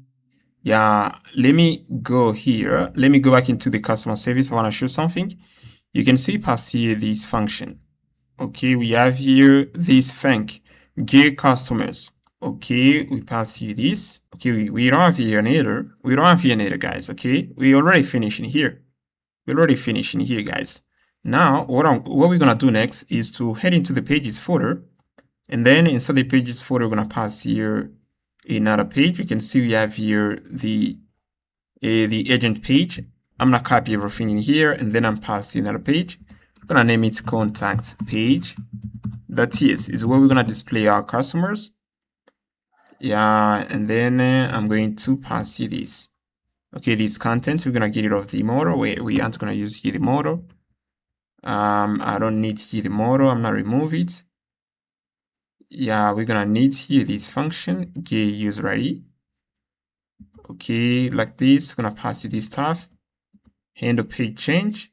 go here. Let me go back into the customer service. I want to show something. You can see pass here this function. Okay, we have here this func get customers. Okay, we pass here this. Okay, we don't have here an error. We don't have here an error, guys. Okay, we already finished in here. Guys. Now, what we're gonna do next is to head into the pages folder, and then inside the pages folder, we're gonna pass here another page. You can see we have here the agent page. I'm gonna copy everything in here, and then I'm passing another page. I'm gonna name it contact page. That is where we're gonna display our customers. Yeah, and then I'm going to pass you this. Okay, this content, we're gonna get rid of the model. We aren't gonna use here the model. I don't need here the model. I'm gonna remove it. Yeah, we're gonna need here this function get user ID. Okay, like this. We're gonna pass it this stuff. Handle page change.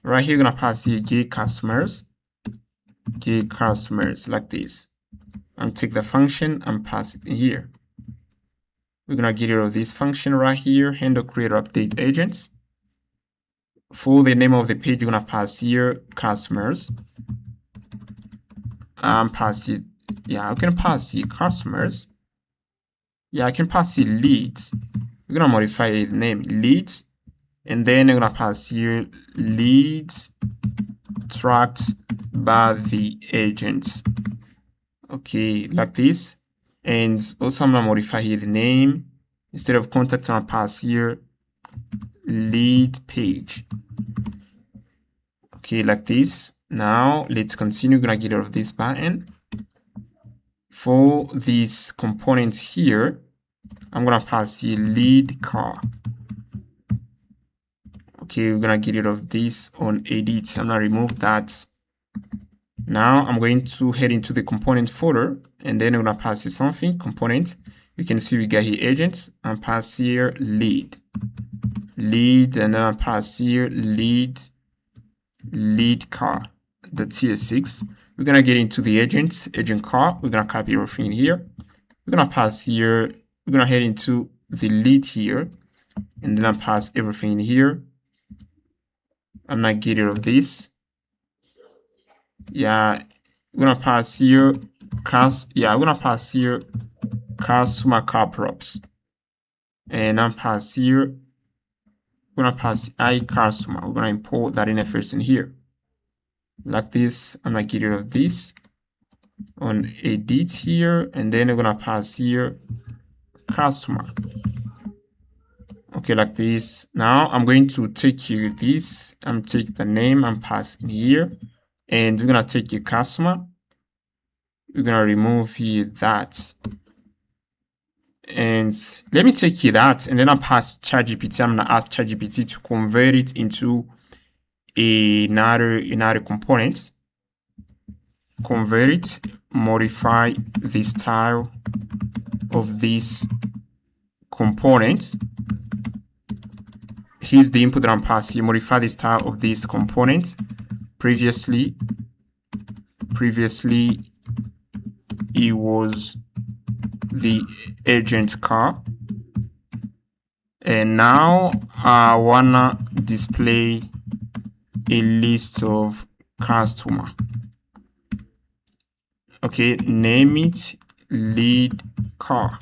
Right here, we're gonna pass here get customers like this. And take the function and pass it in here. We're gonna get rid of this function right here. Handle create update agents. For the name of the page, you're gonna pass here customers. Pass it. Yeah, I can pass here customers. Yeah, I can pass here leads. We're gonna modify the name leads, and then I'm gonna pass here leads tracked by the agents. Okay, like this. And also I'm gonna modify here the name. Instead of contact, I'm gonna pass here lead page. Okay, like this. Now let's continue. Gonna get rid of this button. For this component here, I'm gonna pass here lead car. Okay, we're gonna get rid of this on edit. I'm gonna remove that. Now I'm going to head into the component folder, and then I'm gonna pass here something component. You can see we got here agents and pass here lead, and then I pass here lead car, the TS6. We're gonna get into the agent car. We're gonna copy everything here. We're gonna pass here. We're gonna head into the lead here, and then I pass everything in here. I'm not getting rid of this. Yeah, we're gonna pass here we're gonna pass here customer car props, and I'm pass here. We're gonna pass iCustomer. We're gonna import that interface in here like this. I'm gonna get rid of this on edit here, and then we're gonna pass here customer. Okay, like this. Now I'm going to take here this and take the name and pass in here, and we're gonna take a customer. We're gonna remove here that, and let me take here that, and then I'll pass ChatGPT. I'm gonna ask ChatGPT to convert it into another component. Convert it, modify the style of this component. Here's the input that I'm passing. Modify the style of this component. Previously it was the agent car, and now I wanna display a list of customer. Okay, name it lead car.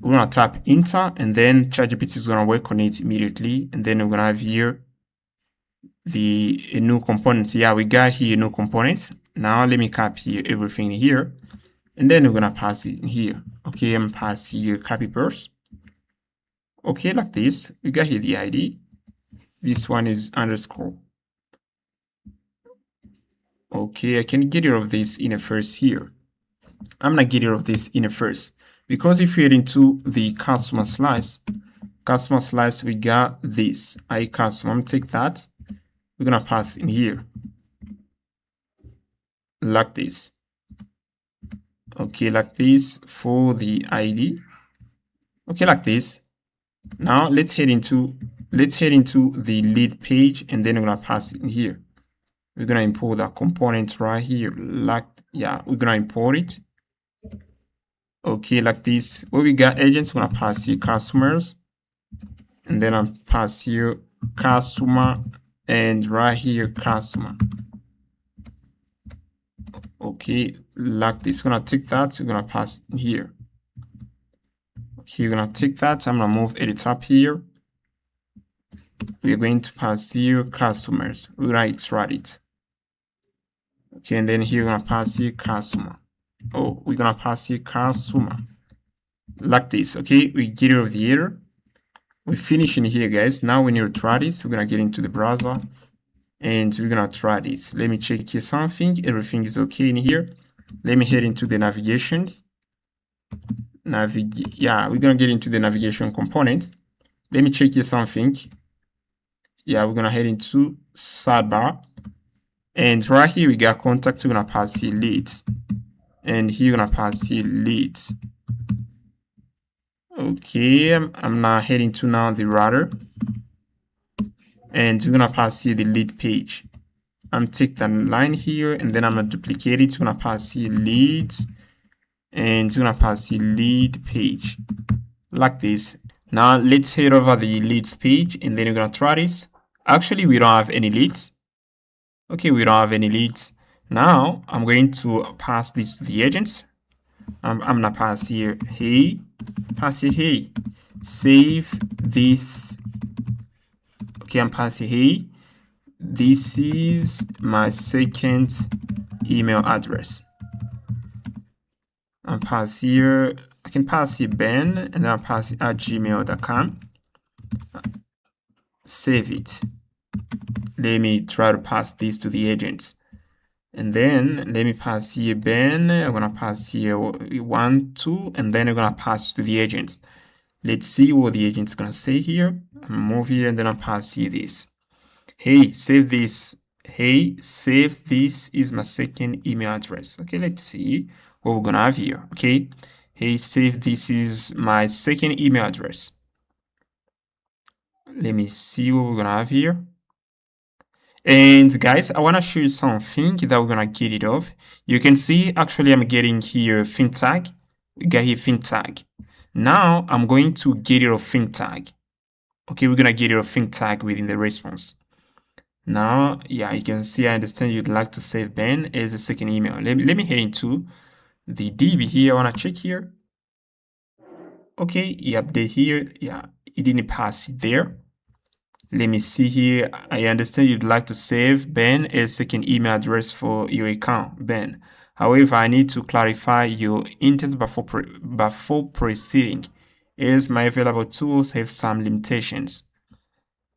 We're gonna tap enter, and then ChatGPT is gonna work on it immediately, and then we're gonna have here a new component. Yeah, we got here a new component. Now let me copy everything here, and then we're gonna pass it in here. Okay, I'm pass here copy paste. Okay, like this. We got here the ID. This one is underscore. Okay, I can get rid of this inner first here. I'm gonna get rid of this inner first, because if you head into the customer slice, we got this iCustomer. I'm gonna take that. We're gonna pass in here like this. Okay, like this for the ID. Okay, like this. Now let's head into the lead page, and then we're gonna pass it in here. We're gonna import that component right here. We're gonna import it. Okay, like this. Where we got agents, we're gonna pass here customers, and then I'm pass here customer, and right here customer. Okay, like this. We're gonna take that. We're gonna pass in here. Okay, we're gonna take that. I'm gonna move at the top here. We're going to pass here customers. We're gonna extract it. Okay, and then here we're gonna pass here customer. Oh, we're gonna pass here customer like this. Okay, we get rid of the error. We finish in here, guys. Now we need to try this. We're gonna get into the browser, and we're gonna try this. Let me check here something. Everything is okay in here. Let me head into the navigations. We're gonna get into the navigation components. Let me check here something. We're gonna head into sidebar, and right here we got contacts. We're gonna pass here leads, and here we're gonna pass here leads. Okay, I'm now heading to now the router, and we're gonna pass here the lead page. I'm take that line here, and then I'm gonna duplicate it. We're gonna pass here leads, and we're gonna pass here lead page like this. Now let's head over the leads page, and then we're gonna try this. Actually, we don't have any leads. Okay, we don't have any leads. Now I'm going to pass this to the agents. I'm gonna pass here hey, save this. Okay, I'm passing hey, this is my second email address. I'm pass here, I can pass here Ben, and then I'll pass it at gmail.com. Save it. Let me try to pass this to the agents. And then let me pass here Ben. I'm gonna pass here 1, 2, and then I'm gonna pass to the agents. Let's see what the agent's gonna say here. I'm move here, and then I'll pass here this. Hey, save this. Hey, save this is my second email address. Okay, let's see what we're gonna have here. Okay, hey, save this is my second email address. Let me see what we're gonna have here. And guys, I want to show you something that we're gonna get rid of. You can see actually I'm getting here fin tag. We got here fin tag. Now I'm going to get rid of fin tag. Okay, we're gonna get rid of fin tag within the response. Now, you can see I understand you'd like to save Ben as a second email. Let me head into the DB here. I wanna check here. Okay, update here. It didn't pass it there. Let me see here. I understand you'd like to save Ben as second email address for your account, Ben. However, I need to clarify your intent before proceeding, as my available tools have some limitations.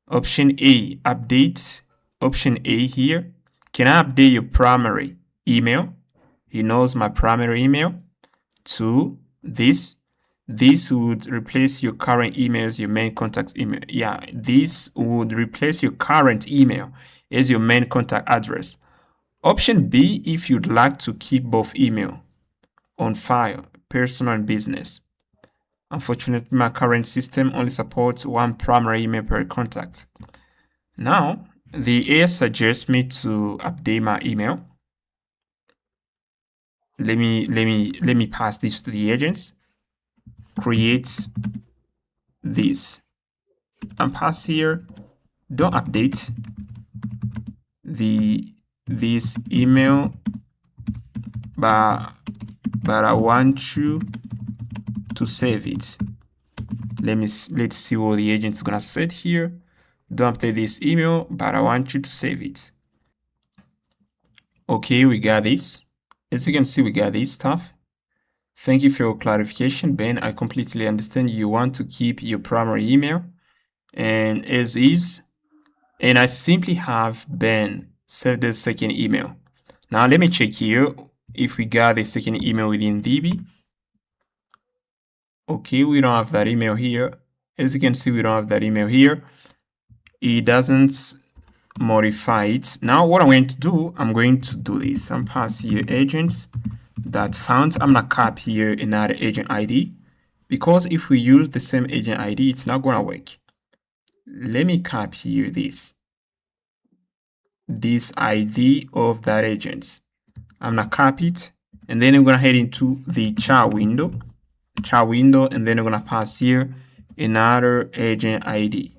Option A, update. Option A here. Can I update your primary email? He knows my primary email to this. This would replace your current email as your main contact email. This would replace your current email as your main contact address. Option B, if you'd like to keep both email on file, personal and business. Unfortunately, my current system only supports one primary email per contact. Now, the AS suggests me to update my email. Let me pass this to the agents. Creates this and pass here. Don't update this email, but I want you to save it. Let's see what the agent's gonna say here. Don't update this email, but I want you to save it. Okay, we got this. As you can see, we got this stuff. Thank you for your clarification, Ben. I completely understand you want to keep your primary email and as is. And I simply have Ben save the second email. Now let me check here if we got a second email within DB. Okay, we don't have that email here. As you can see, we don't have that email here. It doesn't modify it. Now what I'm going to do, I'm going to do this. I'm pass here agents that found. I'm gonna copy here another agent ID, because if we use the same agent ID, it's not gonna work. Let me copy here this ID of that agent. I'm gonna copy it, and then I'm gonna head into the chat window, and then I'm gonna pass here another agent ID.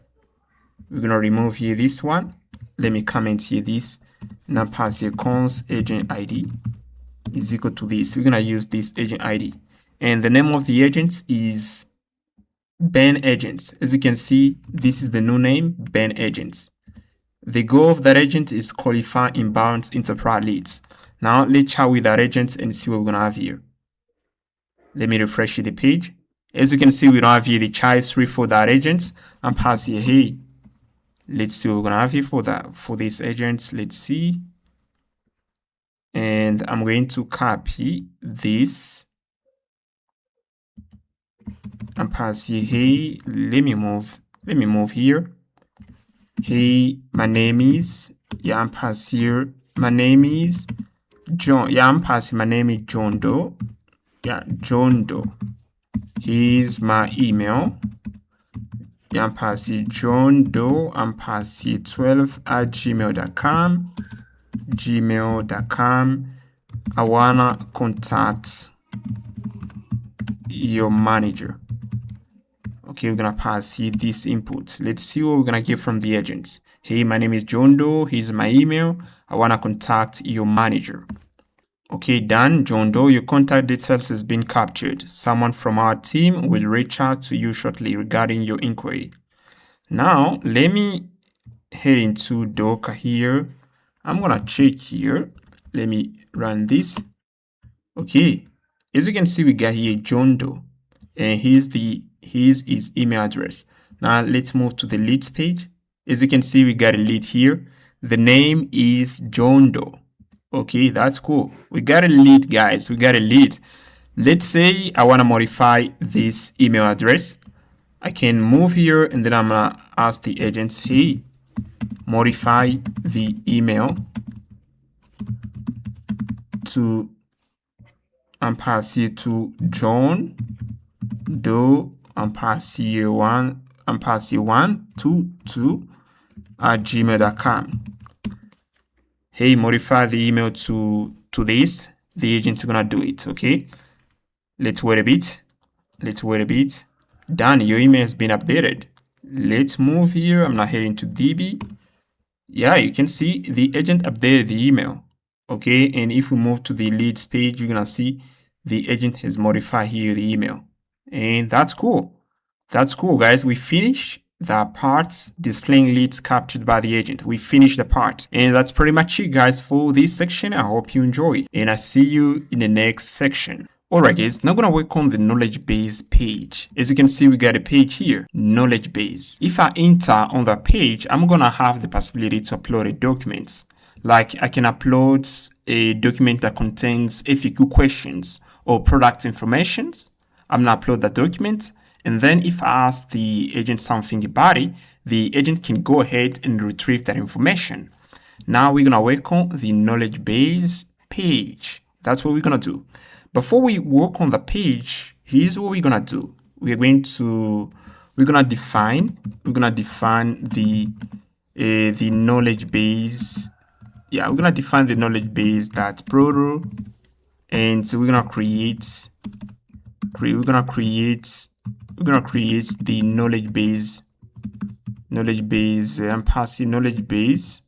We're gonna remove here this one. Let me comment here this, and I'll pass here const agent ID is equal to this. We're gonna use this agent ID, and the name of the agent is Ben Agents. As you can see, this is the new name, Ben Agents. The goal of that agent is qualify inbound enterprise leads. Now let's chat with that agent and see what we're gonna have here. Let me refresh the page. As you can see, we don't have here the chat history for that agent. I'm pass here, hey, let's see what we're gonna have here for this agent. Let's see. and I'm going to copy this and pass here. Hey, let me move here. Hey, my name is, yeah, I'm pass here. My name is John. Yeah, I'm passing. My name is John Doe. Yeah, John Doe. Here's my email. Yeah, I'm passing John Doe. I'm passing 12@gmail.com. Gmail.com. I wanna contact your manager. Okay, we're gonna pass here this input. Let's see what we're gonna get from the agents. Hey, my name is John Doe. Here's my email. I wanna contact your manager. Okay, done. John Doe, your contact details has been captured. Someone from our team will reach out to you shortly regarding your inquiry. Now, let me head into Docker here. I'm gonna check here. Let me run this. Okay, as you can see, we got here John Doe, and here's his email address. Now let's move to the leads page. As you can see, we got a lead here. The name is John Doe. Okay, that's cool. We got a lead, guys. We got a lead. Let's say I want to modify this email address. I can move here and then I'm gonna ask the agents, hey, modify the email to pass here to John Doe pass here 122@gmail.com. Hey, modify the email to this. The agent's gonna do it. Okay, let's wait a bit. Done. Your email has been updated. Let's move here. I'm not heading to DB. Yeah, you can see the agent updated the email. Okay, and if we move to the leads page, you're gonna see the agent has modified here the email, and that's cool. That's cool, guys. We finished the parts displaying leads captured by the agent. We finished the part, and that's pretty much it, guys, for this section. I hope you enjoy, and I see you in the next section. Alright, guys, now I'm gonna work on the knowledge base page. As you can see, we got a page here, knowledge base. If I enter on the page, I'm gonna have the possibility to upload a document. Like I can upload a document that contains FAQ questions or product informations. I'm gonna upload that document. And then if I ask the agent something about it, the agent can go ahead and retrieve that information. Now we're gonna work on the knowledge base page. That's what we're gonna do. Before we work on the page, here's what we're gonna do. We're gonna define the knowledge base. Yeah, we're gonna define the knowledge base that proto, and so we're gonna create the knowledge base. I'm passing knowledge base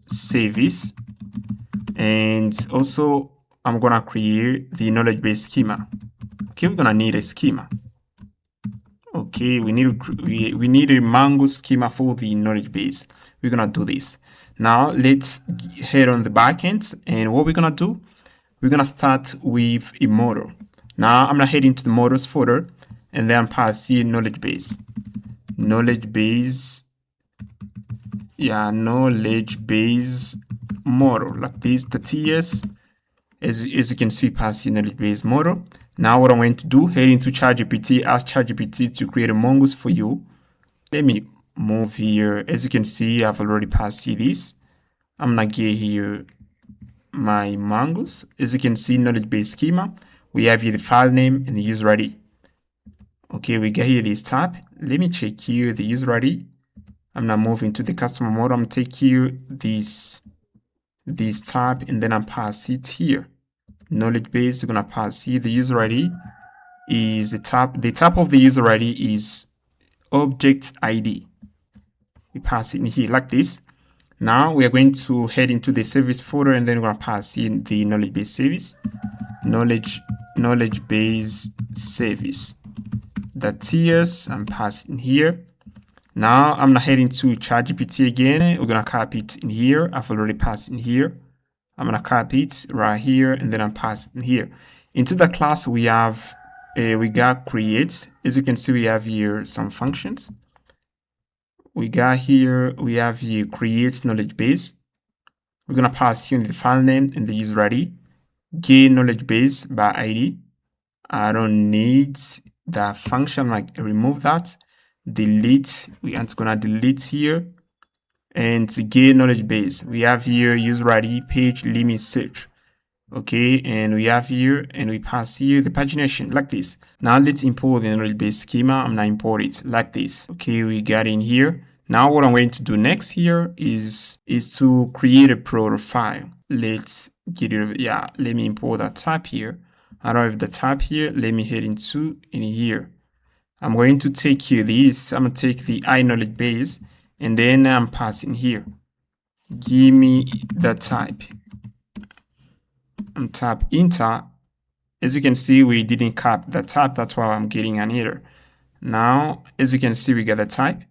service, and also I'm gonna create the knowledge base schema. Okay, we're gonna need a schema. Okay, we need a Mongo schema for the knowledge base. We're gonna do this. Now let's head on the backend, and what we're gonna do, we're gonna start with a model. Now I'm gonna head into the models folder, and then pass here knowledge base model, like this, the TS. As you can see, pass the knowledge base model. Now what I'm going to do, head into ChatGPT, ask ChatGPT to create a mongoose for you. Let me move here. As you can see, I've already passed this. I'm gonna get here my mongoose. As you can see, knowledge base schema. We have here the file name and the user ID. Okay, we get here this tab. Let me check here the user ID. I'm now moving to the customer model. I'm take here this tab, and then I'm pass it here. Knowledge base, we're gonna pass here the user ID is the tab of the user ID is object ID. We pass it in here like this. Now we are going to head into the service folder, and then we're gonna pass in the knowledge base service, knowledge base service. The TS I'm passing here. Now I'm gonna head into ChatGPT again. We're gonna copy it in here. I've already passed in here. I'm gonna copy it right here, and then I'm passing here. Into the class we have we got create. As you can see, we have here some functions. We have here create knowledge base. We're gonna pass here the file name and the user ID. Get Knowledgebase by ID. I don't need that function, like remove that. Delete, we are gonna delete here. And get Knowledgebase, we have here user ID, page, limit, search. Okay, and we have here, and we pass here the pagination like this. Now let's import the Knowledgebase schema. I'm gonna import it like this. Okay, we got in here. Now what I'm going to do next here is to create a profile. Let's get rid of, yeah, let me import that tab here. I don't have the tab here. Let me head into in here. I'm going to take here this. I'm gonna take the iKnowledgebase, and then I'm passing here. Give me the type. I'm tap enter. As you can see, we didn't cap the type. That's why I'm getting an error. Now, as you can see, we got the type.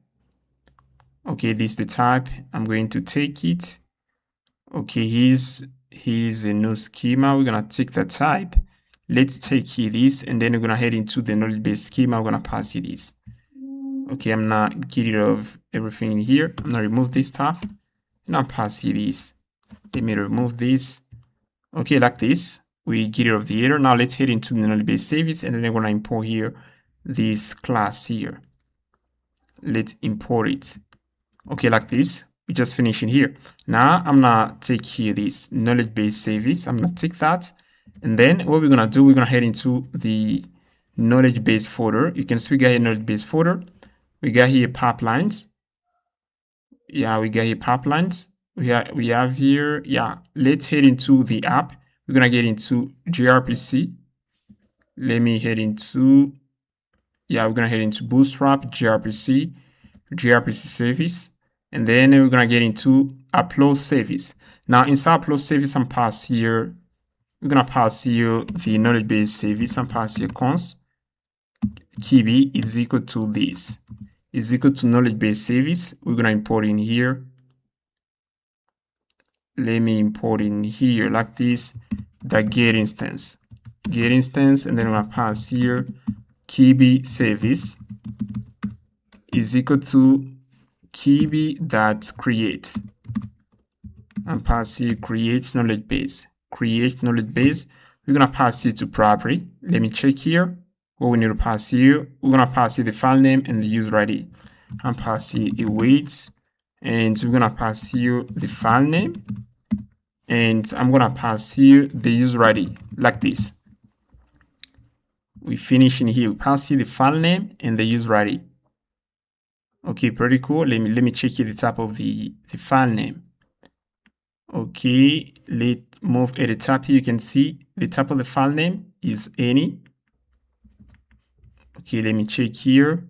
Okay, this is the type. I'm going to take it. Okay, here's a new schema. We're gonna take the type. Let's take here this, and then we're gonna head into the Knowledgebase schema. We're gonna pass it this. Okay, I'm not getting rid of everything in here. I'm gonna remove this stuff, and I'll pass it this. Let me remove this. Okay, like this. We get rid of the error. Now let's head into the Knowledgebase service, and then we're gonna import here this class here. Let's import it. Okay, like this. We just finished in here. Now I'm gonna take here this Knowledgebase service. I'm gonna take that, and then what we're gonna do, we're gonna head into the Knowledgebase folder. You can see we got here Knowledgebase folder. We got here pipelines. Yeah, we got here pipelines. We have here, yeah. Let's head into the app. We're gonna get into gRPC. Let me head into, yeah, we're gonna head into Bootstrap, gRPC service, and then we're gonna get into upload service. Now inside upload service, I'm pass here. We're gonna pass here the Knowledgebase service. I'm pass here const kb is equal to this, is equal to Knowledgebase service. We're gonna import in here. Let me import in here like this, the get instance, and then we're gonna pass here kb service is equal to kb.create, and pass here create Knowledgebase. We're gonna pass it to property. Let me check here what we need to pass here. We're gonna pass here the file name and the user ID. And pass here awaits, and we're gonna pass here the file name, and I'm gonna pass here the user ID like this. We finish in here. We pass here the file name and the user ID. Okay, pretty cool. Let me check here the type of the file name. Okay, let's move at the top here. You can see the type of the file name is any. Okay, let me check here.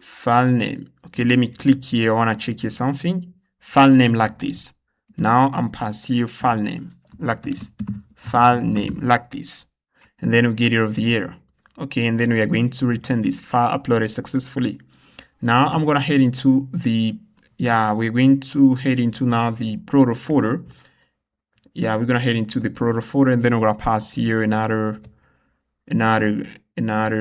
File name. Okay, let me click here. I want to check here something. File name like this. Now I'm pass here file name like this. File name like this. And then we get rid of the error. Okay, and then we are going to return this file uploaded successfully. Now I'm gonna head into the, yeah, we're going to head into now the product folder. Yeah, we're gonna head into the product folder, and then we're gonna pass here another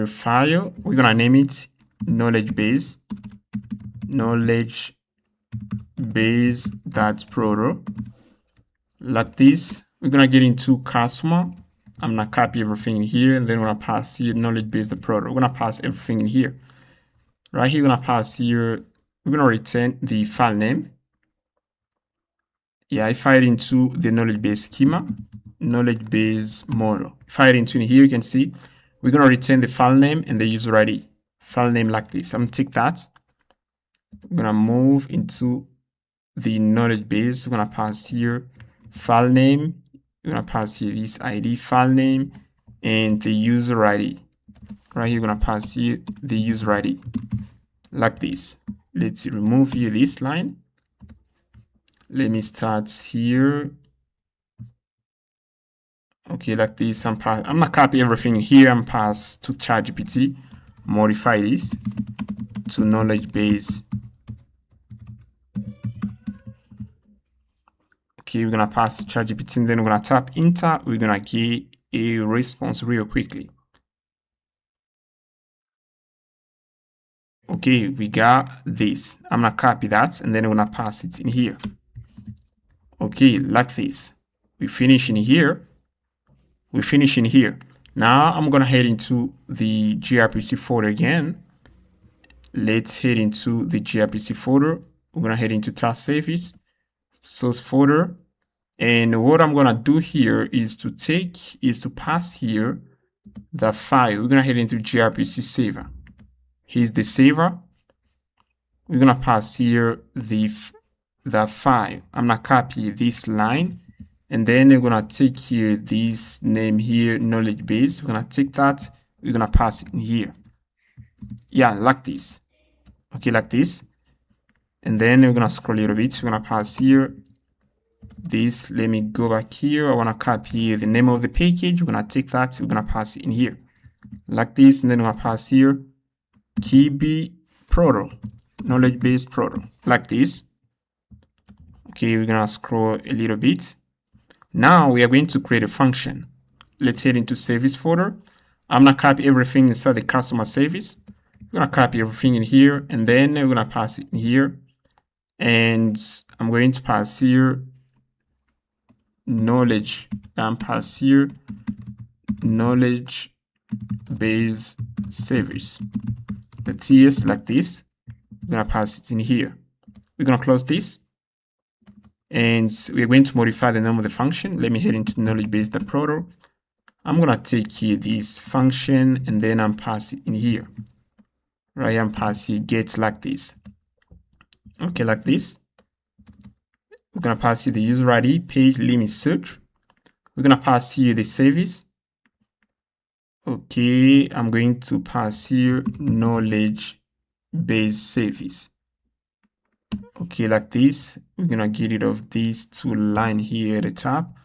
file. We're gonna name it knowledgebase.product like this. We're gonna get into customer. I'm gonna copy everything in here, and then we're gonna pass here knowledgebase.product. We're gonna pass everything in here. Right here, we're gonna pass here, we're gonna return the file name. Yeah, if I head into the Knowledgebase schema, Knowledgebase model. If I head into here, you can see we're gonna return the file name and the user ID. File name like this. I'm gonna take that. We're gonna move into the Knowledgebase. We're gonna pass here file name. We're gonna pass here this ID, file name, and the user ID. Right here, we're gonna pass here the user ID like this. Let's remove here this line. Let me start here. Okay, like this. I'm gonna copy everything here and pass to ChatGPT. Modify this to Knowledgebase. Okay, we're gonna pass to ChatGPT, and then we're gonna tap enter. We're gonna get a response real quickly. Okay, we got this. I'm gonna copy that, and then we're gonna pass it in here. Okay, like this. We finish in here. We finish in here. Now I'm gonna head into the gRPC folder again. Let's head into the gRPC folder. We're gonna head into task service, source folder, and what I'm gonna do here is to pass here the file. We're gonna head into gRPC server. Here's the server. We're gonna pass here the file. I'm gonna copy this line, and then we're gonna take here this name here, Knowledgebase. We're gonna take that. We're gonna pass it in here. Yeah, like this. Okay, like this. And then we're gonna scroll a little bit. We're gonna pass here this. Let me go back here. I wanna copy the name of the package. We're gonna take that. We're gonna pass it in here, like this. And then we're gonna pass here KB Proto, Knowledgebase Proto, like this. Okay, we're gonna scroll a little bit. Now we are going to create a function. Let's head into service folder. I'm gonna copy everything inside the customer service. We're gonna copy everything in here, and then we're gonna pass it in here. And I'm going to pass here knowledge. Pass here knowledge base service. The TS, like this. We're gonna pass it in here. We're gonna close this, and we're going to modify the name of the function. Let me head into knowledgebase.proto. I'm gonna take here this function, and then I'm passing in here. Right here, I'm passing get, like this. Okay, like this. We're gonna pass here the user ID, page limit search. We're gonna pass here the service. Okay, I'm going to pass here knowledge base service. Okay, like this. We're gonna get rid of these two lines here at the top,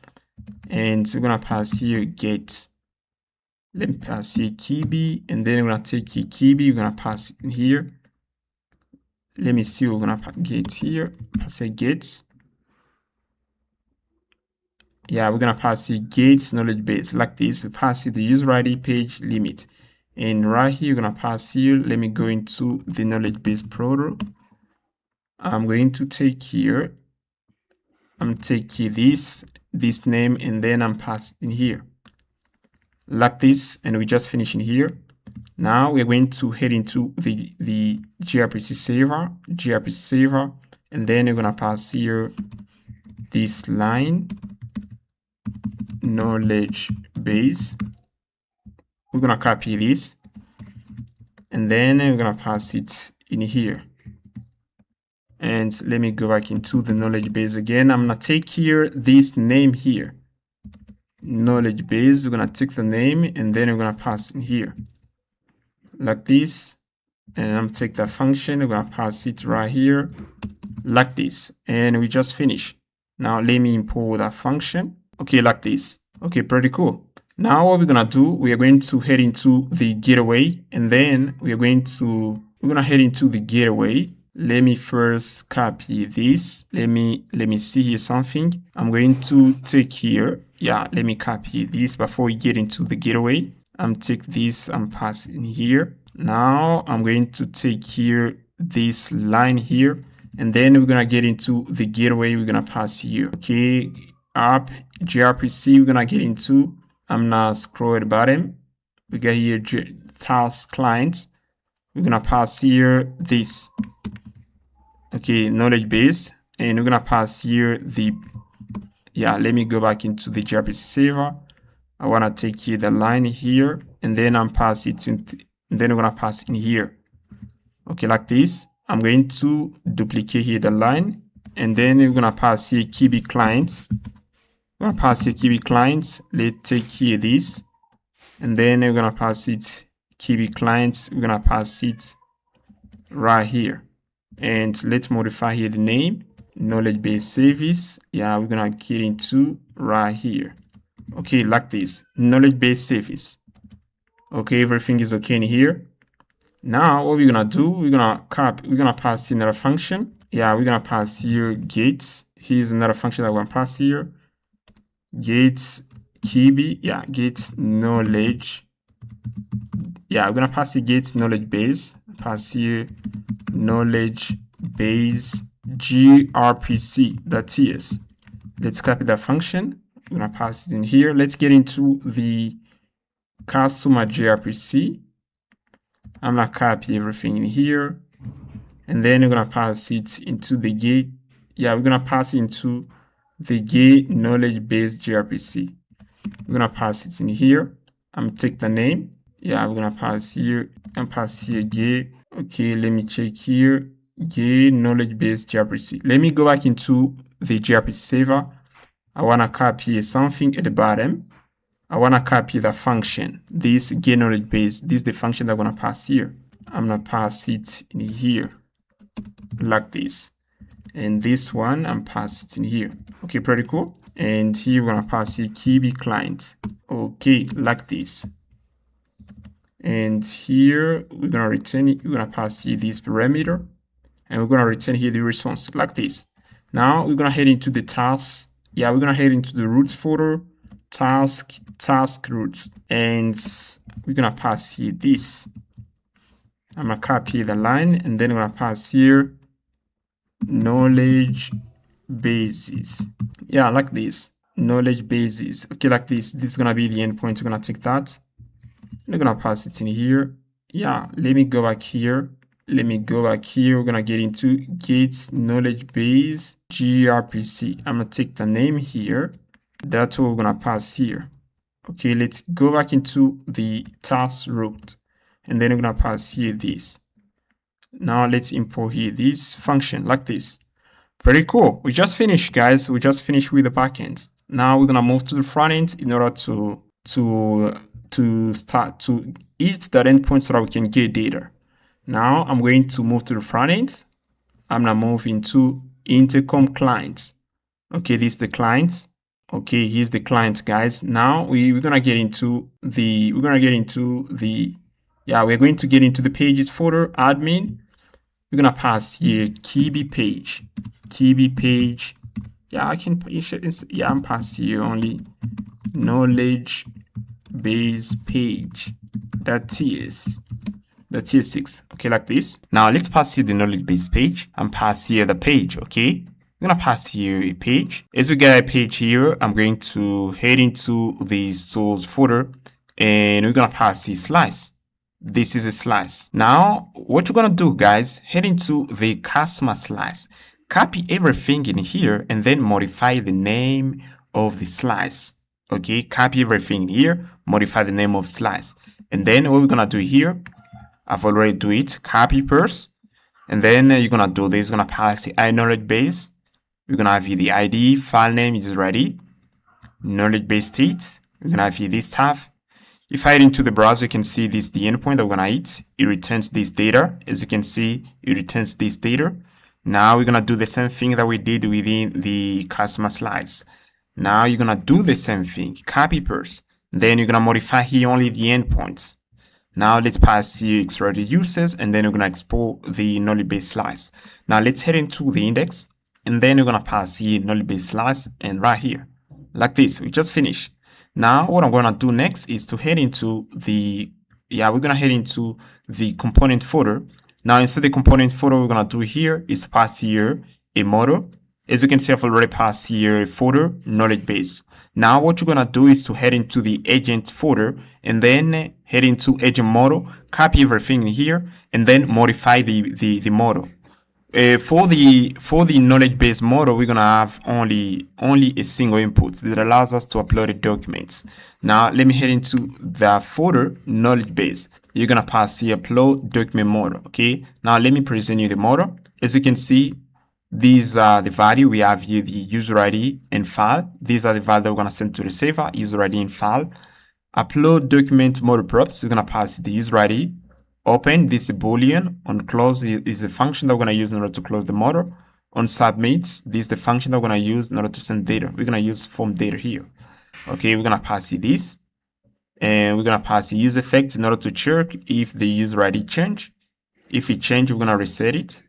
and we're gonna pass here get. Let me pass here KB, and then we're gonna take here KB. We're gonna pass it in here. Let me see. We're gonna get here. Pass here get. Yeah, we're gonna pass here get knowledge base, like this. We pass here the user ID, page limit, and right here we're gonna pass here. Let me go into the knowledge base proto. I'm going to take here. I'm taking this name, and then I'm passing in here, like this, and we just finish in here. Now we're going to head into the gRPC server, and then we're gonna pass here this line knowledge base. We're gonna copy this, and then we're gonna pass it in here. And let me go back into the knowledge base again. I'm gonna take here this name here, knowledge base. We're gonna take the name, and then we're gonna pass in here, like this. And I'm gonna take that function. We're gonna pass it right here, like this. And we just finish. Now let me import that function. Okay, like this. Okay, pretty cool. Now what we're gonna do, we are going to head into the gateway, and then we're gonna head into the gateway. Let me first copy this. Let me see here something. I'm going to take here. Yeah, let me copy this before we get into the gateway. I'm take this and pass in here. Now I'm going to take here this line here, and then we're gonna get into the gateway. We're gonna pass here. Okay, app gRPC. We're gonna get into. I'm gonna scroll at the bottom. We got here task clients. We're gonna pass here this. Okay, knowledge base, and we're gonna pass here the. Yeah, let me go back into the gRPC server. I wanna take here the line here, and then I'm pass it to, and then we're gonna pass in here. Okay, like this. I'm going to duplicate here the line, and then we're gonna pass here KB clients. We're gonna pass here KB clients. Let's take here this, and then we're gonna pass it KB clients. We're gonna pass it right here, and let's modify here the name knowledge base service. Yeah, we're gonna get into right here. Okay, like this, knowledge base service. Okay, everything is okay in here. Now what we're gonna do, we're gonna pass another function. Yeah, we're gonna pass here gates. Here's another function that we're gonna pass here. Gates KB. Yeah, gates knowledge. Yeah, we're gonna pass here gates knowledge base. Pass here knowledge base gRPC.ts. Let's copy that function. I'm gonna pass it in here. Let's get into the customer gRPC. I'm gonna copy everything in here, and then we're gonna pass it into the gate. Yeah, we're gonna pass it into the gate Knowledgebase gRPC. We're gonna pass it in here. I'm gonna take the name. Yeah, we're gonna pass here and pass here gate. Okay, let me check here. Gate Knowledgebase gRPC. Let me go back into the gRPC server. I wanna copy something at the bottom. I want to copy the function, this get knowledge base. This is the function that I'm going to pass here. I'm going to pass it in here like this. And this one, I'm pass it in here. Okay, pretty cool. And here we're going to pass here KB client. Okay, like this. And here we're going to return it. We're going to pass here this parameter. And we're going to return here the response like this. Now we're going to head into the task. Yeah, we're going to head into the roots folder. Task roots, and we're gonna pass here this. I'm gonna copy the line, and then I'm gonna pass here knowledge bases. Yeah, like this, knowledge bases. Okay, like this. This is gonna be the endpoint. We're gonna take that. We're gonna pass it in here. Yeah, let me go back here. We're gonna get into get knowledge base gRPC. I'm gonna take the name here. That's what we're gonna pass here. Okay, let's go back into the task root, and then we're gonna pass here this. Now let's import here this function like this. Pretty cool. We just finished, guys. We just finished with the backends. Now we're gonna move to the front end in order to start to eat that endpoint so that we can get data. Now I'm going to move to the front end. I'm gonna move into intercom clients. Okay, this is the clients. Okay, here's the client, guys. Now we're gonna get into the we're going to get into the pages folder admin. We're gonna pass here KB page. Yeah, I'm passing here only knowledge base page. That's TS6. Okay, like this. Now let's pass here the knowledge base page and pass here the page. Okay. I'm gonna pass here a page. As we get a page here, I'm going to head into the source folder, and we're gonna pass the slice. This is a slice. Now, what you're gonna do, guys, head into the customer slice, copy everything in here, and then modify the name of the slice. Okay, copy everything in here, modify the name of slice, and then what we're gonna do here, I've already do it. Copy first, and then you're gonna do this. You're gonna pass the knowledge base. We're gonna have here the ID, file name is ready, knowledge base state. We're gonna have here this tab. If I head into the browser, you can see this the endpoint that we're gonna hit. It returns this data. As you can see, it returns this data. Now we're gonna do the same thing that we did within the customer slice. Now you're gonna do the same thing. Copy first. Then you're gonna modify here only the endpoints. Now let's pass here extracted uses, and then we're gonna export the knowledge base slice. Now let's head into the index. And then we're gonna pass here knowledge base slice, and right here, like this. We just finished. Now what I'm gonna do next is to head into the component folder. Now inside the component folder, we're gonna do here is pass here a model. As you can see, I've already passed here a folder knowledge base. Now what you're gonna do is to head into the agent folder, and then head into agent model, copy everything in here, and then modify the model. For the knowledge base model, we're gonna have only a single input that allows us to upload the documents. Now let me head into the folder knowledge base. You're gonna pass the upload document model. Okay. Now let me present you the model. As you can see, these are the value. We have here the user ID and file. These are the value that we're gonna send to the server. User ID and file. Upload document model props. We're gonna pass the user ID. Open, this is a boolean. On close is a function that we're going to use in order to close the model. On submits, this is the function that we're going to use in order to send data. We're going to use form data here. Okay, we're going to pass it this, and we're going to pass the use effect in order to check if the user ID change. If it change, we're going to reset it.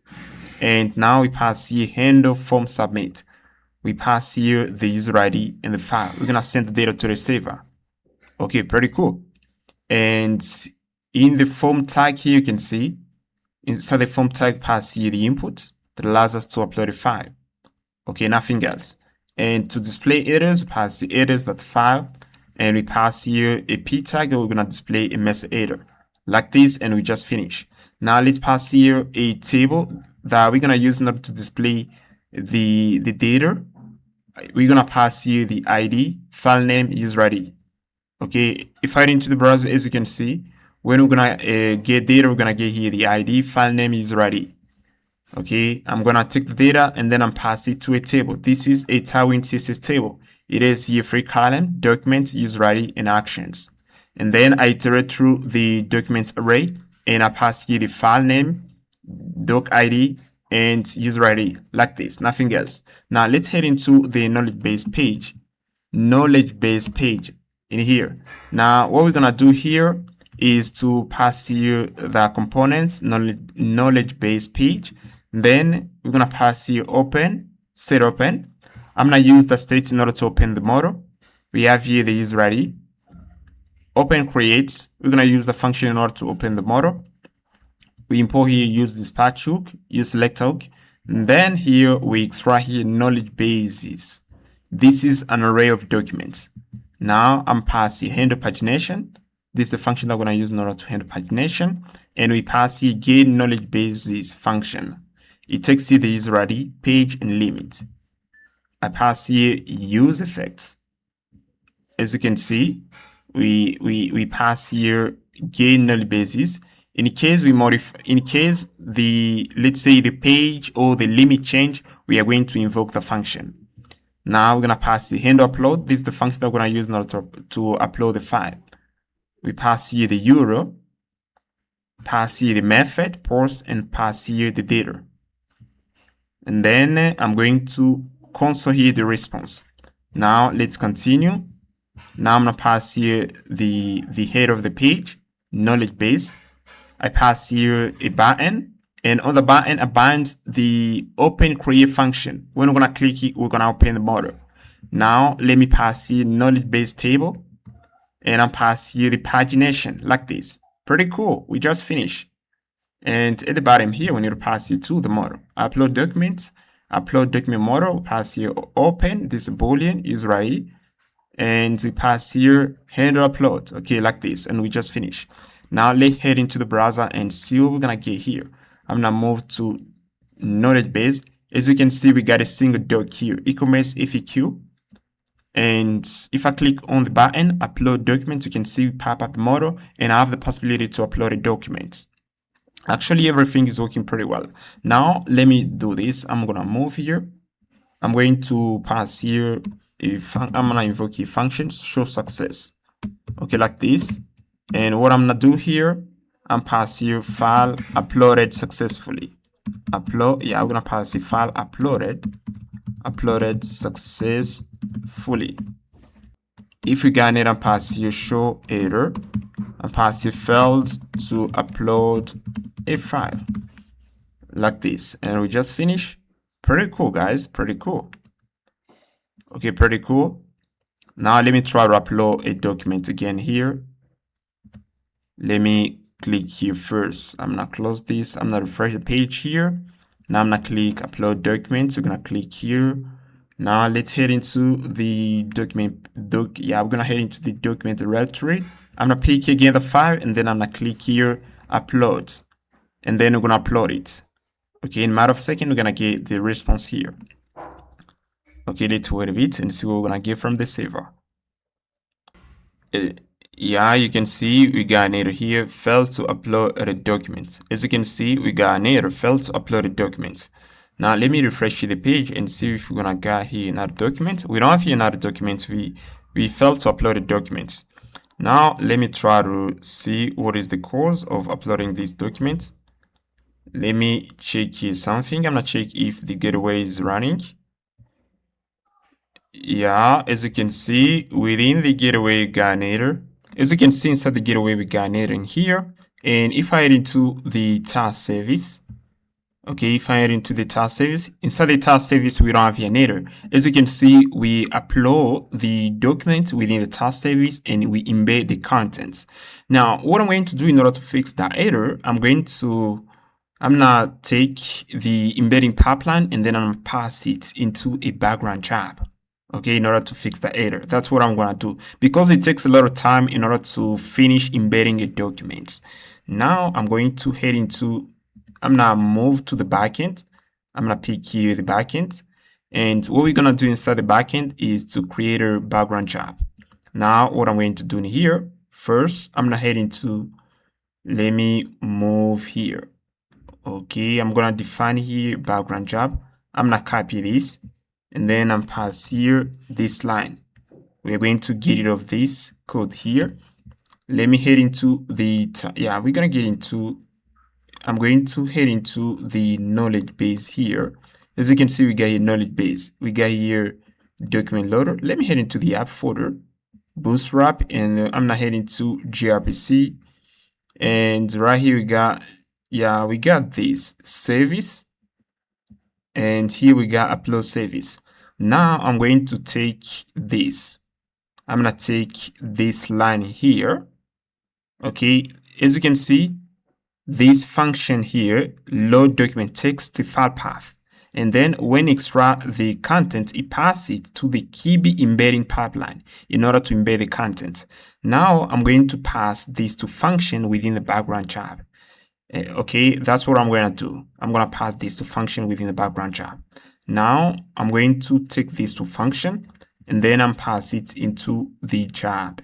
And now we pass here handle form submit. We pass here the user ID and the file. We're going to send the data to the server. Okay, pretty cool. And in the form tag here, you can see inside the form tag, pass here the input that allows us to upload a file. Okay, nothing else. And to display headers, we pass the headers.file, and we pass here a p tag, and we're gonna display a message header like this, and we just finish. Now let's pass here a table that we're gonna use in order to display the data. We're gonna pass here the ID, file name, user ID. Okay, if I head into the browser, as you can see, when we're gonna get data, we're gonna get here the ID, file name, user ID. Okay, I'm gonna take the data and then I'm passing it to a table. This is a Tailwind CSS table. It is here 3 column, document, user ID, and actions. And then I iterate through the documents array and I pass here the file name, doc ID, and user ID like this, nothing else. Now let's head into the Knowledgebase page. Knowledgebase page in here. Now what we're gonna do here is to pass here the components, Knowledgebase page. Then we're gonna pass here open, set open. I'm gonna use the states in order to open the model. We have here the user ID. Open creates. We're gonna use the function in order to open the model. We import here, use dispatch hook, use select hook. And then here we extract here knowledge bases. This is an array of documents. Now I'm passing handle pagination. This is the function that we're gonna use in order to handle pagination. And we pass here get knowledge bases function. It takes here the user ID, page, and limit. I pass here use effects. As you can see, we pass here get knowledge bases. In case we modify, in case the, let's say the page or the limit change, we are going to invoke the function. Now we're gonna pass the handle upload. This is the function that we're gonna use in order to upload the file. We pass here the URL, pass here the method, parse, and pass here the data. And then I'm going to console here the response. Now let's continue. Now I'm gonna pass here the head of the page, knowledge base. I pass here a button, and on the button I bind the open create function. When we're gonna click it, we're gonna open the model. Now let me pass here knowledge base table, and I pass here the pagination like this. Pretty cool. We just finished. And at the bottom here, we need to pass it to the model. Upload documents, upload document model, pass here open, this is Boolean, user ID, and we pass here handle upload, okay, like this, and we just finished. Now let's head into the browser and see what we're gonna get here. I'm gonna move to knowledge base. As you can see, we got a single doc here, e-commerce FAQ. And if I click on the button, upload document, you can see we pop up the model, and I have the possibility to upload a document. Actually, everything is working pretty well. Now, let me do this. I'm gonna move here. I'm going to pass here, I'm gonna invoke a function, show success. Okay, like this. And what I'm gonna do here, I'm pass here file uploaded successfully. I'm gonna pass the file uploaded successfully. If we got it, I'm pass here show error. I'm pass here failed to upload a file like this, and we just finish. Pretty cool, guys. Pretty cool. Okay, pretty cool. Now let me try to upload a document again here. Let me click here first. I'm gonna close this. I'm gonna refresh the page here. Now I'm gonna click upload documents. We're gonna click here. Now let's head into the document. We're gonna head into the document directory. I'm gonna pick again the file, and then I'm gonna click here upload, and then we're gonna upload it. Okay, in a matter of seconds, we're gonna get the response here. Okay, let's wait a bit and see what we're gonna get from the server. Yeah, you can see we got an error here, failed to upload a document. As you can see, we got an error, failed to upload a document. Now let me refresh the page and see if we're gonna get here another document. We don't have here another document. We failed to upload a document. Now let me try to see what is the cause of uploading this document. Let me check here something. I'm gonna check if the gateway is running. Yeah, as you can see, within the gateway we got an error. As you can see inside the gateway we got an error in here. And if I head into the task service, okay, if I head into the task service, inside the task service we don't have an error. As you can see, we upload the document within the task service and we embed the contents. Now, what I'm going to do in order to fix that error, I'm gonna take the embedding pipeline and then I'm gonna pass it into a background job. okay, in order to fix the error. That's what I'm going to do because it takes a lot of time in order to finish embedding a document. Now I'm going to head into, I'm going to move to the backend. I'm going to pick here the backend. And what we're going to do inside the backend is to create a background job. Now, what I'm going to do in here, first, I'm going to head into, let me move here. Okay, I'm going to define here background job. I'm going to copy this. And then I'm pass here this line. We're going to get rid of this code here. Let me head into the, we're going to get into, I'm going to head into the knowledge base here. As you can see, we got a knowledge base. We got here document loader. Let me head into the app folder, bootstrap, and I'm not heading to gRPC. And right here we got, we got this service. And here we got upload service. Now I'm going to take this. I'm going to take this line here. Okay, as you can see, this function here, load document, takes the file path. And then when it extract the content, it passes it to the KB embedding pipeline in order to embed the content. Now I'm going to pass this to function within the background job. Okay, that's what I'm going to do. I'm going to pass this to function within the background job. Now I'm going to take this to function and then I'm pass it into the job.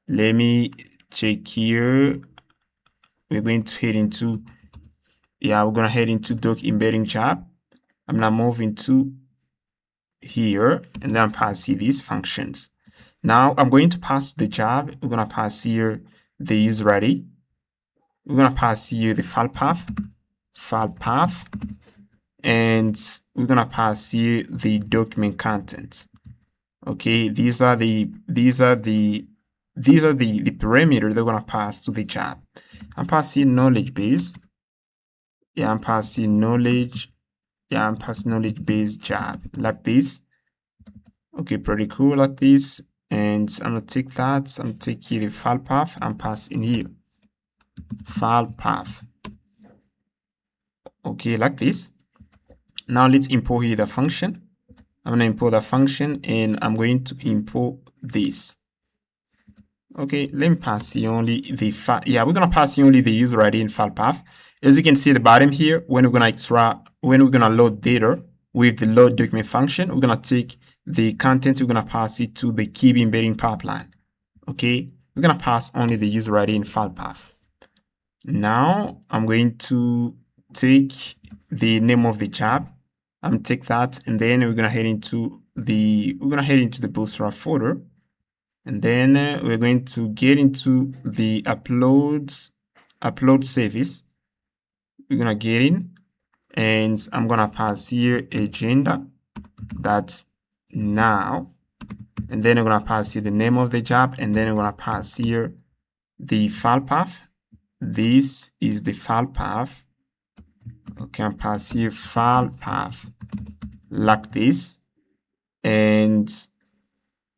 Let me check here. We're going to head into, we're going to head into doc embedding job. I'm going to move into here and then pass here these functions. Now I'm going to pass to the job. We're going to pass here the user ID. We're going to pass here the file path, and we're going to pass here the document content. Okay, these are the parameters they're going to pass to the job. I'm passing knowledge base. I'm passing knowledge base job like this. Okay, pretty cool like this. And I'm gonna take that. I'm taking the file path and pass in here. File path. Okay, like this. Now let's import here the function. I'm gonna import the function and I'm going to import this. Okay, let me pass here only the file. We're gonna pass here only the user ID and file path. As you can see at the bottom here, when we're gonna load data with the load document function, we're gonna take the content, we're gonna pass it to the KB embedding pipeline. Okay, we're gonna pass only the user ID and file path. Now I'm going to take the name of the job. I'm gonna take that, and then we're gonna head into the Bootstrap folder, and then we're going to get into the upload service. We're gonna get in, and I'm gonna pass here agenda. That's now, and then we're gonna pass here the name of the job, and then we're gonna pass here the file path. This is the file path. Okay, I'm pass here file path like this, and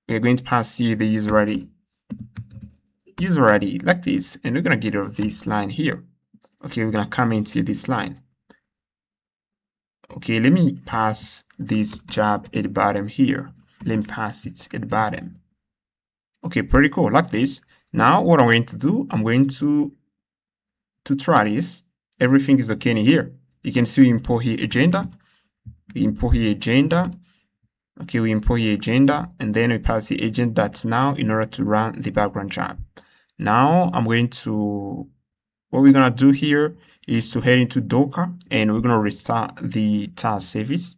we're going to pass here the user ID like this, and we're gonna get rid of this line here. Okay, we're gonna come into this line. Okay, let me pass this job at the bottom here. Let me pass it at the bottom. Okay, pretty cool, like this. Now what I'm going to do, I'm going to try this. Everything is okay in here. You can see we import here agenda. We import here agenda. Okay, we import here agenda, and then we pass the agent that's now in order to run the background job. Now I'm going to, what we're gonna do here is to head into Docker, and we're gonna restart the task service.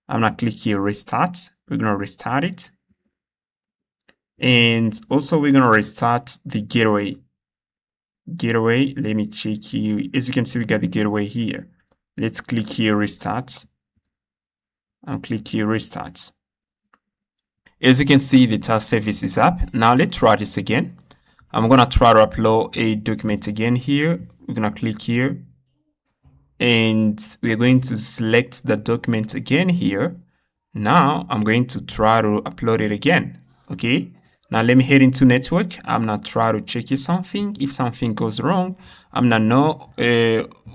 I'm gonna click here restart. We're gonna restart it, and also we're gonna restart the gateway. Let me check here. As you can see, we got the gateway here. Let's click here restart. I'll click here restart. As you can see, the task service is up. Now let's try this again. I'm gonna try to upload a document again here. We're gonna click here, and we're going to select the document again here. Now I'm going to try to upload it again. Okay, now let me head into network. I'm gonna try to check if something goes wrong, I'm gonna know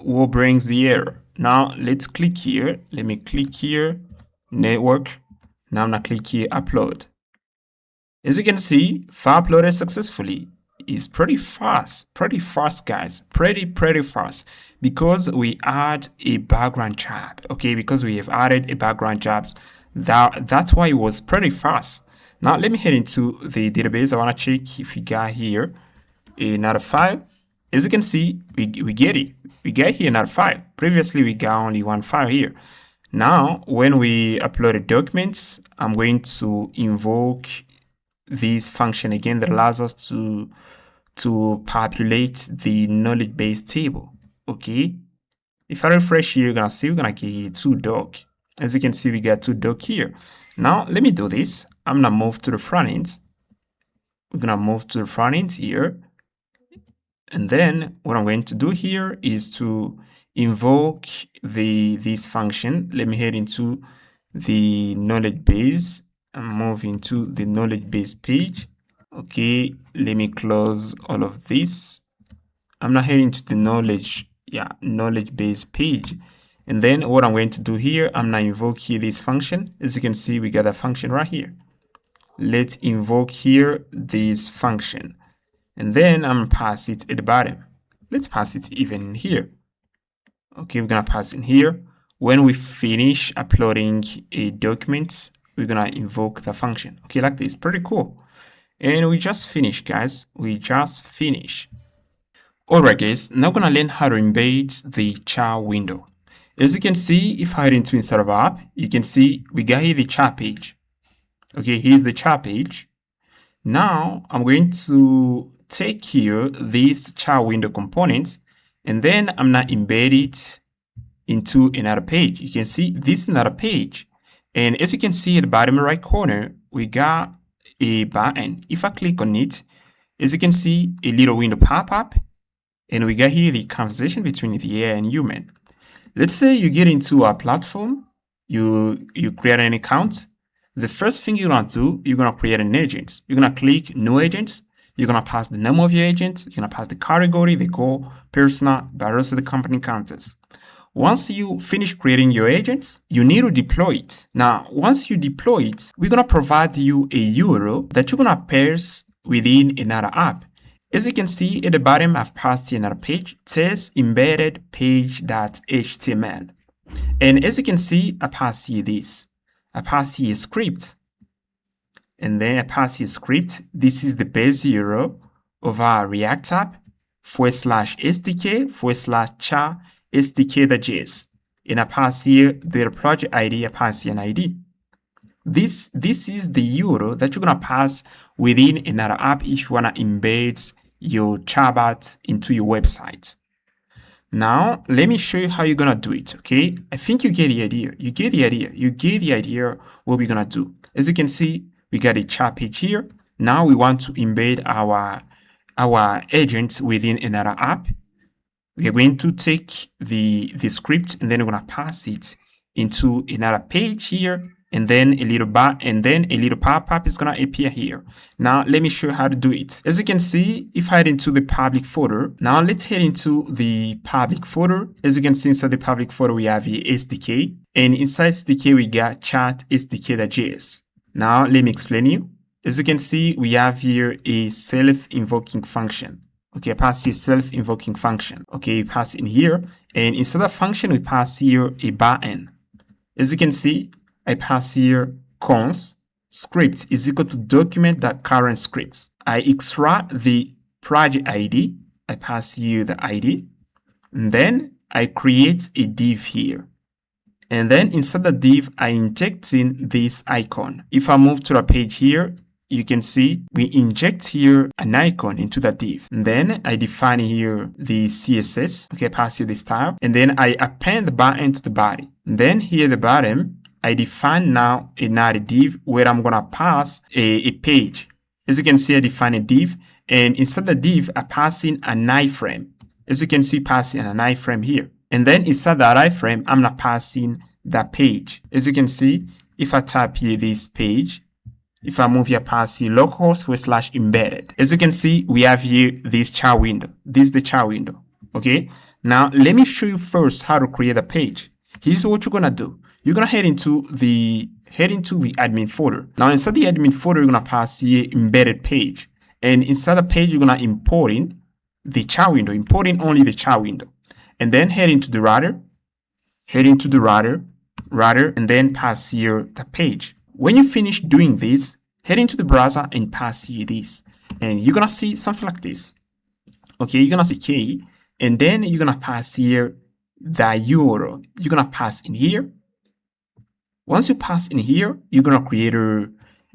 what brings the error. Now let's click here. Let me click here network. Now I'm gonna click here, upload. As you can see, file uploaded successfully. It's pretty fast, guys, pretty fast, because we add a background job. Okay, because we have added a background jobs, that's why it was pretty fast. Now let me head into the database. I want to check if we got here another file. As you can see, we get it. We get here another file. Previously, we got only one file here. Now, when we upload documents, I'm going to invoke this function again that allows us to populate the knowledge base table. Okay. If I refresh here, you're gonna see we're gonna get here 2doc. As you can see, we got 2doc here. Now, let me do this. I'm gonna move to the front end. We're gonna move to the front end here. And then what I'm going to do here is to invoke this function. Let me head into the knowledge base and move into the knowledge base page. Okay, let me close all of this. I'm not heading to the knowledge base page. And then what I'm going to do here, I'm gonna invoke here this function. As you can see, we got a function right here. Let's invoke here this function. And then I'm gonna pass it at the bottom. Let's pass it even here. Okay, we're gonna pass in here. When we finish uploading a document, we're gonna invoke the function. Okay, like this, pretty cool. And we just finished, guys. We just finished. Alright, guys, now gonna learn how to embed the chat window. As you can see, if I head into inside of app, you can see we got here the chat page. Okay, here's the chat page. Now I'm going to take here this chat window component, and then I'm gonna embed it into another page. You can see this is another page. And as you can see at the bottom right corner, we got a button. If I click on it, as you can see, a little window pop up, and we got here the conversation between the AI and human. Let's say you get into our platform, you create an account. The first thing you're gonna do, you're gonna create an agent. You're gonna click new agents. You're gonna pass the name of your agent. You're gonna pass the category, the goal, persona, but also the company context. Once you finish creating your agents, you need to deploy it. Now, once you deploy it, we're gonna provide you a URL that you're gonna parse within another app. As you can see at the bottom, I've passed here another page, test embedded page.html. And as you can see, I pass here this. I pass here a script. And then I pass here a script. This is the base URL of our React app /SDK/chat SDK.js. And I pass here the project ID, I pass here an ID. This is the URL that you're gonna pass within another app if you wanna embed your chatbot into your website. Now, let me show you how you're gonna do it, okay? I think you get the idea. You get the idea what we're gonna do. As you can see, we got a chat page here. Now we want to embed our agents within another app. We are going to take the script, and then we're gonna pass it into another page here, and then a little pop-up is gonna appear here. Now let me show you how to do it. As you can see, if I head into the public folder, now let's head into the public folder. As you can see, inside the public folder we have the SDK, and inside SDK we got chat SDK.js. Now let me explain you. As you can see, we have here a self-invoking function. Okay, I pass here self-invoking function. Okay, we pass in here, and inside the function we pass here a button. As you can see, I pass here const script is equal to document.current scripts. I extract the project ID. I pass here the ID, and then I create a div here. And then inside the div, I inject in this icon. If I move to the page here, you can see we inject here an icon into the div. And then I define here the CSS. Okay, pass here the style. And then I append the button to the body. And then here at the bottom, I define now another div where I'm gonna pass a page. As you can see, I define a div, and inside the div, I pass in an iframe. As you can see, passing an iframe here. And then inside that iframe, I'm gonna pass in the page. As you can see, if I type here this page, if I move here past here localhost /embedded, as you can see, we have here this chat window. This is the chat window. Okay. Now let me show you first how to create a page. Here's what you're gonna do. You're gonna head into the head into the admin folder. Now inside the admin folder, you're gonna pass here embedded page. And inside the page, you're gonna import in the chat window, importing only the chat window. And then head into the router, and then pass here the page. When you finish doing this, head into the browser and pass here this. And you're gonna see something like this. Okay, you're gonna see key, and then you're gonna pass here the URL. You're gonna pass in here. Once you pass in here, you're gonna create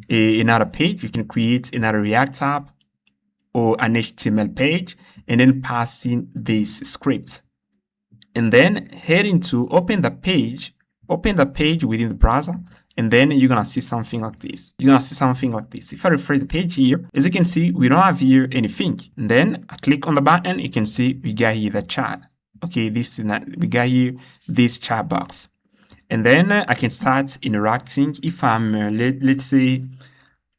another page. You can create another React tab or an HTML page, and then pass in this script. And then head into open the page within the browser, and then you're gonna see something like this. If I refresh the page here, as you can see, we don't have here anything. And then I click on the button, you can see we got here the chat. Okay, we got here this chat box. And then I can start interacting. If I'm, let's say,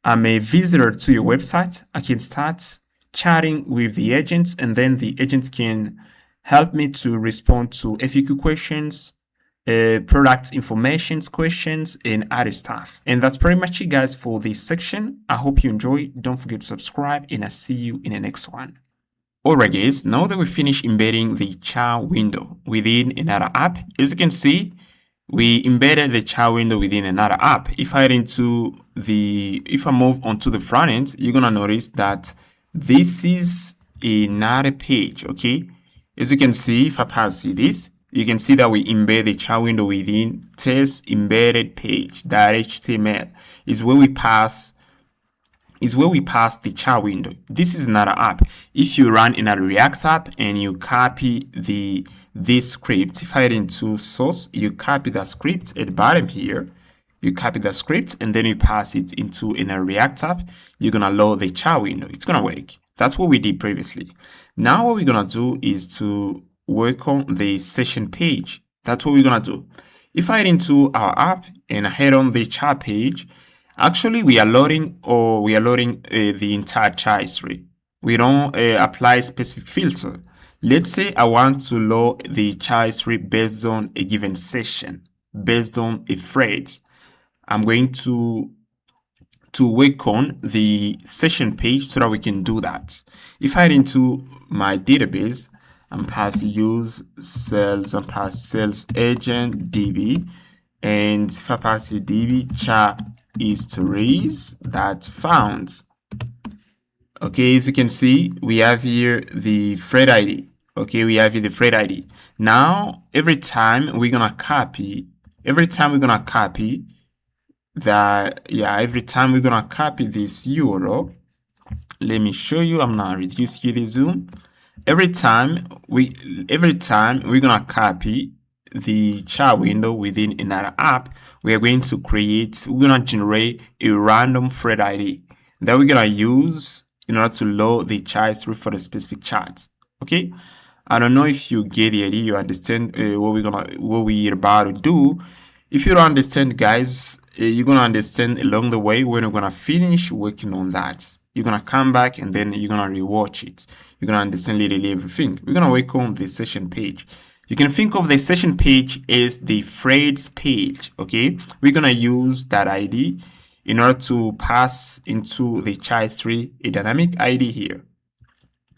I'm a visitor to your website, I can start chatting with the agents, and then the agents can help me to respond to FAQ questions, product information questions, and other stuff. And that's pretty much it, guys, for this section. I hope you enjoy. Don't forget to subscribe, and I'll see you in the next one. Alright, guys, now that we finished embedding the chat window within another app, as you can see, we embedded the chat window within another app. If I move onto the front end, you're gonna notice that this is another page. Okay, as you can see, if I pass this, you can see that we embed the chat window within test embedded page. That HTML is where we pass the chat window. This is another app. If you run another React app and you copy this script, if I head into source, you copy the script at the bottom here. You copy the script and then you pass it into a React app. You're gonna load the chat window. It's gonna work. That's what we did previously. Now what we're gonna do is to work on the session page. That's what we're gonna do. If I head into our app and I head on the chat page, actually we are loading the entire chat history. We don't apply specific filter. Let's say I want to load the chat history based on a given session, based on a phrase. I'm going to work on the session page so that we can do that. If I head into my database, I'm passing use sales, I'm passing sales agent DB, and if I pass the DB chat histories that found. Okay, as you can see, we have here the thread ID. Okay, we have here the thread ID. Now, every time we're gonna copy this URL, let me show you. I'm gonna reduce here the zoom. Every time we're gonna copy the chat window within another app, we're gonna generate a random thread ID that we're gonna use in order to load the chat history for the specific chat. Okay, I don't know if you get the idea, you understand what we're about to do. If you don't understand, guys, you're gonna understand along the way when we're gonna finish working on that. You're gonna come back and then you're gonna rewatch it. You're gonna understand literally everything. We're gonna work on the session page. You can think of the session page as the threads page. Okay, we're gonna use that ID in order to pass into the chat history a dynamic ID here.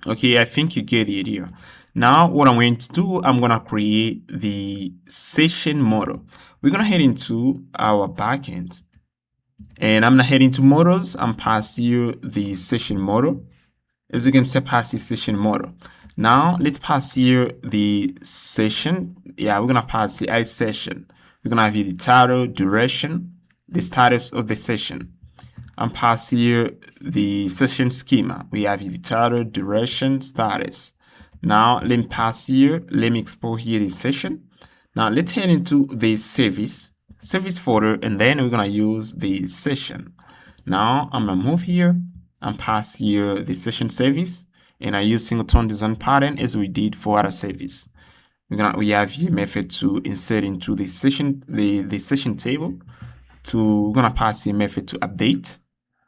Okay, I think you get the idea. Now what I'm going to do, I'm gonna create the session model. We're gonna head into our backend, and I'm gonna head into models. I'm passing you the session model. As you can see, pass the session model. Now let's pass here the session. Yeah, we're gonna pass the session. We're gonna have here the title, duration, the status of the session. I'm passing here the session schema. We have here the title, duration, status. Now let me pass here. Let me export here the session. Now let's head into the service folder, and then we're gonna use the session. Now I'm gonna move here and pass here the session service, and I use singleton design pattern as we did for other service. We have here method to insert into the session table. We're gonna pass the method to update.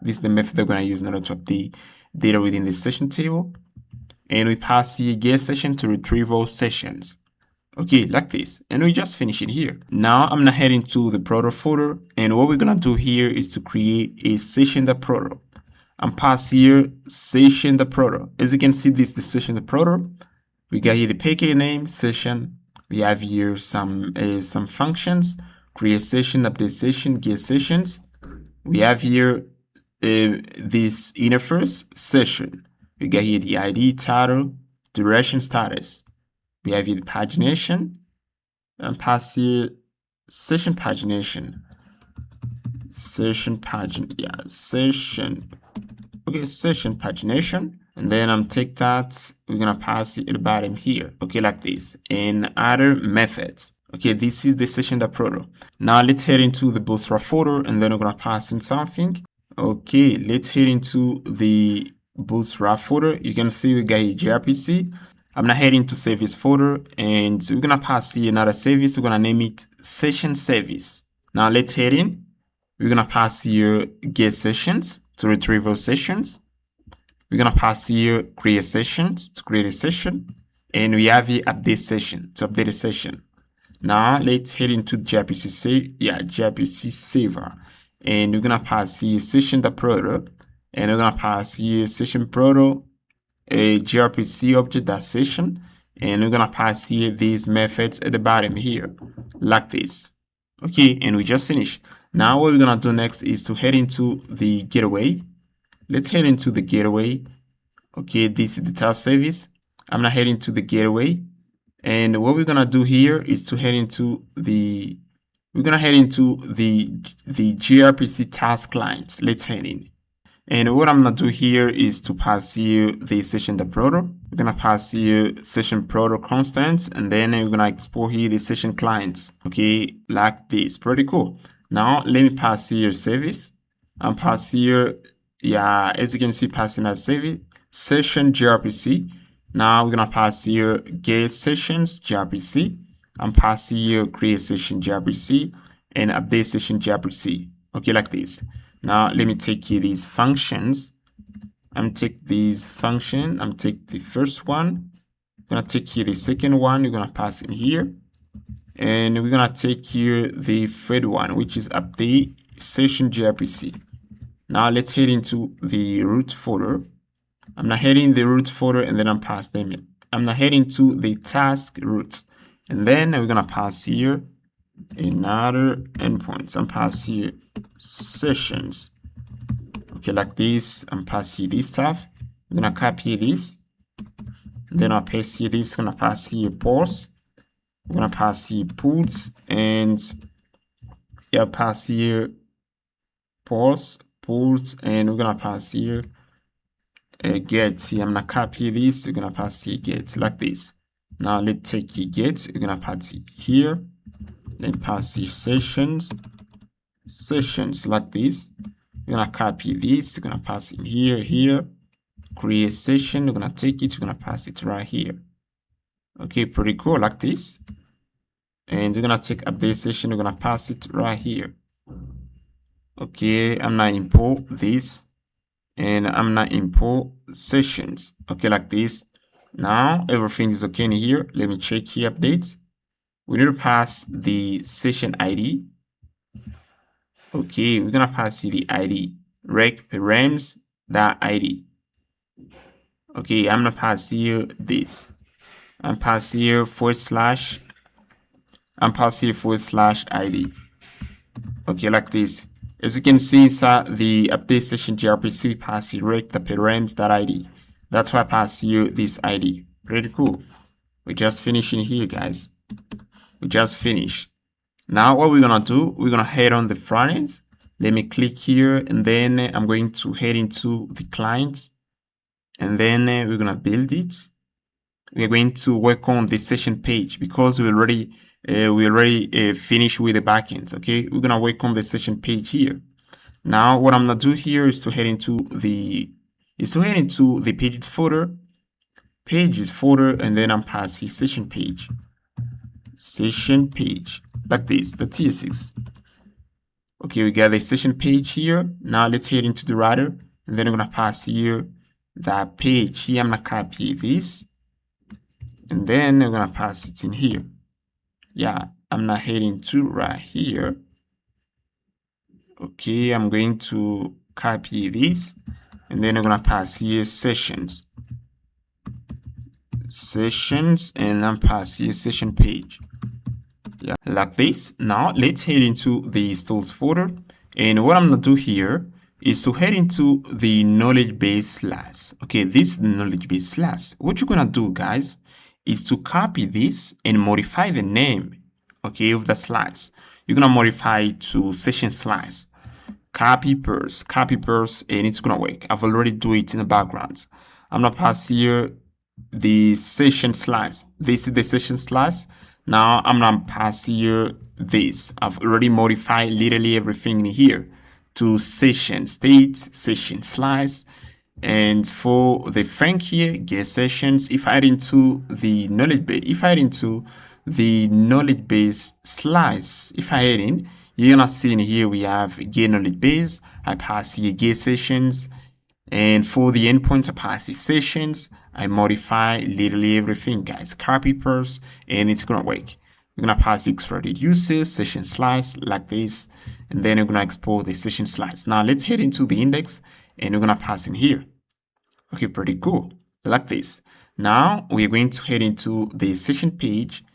This is the method we're gonna use in order to update data within the session table. And we pass here get session to retrieve all sessions. Okay, like this. And we just finish it here. Now I'm gonna head into the product folder. And what we're gonna do here is to create a session.product. I'm pass here session.product. As you can see, this is the session.product. We got here the package name, session. We have here some functions, create session, update session, get sessions. We have here this interface session. We got here the ID, title, duration, status. We have here the pagination and pass here session pagination. Session pagination. And then I'm take that, we're gonna pass it at the bottom here. Okay, like this. And other methods. Okay, this is the session.product. Now let's head into the Bootstrap folder and then we're gonna pass in something. Okay, let's head into the Bootstrap folder. You can see we got a gRPC. I'm gonna head into service folder and we're gonna pass here another service. We're gonna name it session service. Now let's head in. We're gonna pass here get sessions to retrieve those sessions. We're gonna pass here create sessions to create a session. And we have here update session to update a session. Now let's head into gRPC server. And we're gonna pass here session.product. And we're gonna pass here session.product, a gRPC object.session. And we're gonna pass here these methods at the bottom here, like this. Okay, and we just finished. Now what we're gonna do next is to head into the gateway. Let's head into the gateway. Okay, this is the task service. I'm gonna head into the gateway. And what we're gonna do here is to head into the gRPC task clients. Let's head in. And what I'm gonna do here is to pass here the session.product. We're gonna pass here session.product constants, and then we're gonna export here the session clients. Okay, like this. Pretty cool. Now let me pass here service. And pass here, yeah, as you can see, passing as service session gRPC. Now we're gonna pass here get sessions gRPC, and pass here create session gRPC and update session gRPC. Okay, like this. Now let me take here these functions. I'm take these function. I'm take the first one. I'm gonna take here the second one. You're gonna pass in here, and we're gonna take here the third one, which is update session gRPC. Now let's head into the root folder. I'm not heading the root folder and then I'm pass them in. I'm not heading to the task roots, and then we're gonna pass here another endpoints. I'm pass here sessions. Okay, like this. I'm pass here this stuff. I'm gonna copy this. Then I'll paste here this. I'm gonna pass here pause. I'm gonna pass here puts, and yeah, pass here pause, puts, and we're gonna pass here get. Here I'm gonna copy this. We're gonna pass here get, like this. Now let's take here get. We're gonna pass it here. Then pass here sessions, like this. We're gonna copy this. We're gonna pass it here. Create session. We're gonna take it. We're gonna pass it right here. Okay, pretty cool, like this. And we're gonna take update session. We're gonna pass it right here. Okay, I'm gonna import this, and I'm gonna import sessions. Okay, like this. Now everything is okay in here. Let me check here updates. We need to pass the session ID. Okay, we're gonna pass the ID rec params that ID. Okay, I'm gonna pass here this. I'm pass here /ID. Okay, like this. As you can see inside the update session gRPC, pass here rec the params that ID. That's why I pass here this ID. Pretty cool. We're just finishing here, guys. We just finished. Now what we're gonna do, we're gonna head on the front end. Let me click here, and then I'm going to head into the clients, and then we're gonna build it. We're going to work on the session page because we already finished with the backends. Okay, we're gonna work on the session page here. Now what I'm gonna do here is to head into the pages folder, and then I'm passing session page, like this, the TS6. Okay, we got the session page here. Now let's head into the router, and then I'm gonna pass here that page here. I'm gonna copy this, and then we're gonna pass it in here. Yeah, I'm not heading to right here. Okay, I'm going to copy this, and then I'm gonna pass here sessions, and I'm pass here session page. Yeah, like this. Now let's head into the tools folder, and what I'm gonna do here is to head into the knowledge base slash. Okay, this knowledge base slash. What you're gonna do, guys, is to copy this and modify the name, okay, of the slash. You're gonna modify it to session slash. Copy paste, and it's gonna work. I've already do it in the background. I'm gonna pass here the session slash. This is the session slash. Now I'm gonna pass here this. I've already modified literally everything in here to session state, session slash. And for the frank here, get sessions. If I add into the knowledge base, slash, if I add in, you're gonna see in here we have get knowledge base. I pass here get sessions, and for the endpoint I pass the sessions. I modify literally everything, guys. Copy paste, and it's gonna work. We're gonna pass extracted uses session slice like this, and then we're gonna export the session slice. Now let's head into the index, and we're gonna pass in here. Okay, pretty cool, like this. Now we're going to head into the session page.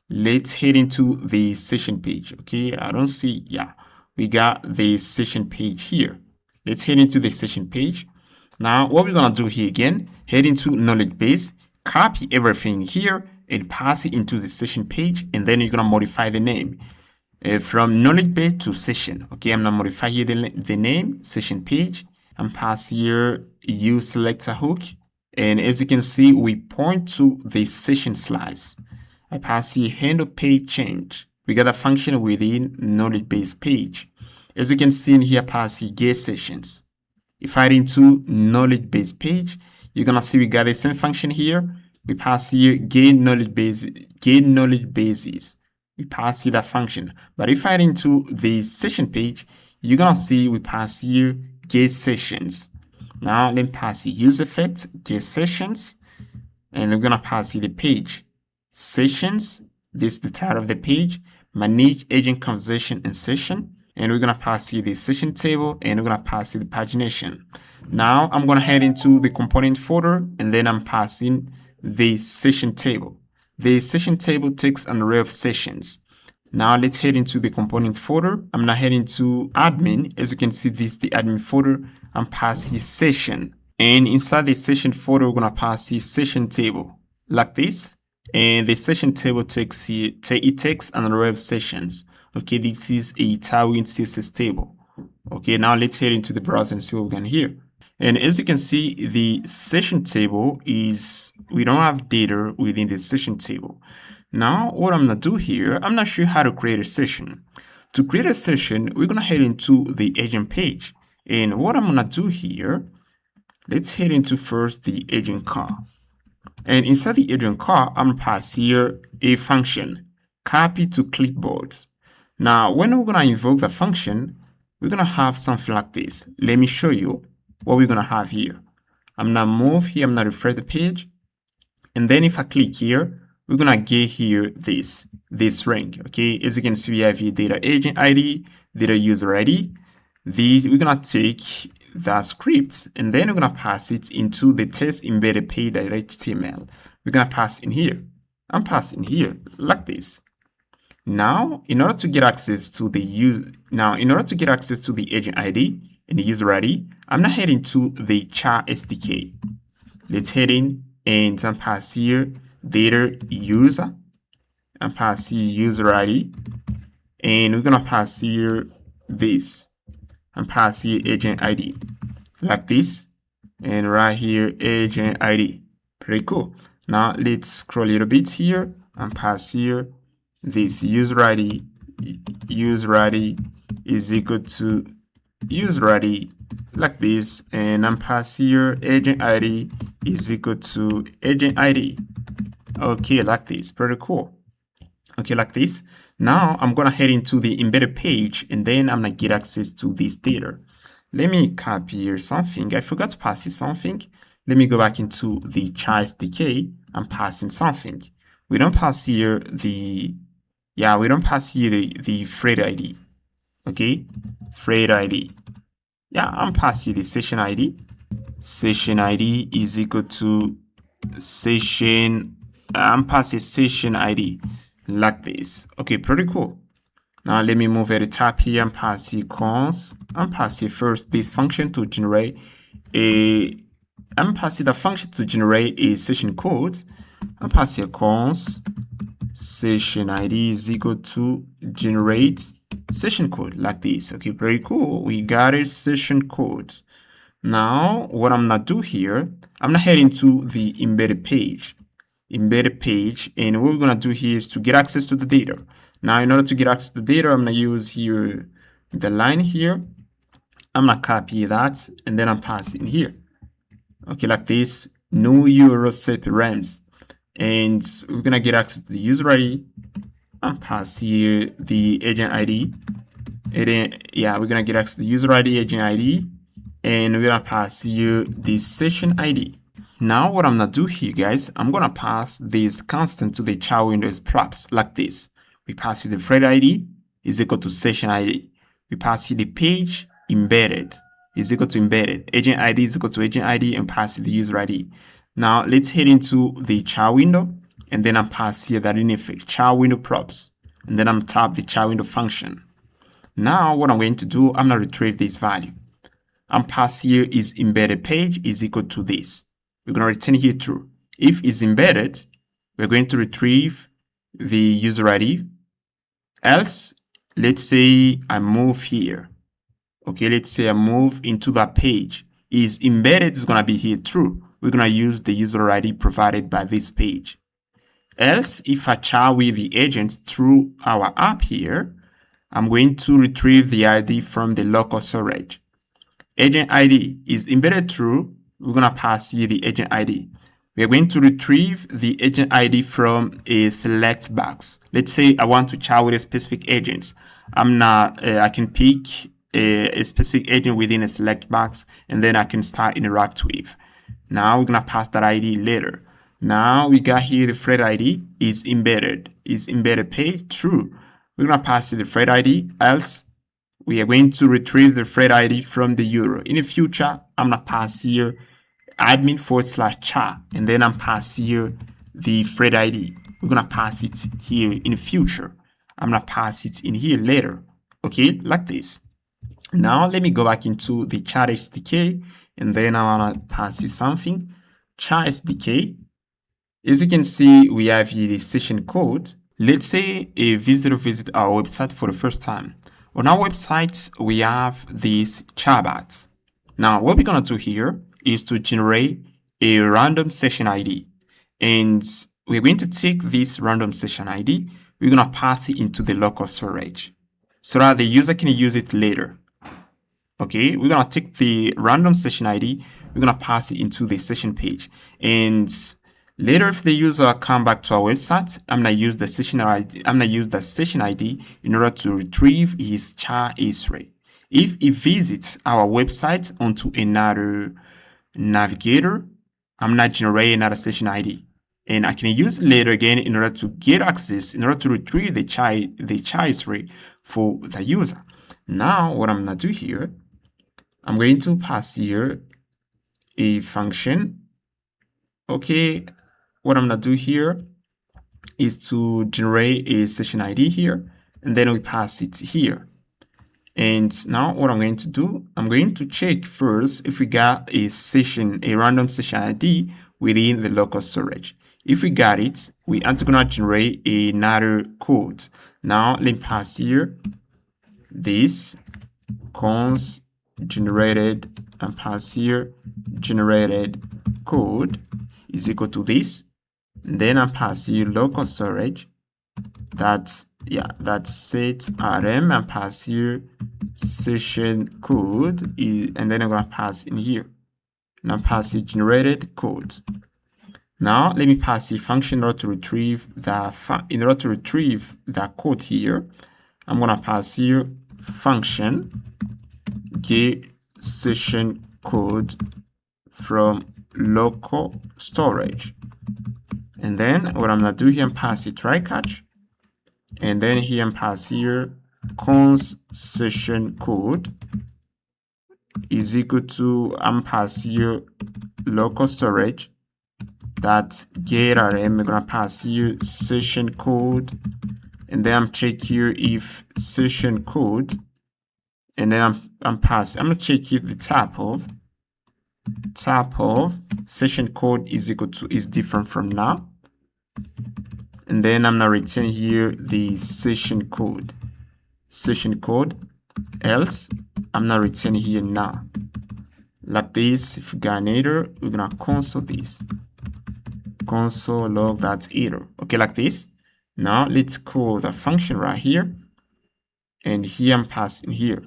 Let's head into the session page. Okay, I don't see, yeah, we got the session page here. Let's head into the session page. Now what we're gonna do here again, head into knowledge base, copy everything here and pass it into the session page, and then you're gonna modify the name from knowledge base to session. Okay, I'm gonna modify here the name, session page, and pass here use selector hook, and as you can see we point to the session slice. I pass here handle page change. We got a function within knowledge base page. As you can see in here, pass here get sessions. If I add into knowledge base page, you're gonna see we got the same function here. We pass here get knowledge bases. We pass here that function. But if I add into the session page, you're gonna see we pass here get sessions. Now let me pass here use effect get sessions, and we're gonna pass here the page sessions. This is the title of the page. Manage agent conversation and session. And we're gonna pass here the session table, and we're gonna pass here the pagination. Now I'm gonna head into the component folder, and then I'm passing the session table. The session table takes an array of sessions. Now let's head into the component folder. I'm gonna head into admin. As you can see, this is the admin folder. I'm passing session, and inside the session folder, we're gonna pass the session table like this. And the session table takes an array of sessions. Okay, this is a Tailwind CSS table. Okay, now let's head into the browser and see what we can here. And as you can see, the session table is, we don't have data within the session table. Now, what I'm gonna do here, I'm not sure how to create a session. To create a session, we're gonna head into the agent page. And what I'm gonna do here, let's head into first the agent car. And inside the agent car, I'm gonna pass here a function, copy to clipboard. Now, when we're gonna invoke the function, we're gonna have something like this. Let me show you what we're gonna have here. I'm gonna move here, I'm gonna refresh the page. And then if I click here, we're gonna get here this ring. Okay, as you can see, we have here data agent ID, data user ID. We're gonna take the script, and then we're gonna pass it into the test embedded page.html. We're gonna pass in here. I'm passing here like this. Now, in order to get access to the agent ID and the user ID, I'm gonna head into the chat SDK. Let's head in and pass here data user, and pass here user ID, and we're gonna pass here this, and pass here agent ID like this, and right here agent ID. Pretty cool. Now let's scroll a little bit here and pass here this user ID is equal to user ID like this, and I'm pass here agent ID is equal to agent ID. Okay, like this. Pretty cool. Okay, like this. Now I'm gonna head into the embedded page, and then I'm gonna get access to this data. Let me copy here something. I forgot to pass something. Let me go back into the chat SDK. I'm passing something. We don't pass here the Yeah, we don't pass here the thread ID. Okay, thread ID. Yeah, I'm passing the session ID. Session ID is equal to session. I'm passing session ID like this. Okay, pretty cool. Now let me move at the top here and pass the cons. I'm passing first this function to generate a. I'm passing the function to generate a session code. I'm passing a cons session ID is equal to generate session code like this. Okay, very cool. We got a session code. Now, what I'm gonna do here, I'm gonna head into the embedded page. And what we're gonna do here is to get access to the data. Now, in order to get access to the data, I'm gonna use here the line here. I'm gonna copy that and then I'm passing here. Okay, like this, new URL set params. And we're gonna get access to the user ID and pass here the agent ID. And then, yeah, we're gonna get access to the user ID, agent ID, and we're gonna pass here the session ID. Now, what I'm gonna do here, guys, I'm gonna pass this constant to the chat window as props like this. We pass here the thread ID is equal to session ID. We pass here the page embedded is equal to embedded. Agent ID is equal to agent ID and pass here the user ID. Now, let's head into the chat window and then I'm pass here that unific chat window props. And then I'm tap the chat window function. Now, what I'm going to do, I'm gonna retrieve this value. I'm pass here is embedded page is equal to this. We're gonna return here true. If it's embedded, we're going to retrieve the user ID. Else, let's say I move here. Okay, let's say I move into that page. Is embedded is gonna be here true. We're gonna use the user ID provided by this page. Else, if I chat with the agents through our app here, I'm going to retrieve the ID from the local storage. Agent ID is embedded true. We're gonna pass here the agent ID. We're going to retrieve the agent ID from a select box. Let's say I want to chat with a specific agent. I can pick a specific agent within a select box and then I can start interact with. Now we're gonna pass that ID later. Now we got here the thread ID is embedded page true. We're gonna pass the thread ID, else we are going to retrieve the thread ID from the URL. In the future, I'm gonna pass here admin/chat and then I'm pass here the thread ID. We're gonna pass it here in the future. I'm gonna pass it in here later. Okay, like this. Now let me go back into the chat SDK and then I wanna pass you something. Chat SDK. As you can see, we have here the session code. Let's say a visitor visits our website for the first time. On our website, we have these chatbots. Now, what we're gonna do here is to generate a random session ID. And we're going to take this random session ID, we're gonna pass it into the local storage so that the user can use it later. Okay, we're gonna take the random session ID, we're gonna pass it into the session page. And later, if the user come back to our website, I'm gonna use the session ID. In order to retrieve his chat history. If he visits our website onto another navigator, I'm gonna generate another session ID, and I can use it later again in order to get access, in order to retrieve the chat history for the user. Now, what I'm gonna do here, I'm going to pass here a function. Okay. What I'm gonna do here is to generate a session ID here, and then we pass it here. And now what I'm going to do, I'm going to check first if we got a random session ID within the local storage. If we got it, we are gonna generate another code. Now let me pass here this cons generated and pass here generated code is equal to this. And then I pass here local storage. That's set rm and pass here session code and then I'm gonna pass in here. And I pass it generated code. Now let me pass a function in order to retrieve the code here. I'm gonna pass here function get session code from local storage. And then what I'm gonna do here and pass a try catch. And then here I'm pass here const session code is equal to, I'm pass here local storage that gRPC. We're gonna pass here session code, and then I'm check here if session code, and then I'm gonna check if the type of session code is equal to is different from now, and then I'm gonna return here the session code, else I'm gonna return here now like this. If we got an error, we're gonna console this, console log that error, okay, like this. Now let's call the function right here, and here I'm passing here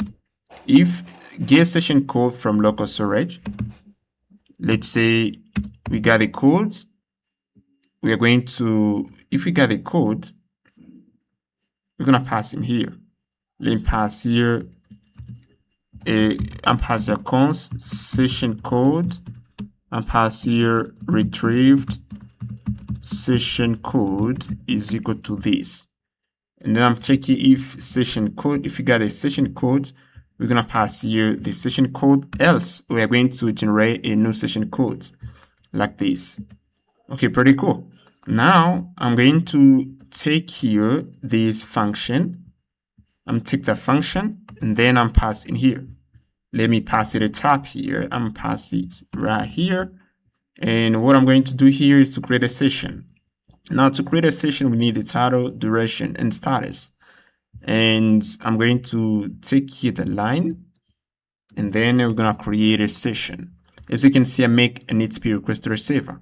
if get session code from local storage. Let's say we got the code, we are going to, if we got the code, we're gonna pass in here. Let me pass here I'm pass the const session code, and pass here retrieved session code is equal to this, and then I'm checking if session code, if we got a session code, we're gonna pass here the session code, else we are going to generate a new session code like this. Okay, pretty cool. Now I'm going to take here this function, I'm take the function, and then I'm passing here. Let me pass it a top here, I'm pass it right here, and what I'm going to do here is to create a session. Now to create a session, we need the title, duration, and status. And I'm going to take here the line, and then we're gonna create a session. As you can see, I make an HTTP request to receiver.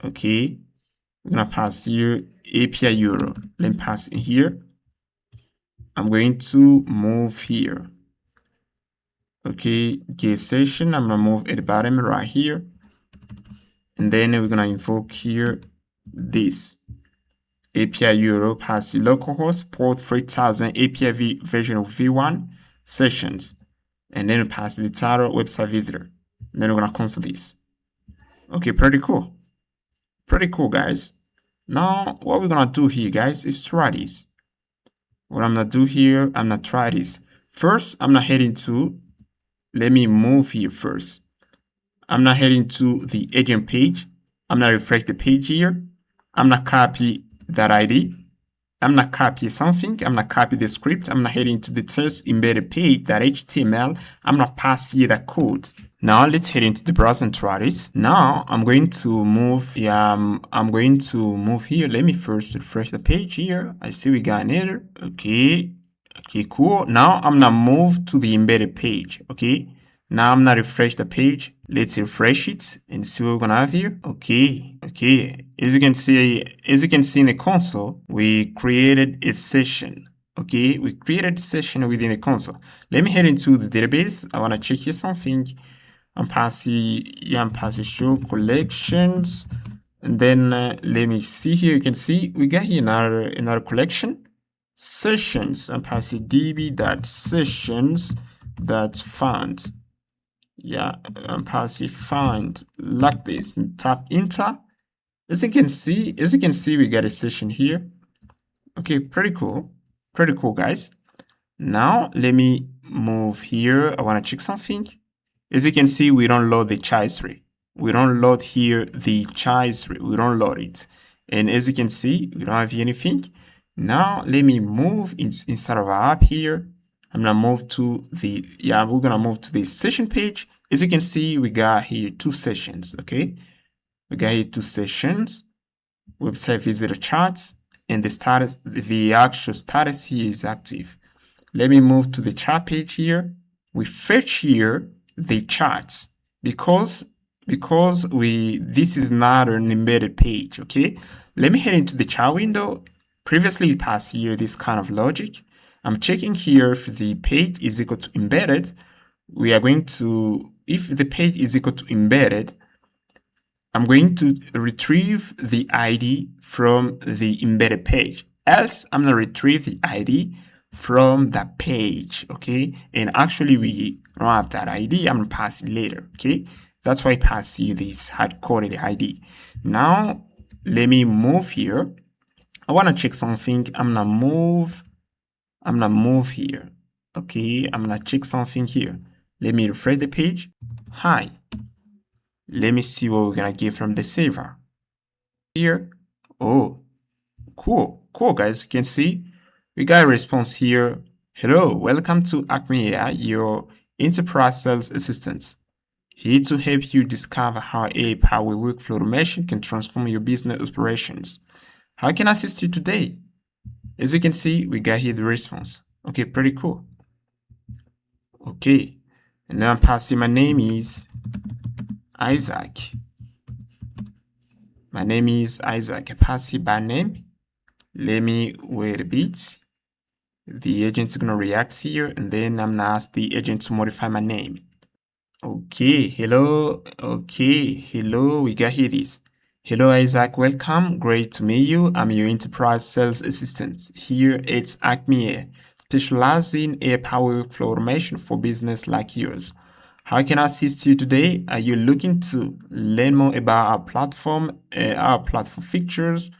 Okay, we're gonna pass here API URL. Let me pass in here. I'm going to move here. Okay, get session. I'm gonna move at the bottom right here, and then we're gonna invoke here this API URL, pass the localhost port 3000 API version of v1 sessions, and then pass the title website visitor. And then we're gonna console this. Okay, pretty cool, guys. Now what we're gonna do here, guys, is try this. What I'm gonna do here, I'm gonna try this. First, I'm gonna head into, let me move here first. I'm gonna head into the agent page. I'm gonna refresh the page here. I'm gonna copy that ID. I'm gonna copy something. I'm gonna copy the script. I'm gonna head into the test embedded page, that HTML. I'm gonna pass here the code. Now let's head into the browser and try this. Now I'm going to move. I'm going to move here. Let me first refresh the page here. I see we got an error. Okay, cool. Now I'm gonna move to the embedded page. Okay. Now I'm gonna refresh the page. Let's refresh it and see what we're gonna have here. Okay. As you can see in the console, we created a session. Okay, we created a session within the console. Let me head into the database. I wanna check here something. I'm passing show collections, and then let me see here. You can see we got here another collection, sessions. I'm passing db.sessions.found. Yeah, I'm passing find like this, and tap enter. As you can see, we got a session here. Okay, pretty cool, guys. Now let me move here. I want to check something. As you can see, we don't load the chathitory. We don't load here the chathitory. We don't load it. And as you can see, we don't have anything. Now let me move inside of our app here. I'm gonna move to the, we're gonna move to the session page. As you can see, we got here 2 sessions. Okay, we got here 2 sessions, website visitor charts, and the status, the actual status here is active. Let me move to the chart page here. We fetch here the charts because this is not an embedded page. Okay, let me head into the chart window. Previously we passed here this kind of logic. I'm checking here if the page is equal to embedded. We are going to, if the page is equal to embedded, I'm going to retrieve the ID from the embedded page. Else, I'm going to retrieve the ID from the page. Okay, and actually we don't have that ID. I'm going to pass it later. Okay, that's why I pass you this hard-coded ID. Now let me move here. I want to check something. I'm gonna move here. Okay, I'm gonna check something here. Let me refresh the page. Hi. Let me see what we're gonna get from the server. Here. Oh, cool guys. You can see we got a response here. Hello, welcome to Acme AI, your enterprise sales assistant. Here to help you discover how AI-powered workflow automation can transform your business operations. How can I assist you today? As you can see, we got here the response. Okay, pretty cool. Okay, and now I'm passing. My name is Isaac. My name is Isaac. I pass it by name. Let me wait a bit. The agent's gonna react here, and then I'm gonna ask the agent to modify my name. Okay, hello. Okay, hello. We got here this. Hello, Isaac. Welcome. Great to meet you. I'm your enterprise sales assistant. Here it's Acme, specializing in AI-powered workflow automation for business like yours. How can I assist you today? Are you looking to learn more about our platform features,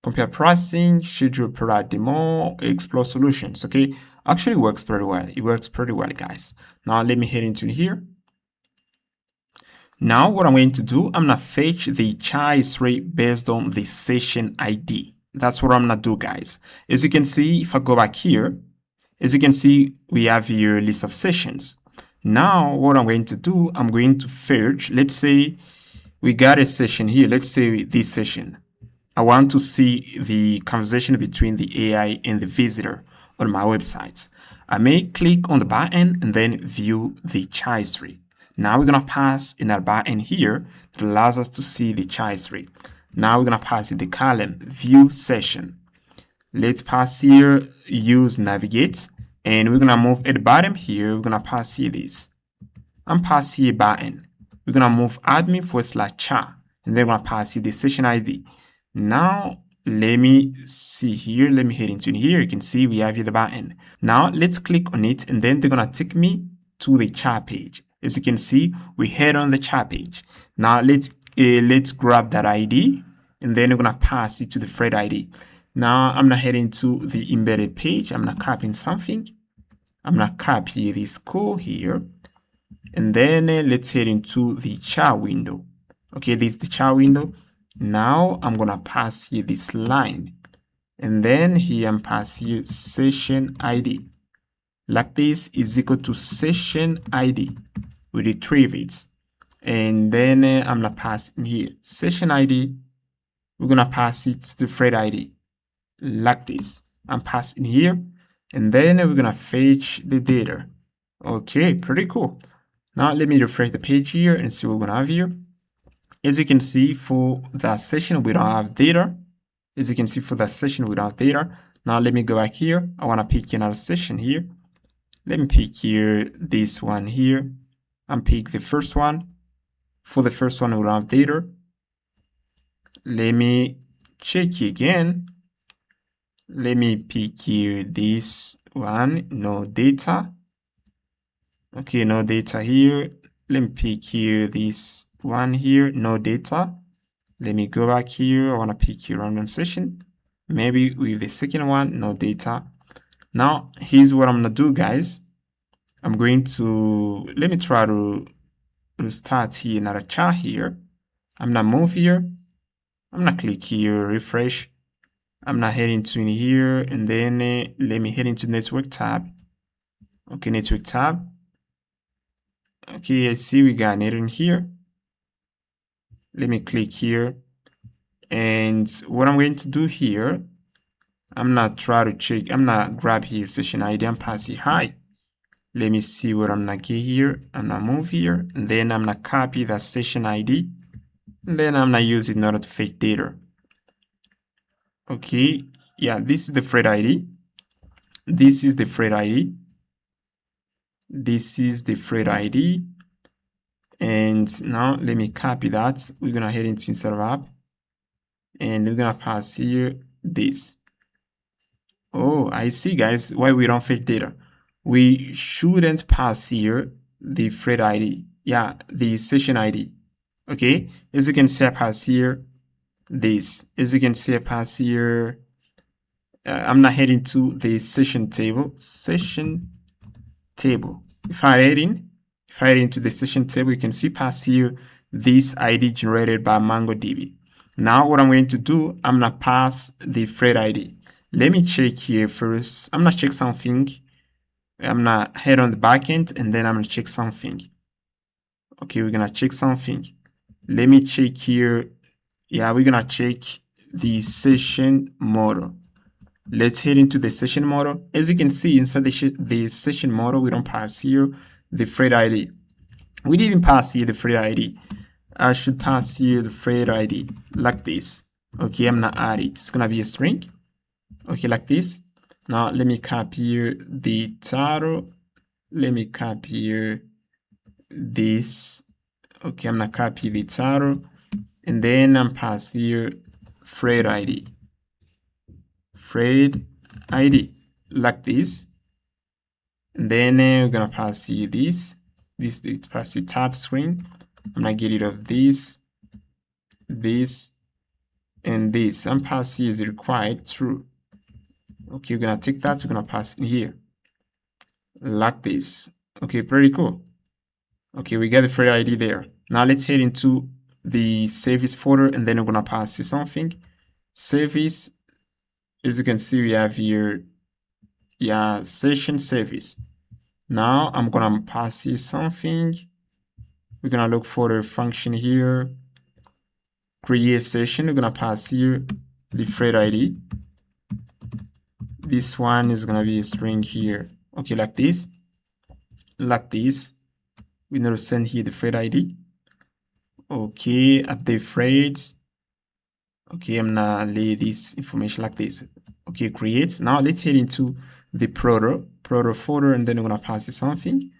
compare pricing, schedule product demo, explore solutions? Okay, actually works pretty well. It works pretty well, guys. Now let me head into here. Now what I'm going to do, I'm gonna fetch the chathitory based on the session ID. That's what I'm gonna do, guys. As you can see, if I go back here, as you can see, we have here a list of sessions. Now what I'm going to do, I'm going to fetch, let's say we got a session here. Let's say this session. I want to see the conversation between the AI and the visitor on my website. I may click on the button and then view the chathitory. Now we're gonna pass in our button here that allows us to see the chathitory. Now we're gonna pass in the column view session. Let's pass here use navigate, and we're gonna move at the bottom here. We're gonna pass here this. I'm pass here button. We're gonna move admin/chat, and then we're gonna pass here the session ID. Now let me see here. Let me head into here. You can see we have here the button. Now let's click on it, and then they're gonna take me to the chat page. As you can see, we head on the chat page. Now let's grab that ID, and then we're gonna pass it to the thread ID. Now I'm gonna head into the embedded page. I'm gonna copy something. I'm gonna copy this code here, and then let's head into the chat window. Okay, this is the chat window. Now I'm gonna pass here this line, and then here I'm pass here session ID. Like this is equal to session ID. We retrieve it, and then I'm gonna pass in here session ID. We're gonna pass it to the thread ID like this. I'm passing here, and then we're gonna fetch the data. Okay, pretty cool. Now let me refresh the page here and see what we're gonna have here. As you can see, for that session we don't have data. As you can see, for that session we don't have data. Now let me go back here. I want to pick another session here. Let me pick here this one here. I'm pick the first one. For the first one, we don't have data. Let me check again. Let me pick here this one. No data. Okay, no data here. Let me pick here this one here. No data. Let me go back here. I want to pick here random session. Maybe with the second one, no data. Now, here's what I'm going to do, guys. I'm going to, let me try to start here another chat here. I'm gonna move here. I'm gonna click here, refresh. I'm gonna head into in here, and then let me head into network tab. Okay, network tab. Okay, I see we got it in here. Let me click here. And what I'm going to do here, I'm gonna try to check, I'm gonna grab here session ID and pass it hi. Let me see what I'm gonna get here. I'm gonna move here, and then I'm gonna copy that session ID, and then I'm gonna use it in order to fetch data. Okay, yeah, this is the thread ID. This is the thread ID. This is the thread ID. And now let me copy that. We're gonna head into inside of app, and we're gonna pass here this. Oh, I see, guys, why we don't fetch data. We shouldn't pass here the thread ID. Yeah, the session ID. Okay, as you can see, I pass here this. As you can see, I pass here I'm not heading to the session table. If I head into the session table, you can see pass here this ID generated by MongoDB. Now what I'm going to do, I'm gonna pass the thread ID. Let me check here first. I'm gonna check something. I'm gonna head on the backend and then I'm gonna check something. Okay, we're gonna check something. Let me check here. Yeah, we're gonna check the session model. Let's head into the session model. As you can see inside the session model, we don't pass here the thread ID. We didn't pass here the thread ID. I should pass here the thread ID like this. Okay, I'm gonna add it. It's gonna be a string. Okay, like this. Now let me copy here the title. Let me copy here this. Okay, I'm gonna copy the title, and then I'm pass here thread ID. Thread ID like this, and then we're gonna pass here this pass the tab screen. I'm gonna get rid of this, and this. And pass here is required true. Okay, we're gonna take that. We're gonna pass in here like this. Okay, pretty cool. Okay, we got the thread ID there. Now let's head into the service folder, and then we're gonna pass here something. Service. As you can see, we have here, session service. Now I'm gonna pass here something. We're gonna look for the function here, create session. We're gonna pass here the thread ID. This one is gonna be a string here. Okay, like this. We need to send here the thread ID. Okay, at the threads. Okay, I'm gonna lay this information like this. Okay, create. Now let's head into the product folder, and then we're gonna pass it something.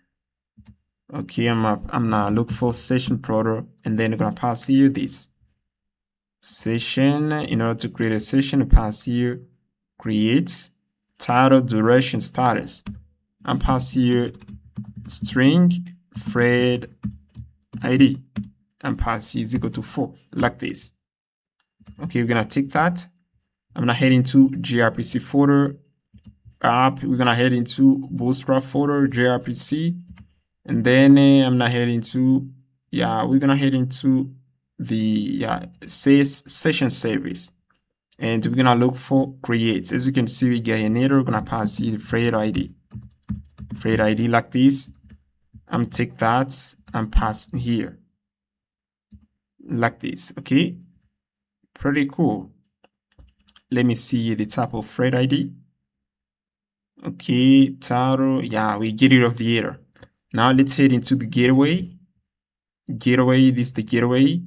Okay, I'm gonna look for session product, and then we're gonna pass here this session. In order to create a session, we pass here create title duration status. I'm pass here string thread ID, and pass is equal to 4 like this. Okay, we're gonna take that. I'm gonna head into gRPC folder app. We're gonna head into Bootstrap folder gRPC, and then I'm gonna head into we're gonna head into the SaaS session service, and we're gonna look for create. As you can see, we get an error. We're gonna pass the thread ID like this. I'm take that and pass here like this. Okay, pretty cool. Let me see the type of thread ID. Okay, title. We get rid of the error. Now let's head into the gateway. This is the gateway.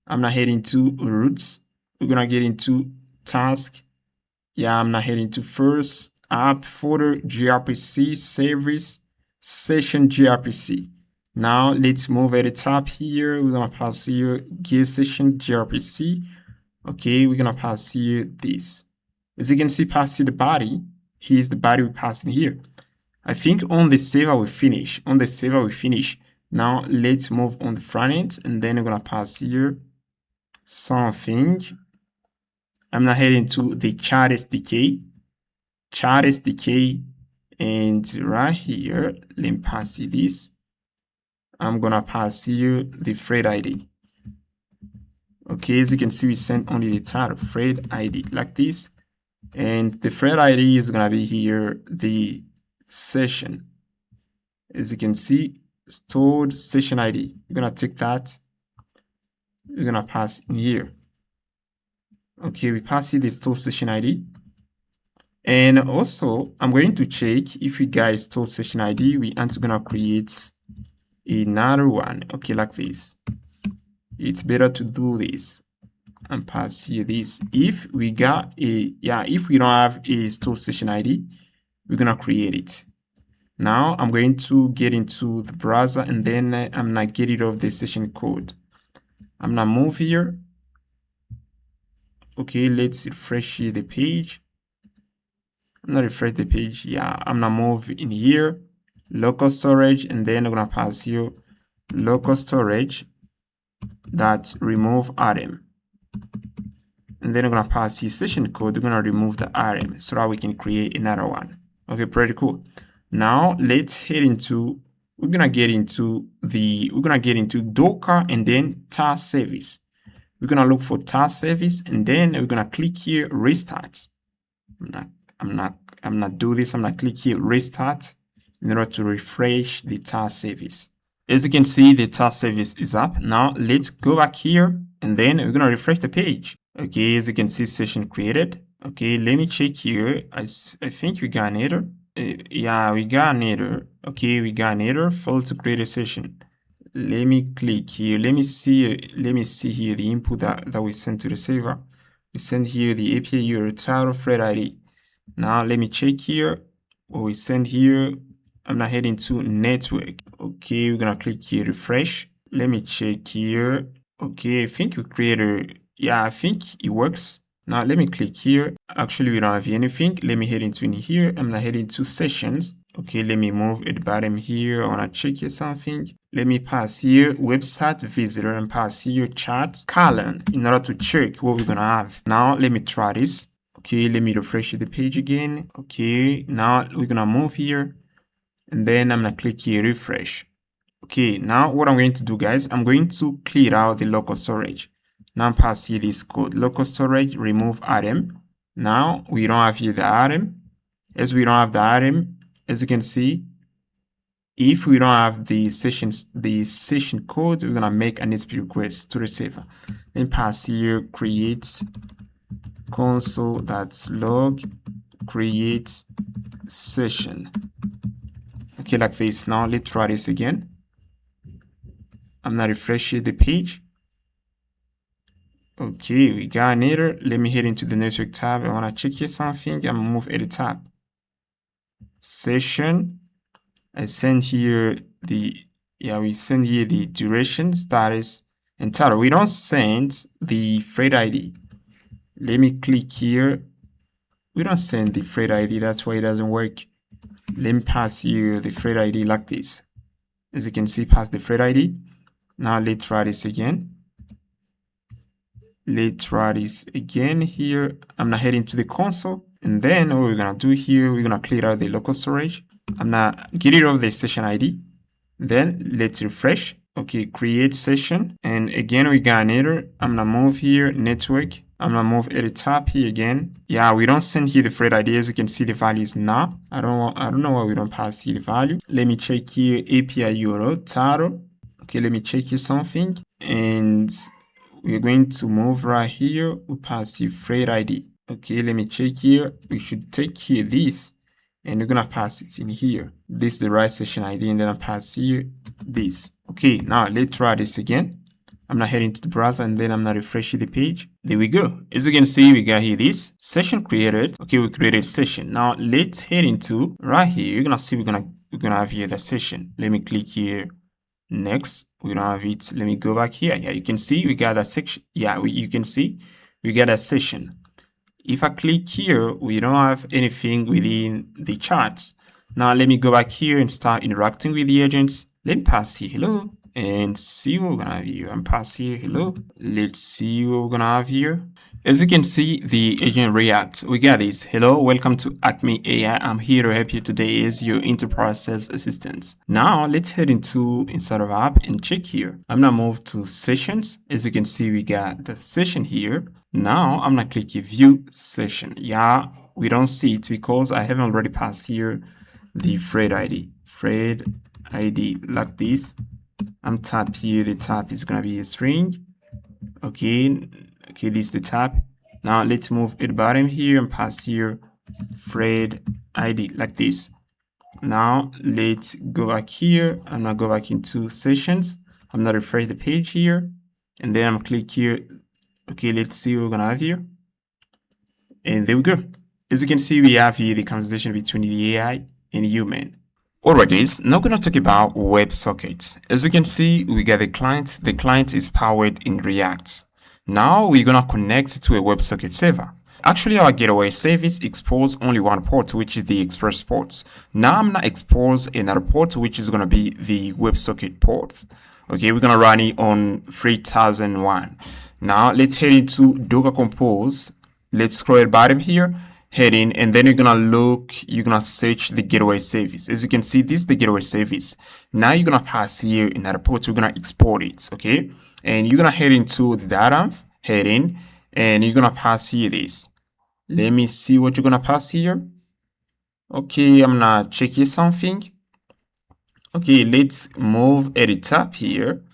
I'm not heading to roots. We're gonna get into task. I'm not heading to first app folder gRPC service session gRPC. Now let's move at the top here. We're gonna pass here get session gRPC. Okay, we're gonna pass here this. As you can see, pass here the body. Here's the body we're passing here. I think on the server we finish. Now let's move on the front end, and then we're gonna pass here something. I'm gonna head into the chat SDK, and right here, let me pass you this. I'm gonna pass you the thread ID. Okay, as you can see, we sent only the title thread ID like this, and the thread ID is gonna be here the session. As you can see, stored session ID. You're gonna take that. You're gonna pass in here. Okay, we pass you the stored session ID. And also, I'm going to check if we got stored session ID. We are gonna create another one. Okay, like this. It's better to do this and pass here this. If we got if we don't have a stored session ID, we're gonna create it. Now I'm going to get into the browser, and then I'm gonna get rid of the session code. I'm gonna move here. Okay, let's refresh the page. I'm gonna refresh the page. I'm gonna move in here, local storage, and then I'm gonna pass here local storage that remove item. and then I'm gonna pass here session code. We're gonna remove the RM so that we can create another one. Okay, pretty cool. Now let's head into, we're gonna get into Docker and then task service. We're gonna look for task service, and then we're gonna click here restart. I'm not do this. I'm gonna click here restart in order to refresh the task service. As you can see, the task service is up. Now let's go back here, and then we're gonna refresh the page. Okay, as you can see, session created. Okay, let me check here. I think we got an error. Yeah, we got an error. Okay, we got an error. Failed to create a session. Let me click here. Let me see here the input that we sent to the server. We send here the API URL title thread ID. Now let me check here what we send here. I'm not heading to network. Okay, we're gonna click here refresh. Let me check here. Okay, I think we created. Yeah, I think it works. Now let me click here. Actually, we don't have anything. Let me head into in here. I'm gonna head into sessions. Okay, let me move at the bottom here. I wanna check here something. Let me pass here website visitor and pass here chat column in order to check what we're gonna have. Now let me try this. Okay, let me refresh the page again. Okay, now we're gonna move here, and then I'm gonna click here refresh. Okay, now what I'm going to do, guys, I'm going to clear out the local storage. Now pass here this code, local storage, remove RM. Now we don't have here the RM. As we don't have the RM, as you can see, if we don't have the session code, we're gonna make an HTTP request to the server. Then pass here create console.log create session. Okay, like this. Now let's try this again. I'm gonna refresh the page. Okay, we got an error. Let me head into the network tab. I wanna check here something. I'm gonna move edit tab. Session. I send here we send here the duration, status, and title. We don't send the thread ID. Let me click here. We don't send the thread ID. That's why it doesn't work. Let me pass here the thread ID like this. As you can see, pass the thread ID. Now let's try this again. Let's try this again here. I'm gonna head into the console, and then what we're gonna do here, we're gonna clear out the local storage. I'm gonna get rid of the session ID. Then let's refresh. Okay, create session, and again we got an error. I'm gonna move here network. I'm gonna move edit tab here again. Yeah, we don't send here the thread ID. As you can see, the value is not. I don't know why we don't pass here the value. Let me check here API URL title. Okay, let me check here something, and we're going to move right here. We pass here thread ID. Okay, let me check here. We should take here this, and we're gonna pass it in here. This is the right session ID, and then I pass here this. Okay, now let's try this again. I'm gonna head into the browser, and then I'm gonna refresh the page. There we go. As you can see, we got here this session created. Okay, we created session. Now let's head into right here. You're gonna see we're gonna have here the session. Let me click here. Next, we don't have it. Let me go back here. Yeah, you can see we got a section. Yeah, you can see we got a session. If I click here, we don't have anything within the charts. Now let me go back here and start interacting with the agents. Let me pass here hello and see what we're gonna have here. And pass here hello. Let's see what we're gonna have here. As you can see, the agent react. We got this. Hello, welcome to Acme AI. I'm here to help you today as your enterprise sales assistant. Now let's head inside of app and check here. I'm gonna move to sessions. As you can see, we got the session here. Now I'm gonna click view session. Yeah, we don't see it because I haven't already passed here the thread ID. Thread ID like this. I'm tap here. The tab is gonna be a string. Okay, this is the tab. Now let's move at the bottom here and pass here thread ID like this. Now let's go back here. I'm gonna go back into sessions. I'm gonna refresh the page here, and then I'm gonna click here. Okay, let's see what we're gonna have here. And there we go. As you can see, we have here the conversation between the AI and human. Alright guys, now we're gonna talk about WebSockets. As you can see, we got the client. The client is powered in React. Now we're gonna connect to a WebSocket server. Actually, our gateway service exposes only one port, which is the Express port. Now I'm gonna expose another port, which is gonna be the WebSocket port. Okay, we're gonna run it on 3001. Now let's head into Docker Compose. Let's scroll at the bottom here, head in, and then you're gonna search the gateway service. As you can see, this is the gateway service. Now you're gonna pass here another port, you're gonna export it, okay? And you're gonna head into the data, head in, and you're gonna pass here this. Let me see what you're gonna pass here. Okay, I'm gonna check here something. Okay, let's move at the top here.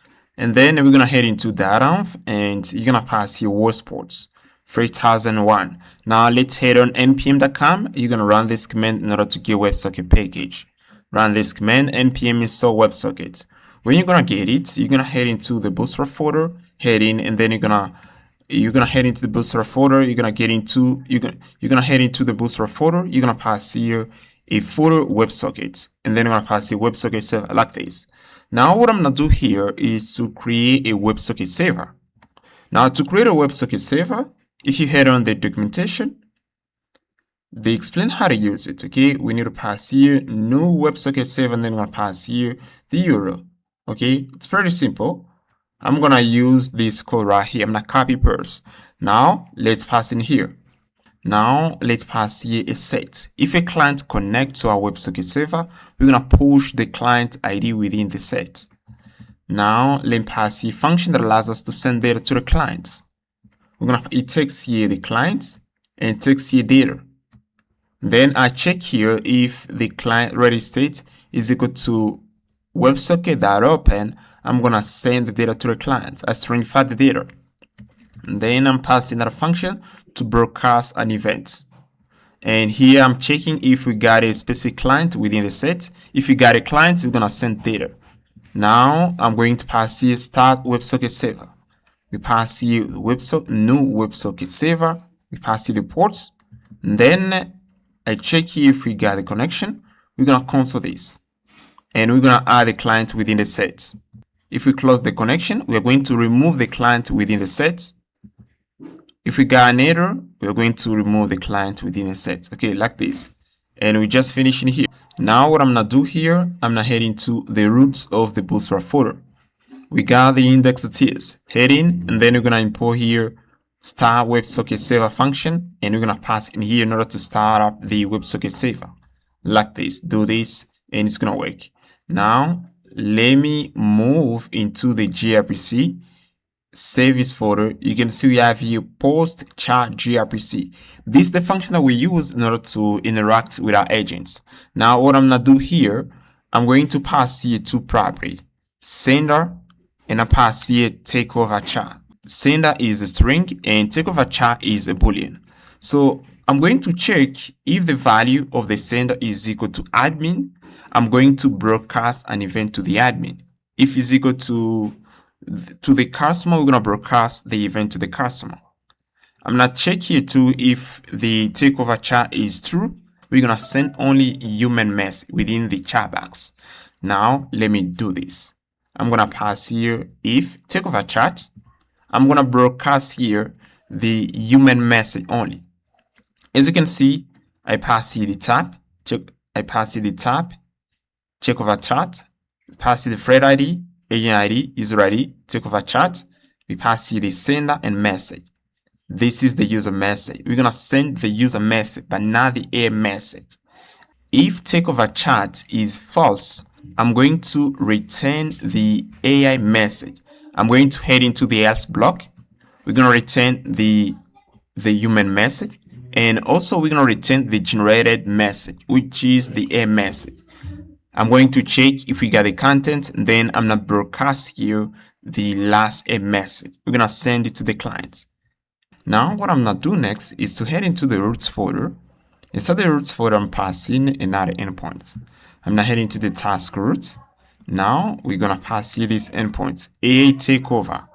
And then we're gonna head into data and you're gonna pass here worst ports 3001. Now let's head on npm.com. You're gonna run this command in order to get WebSocket package. Run this command npm install WebSocket. When you're gonna get it, you're gonna head into the Bootstrap folder, head in, and then you're gonna head into the Bootstrap folder. You're gonna head into the Bootstrap folder. You're gonna pass here a folder WebSocket, and then you're gonna pass a WebSocket server like this. Now what I'm gonna do here is to create a WebSocket server. Now to create a WebSocket server, if you head on the documentation, they explain how to use it. Okay, we need to pass here new WebSocket server, and then we're gonna pass here the URL. Okay, it's pretty simple. I'm gonna use this code right here. I'm gonna copy paste. Now let's pass in here. Now let's pass here a set. If a client connects to our WebSocket server, we're gonna push the client ID within the set. Now let's pass here a function that allows us to send data to the clients. It takes here the clients and it takes here data. Then I check here if the client Redis state is equal to WebSocket.open. I'm gonna send the data to the client. I stringify the data. And then I'm passing another function to broadcast an event. And here I'm checking if we got a specific client within the set. If we got a client, we're gonna send data. Now I'm going to pass here start WebSocket server. We pass here new WebSocket server. We pass here the ports. And then I check here if we got a connection. We're gonna console this. And we're gonna add a client within the set. If we close the connection, we are going to remove the client within the set. If we got an error, we are going to remove the client within a set. Okay, like this. And we just finished in here. Now what I'm gonna do here, I'm gonna head into the roots of the Bootstrap folder. We got the index.ts. Head in, and then we're gonna import here start WebSocket server function, and we're gonna pass in here in order to start up the WebSocket server. Like this. Do this, and it's gonna work. Now let me move into the gRPC service folder. You can see we have here post chat gRPC. This is the function that we use in order to interact with our agents. Now what I'm gonna do here, I'm going to pass here two property, sender, and I pass here takeover chat. Sender is a string and takeover chat is a boolean. So I'm going to check if the value of the sender is equal to admin. I'm going to broadcast an event to the admin. If it's equal to the customer, we're going to broadcast the event to the customer. I'm going to check here too if the takeover chat is true. We're going to send only human message within the chat box. Now, let me do this. I'm going to pass here if takeover chat. I'm going to broadcast here the human message only. As you can see, I pass here the tab. I pass here the tab. Check over chat, pass the thread ID, agent ID, user ID, check over chat. We pass here the sender and message. This is the user message. We're gonna send the user message, but not the AI message. If takeover chat is false, I'm going to return the AI message. I'm going to head into the else block. We're gonna return the human message, and also we're gonna return the generated message, which is the AI message. I'm going to check if we got the content, and then I'm gonna broadcast here the last message. We're gonna send it to the client. Now what I'm gonna do next is to head into the roots folder. Inside the roots folder, I'm passing another endpoint. I'm gonna head into the task roots. Now we're gonna pass here this endpoint, AI takeover.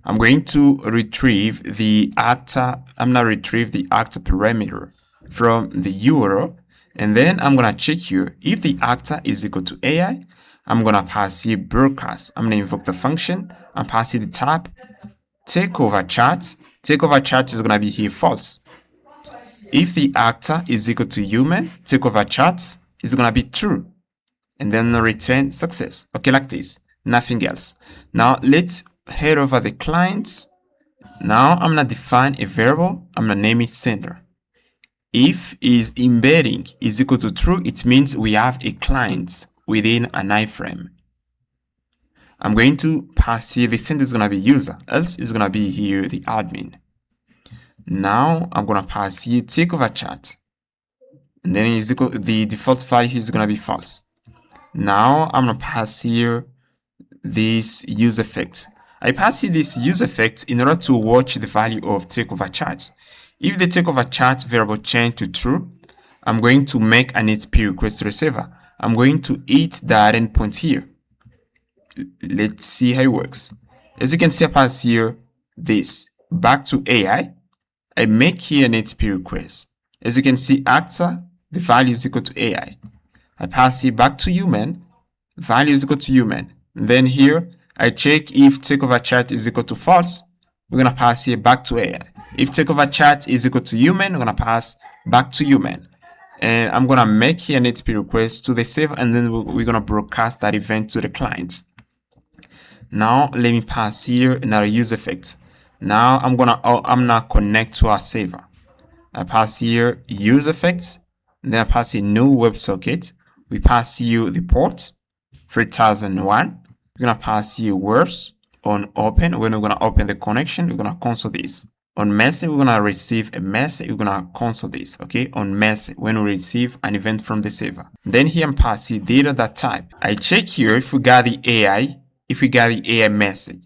I'm going to retrieve the actor. I'm gonna retrieve the actor parameter from the URL. And then I'm going to check here if the actor is equal to AI. I'm going to pass here broadcast. I'm going to invoke the function. I'm passing the tab. Takeover chat. Takeover chat is going to be here false. If the actor is equal to human, takeover chat is going to be true. And then return success. Okay, like this. Nothing else. Now let's head over the clients Now I'm gonna define a variable. I'm gonna name it sender. If is embedding is equal to true, it means we have a client within an iframe. I'm going to pass here the sender is gonna be user, else it's gonna be here the admin. Now I'm gonna pass here takeover chat, and then is equal, the default value is gonna be false. Now I'm gonna pass here this use effect. I pass here this use effect in order to watch the value of takeover chat. If the takeover chat variable change to true, I'm going to make an HTTP request to the server. I'm going to hit that endpoint here. Let's see how it works. As you can see, I pass here this back to AI. I make here an HTTP request. As you can see, after the value is equal to AI. I pass it back to human, value is equal to human. Then here, I check if takeover chat is equal to false. We're gonna pass here back to AI. If takeover chat is equal to human, we're gonna pass back to human. And I'm gonna make here an HTTP request to the server, and then we're gonna broadcast that event to the clients. Now let me pass here another use effect. Now I'm gonna connect to our server. I pass here use effect, and then I pass here new WebSocket. We pass here the port 3001. We're gonna pass here words on open. When we're gonna open the connection, we're gonna console this. On message, we're gonna receive a message. We're gonna console this. Okay, on message when we receive an event from the server. Then here I'm passing data.type. I check here if we got the AI. If we got the AI message.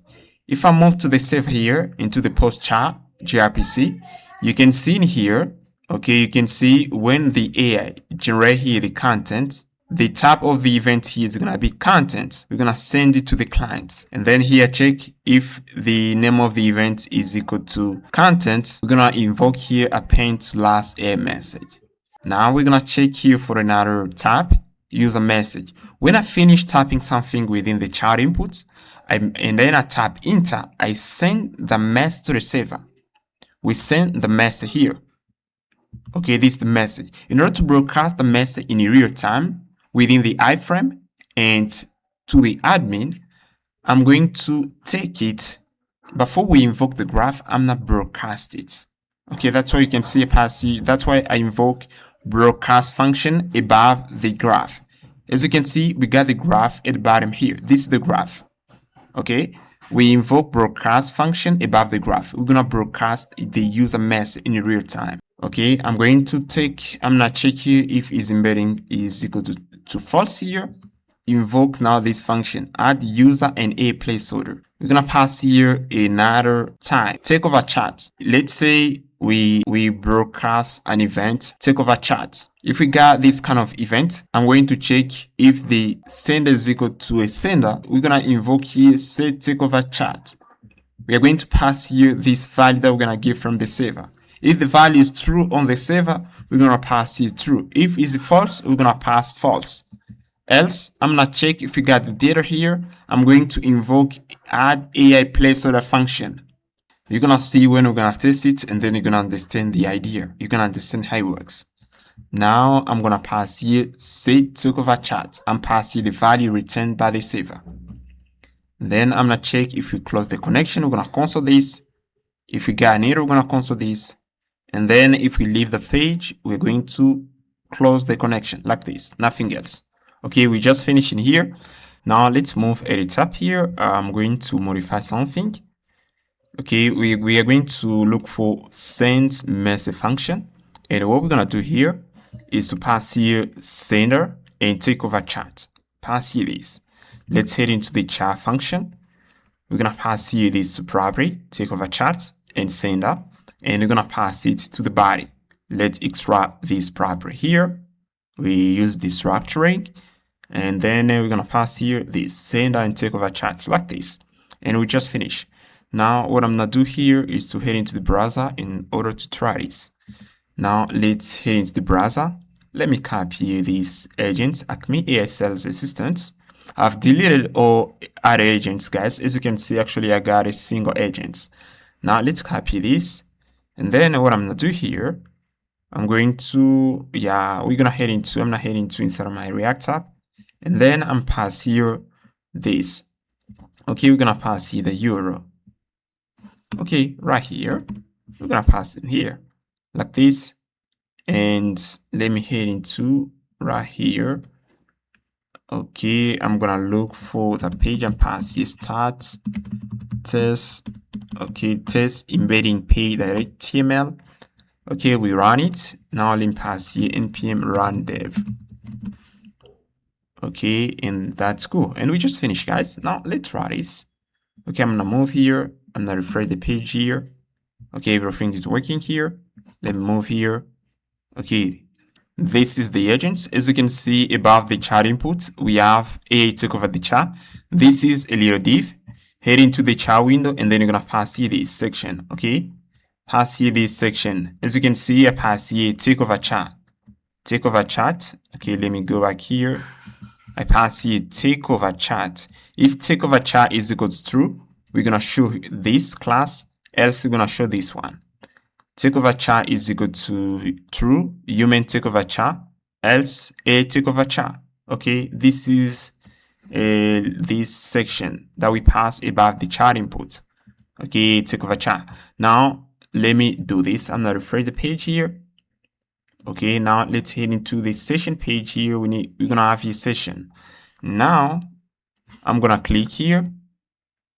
If I move to the server here into the post chat gRPC, you can see in here. Okay, you can see when the AI generate here the content. The type of the event here is gonna be content. We're gonna send it to the client. And then here check if the name of the event is equal to content. We're gonna invoke here append last AI message. Now we're gonna check here for another type, user message. When I finish typing something within the chat inputs, and then I tap enter, I send the message to the server. We send the message here. Okay, this is the message. In order to broadcast the message in real time, within the iframe and to the admin, I'm going to take it before we invoke the graph. I'm not broadcast it. Okay, that's why you can see a passive. That's why I invoke broadcast function above the graph. As you can see, we got the graph at the bottom here. This is the graph. Okay, we invoke broadcast function above the graph. We're gonna broadcast the user message in real time. Okay, I'm gonna check here if is embedding is equal to false here. Invoke now this function, add user and a placeholder. We're gonna pass here another type, takeover chat. Let's say we broadcast an event, takeover chat. If we got this kind of event, I'm going to check if the sender is equal to a sender. We're gonna invoke here set takeover chat. We are going to pass here this value that we're gonna give from the server. If the value is true on the server, we're gonna pass it true. If it's false, we're gonna pass false. Else, I'm gonna check if we got the data here. I'm going to invoke add AI placeholder function. You're gonna see when we're gonna test it, and then you're gonna understand the idea. You're gonna understand how it works. Now I'm gonna pass here set takeover chat. I'm passing the value returned by the server. Then I'm gonna check if we close the connection. We're gonna console this. If we got an error, we're gonna console this. And then if we leave the page, we're going to close the connection like this, nothing else. Okay, we just finished in here. Now let's move at the top here. I'm going to modify something. Okay, we are going to look for send message function. And what we're gonna do here is to pass here sender and takeover chat. Pass here this. Let's head into the chat function. We're gonna pass here this property, takeover chat and sender. And we're gonna pass it to the body. Let's extract this property here. We use the structuring, and then we're gonna pass here this sender and takeover chats like this, and we just finish. Now what I'm gonna do here is to head into the browser in order to try this. Now let's head into the browser. Let me copy this agent, Acme AI Sales Assistant. I've deleted all other agents, guys. As you can see, actually I got a single agent. Now let's copy this. And then what I'm gonna do here, I'm gonna head into inside of my React app, and then I'm pass here this. Okay, we're gonna pass here the URL. Okay, right here, we're gonna pass in here like this. And let me head into right here. Okay, I'm gonna look for the page and pass here start test. Okay, test embedding page.html. Okay, we run it. Now let me pass here npm run dev. Okay, and that's cool. And we just finished, guys. Now let's try this. Okay, I'm gonna move here. I'm gonna refresh the page here. Okay, everything is working here. Let me move here. Okay, this is the agents. As you can see above the chat input, we have AI take over the chat. This is a little div. Head into the chat window, and then you're gonna pass here this section. Okay, pass here this section. As you can see, I pass here take over chat. Take over chat. Okay, let me go back here. I pass here take over chat. If take over chat is equal to true, we're gonna show this class. Else, we're gonna show this one. Takeover char is equal to true, human takeover char, else a takeover char. Okay, this is this section that we pass above the char input. Okay, takeover char. Now let me do this. I'm gonna refresh the page here. Okay, now let's head into the session page here. We're gonna have a session. Now I'm gonna click here.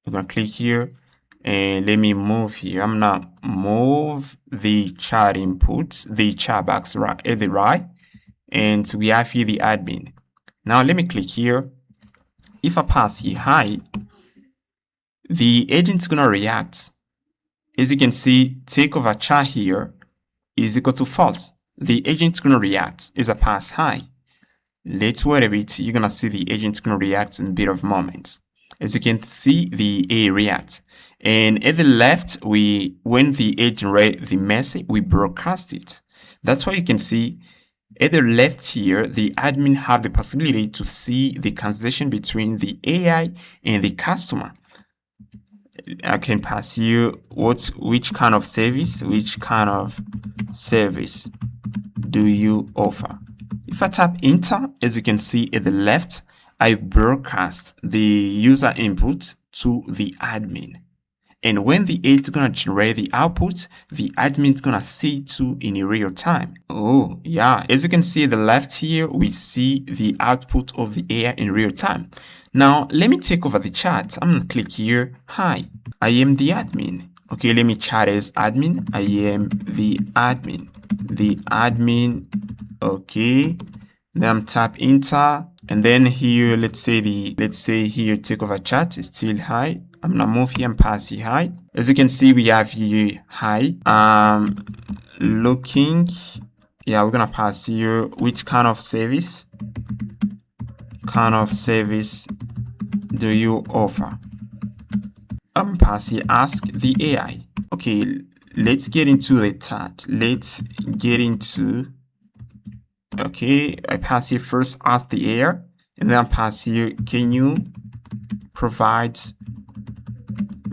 I'm gonna click here. And let me move here. I'm gonna move the chat inputs, the chat box right at the right, and we have here the admin. Now let me click here. If I pass here hi, the agent's gonna react. As you can see, take over chat here is equal to false. The agent's gonna react as I pass hi. Let's wait a bit. You're gonna see the agent's gonna react in a bit of moments. As you can see, the A react. And at the left, when the agent read the message, we broadcast it. That's why you can see at the left here, the admin have the possibility to see the conversation between the AI and the customer. I can pass you which kind of service do you offer? If I tap enter, as you can see at the left, I broadcast the user input to the admin. And when the agent is gonna generate the output, the admin is gonna see it too in real time. Oh yeah, as you can see at the left here, we see the output of the AI in real time. Now let me take over the chat. I'm gonna click here. Hi, I am the admin. Okay, let me chat as admin. I am the admin. The admin. Okay. Then I'm tap enter, and then here let's say here take over chat is still hi. I'm gonna move here and pass here hi. As you can see, we have here hi. Looking, yeah, we're gonna pass here which kind of service do you offer? I'm pass here ask the AI. Okay, let's get into the chat. Let's get into. Okay, I pass here first ask the AI, and then I pass here, can you provide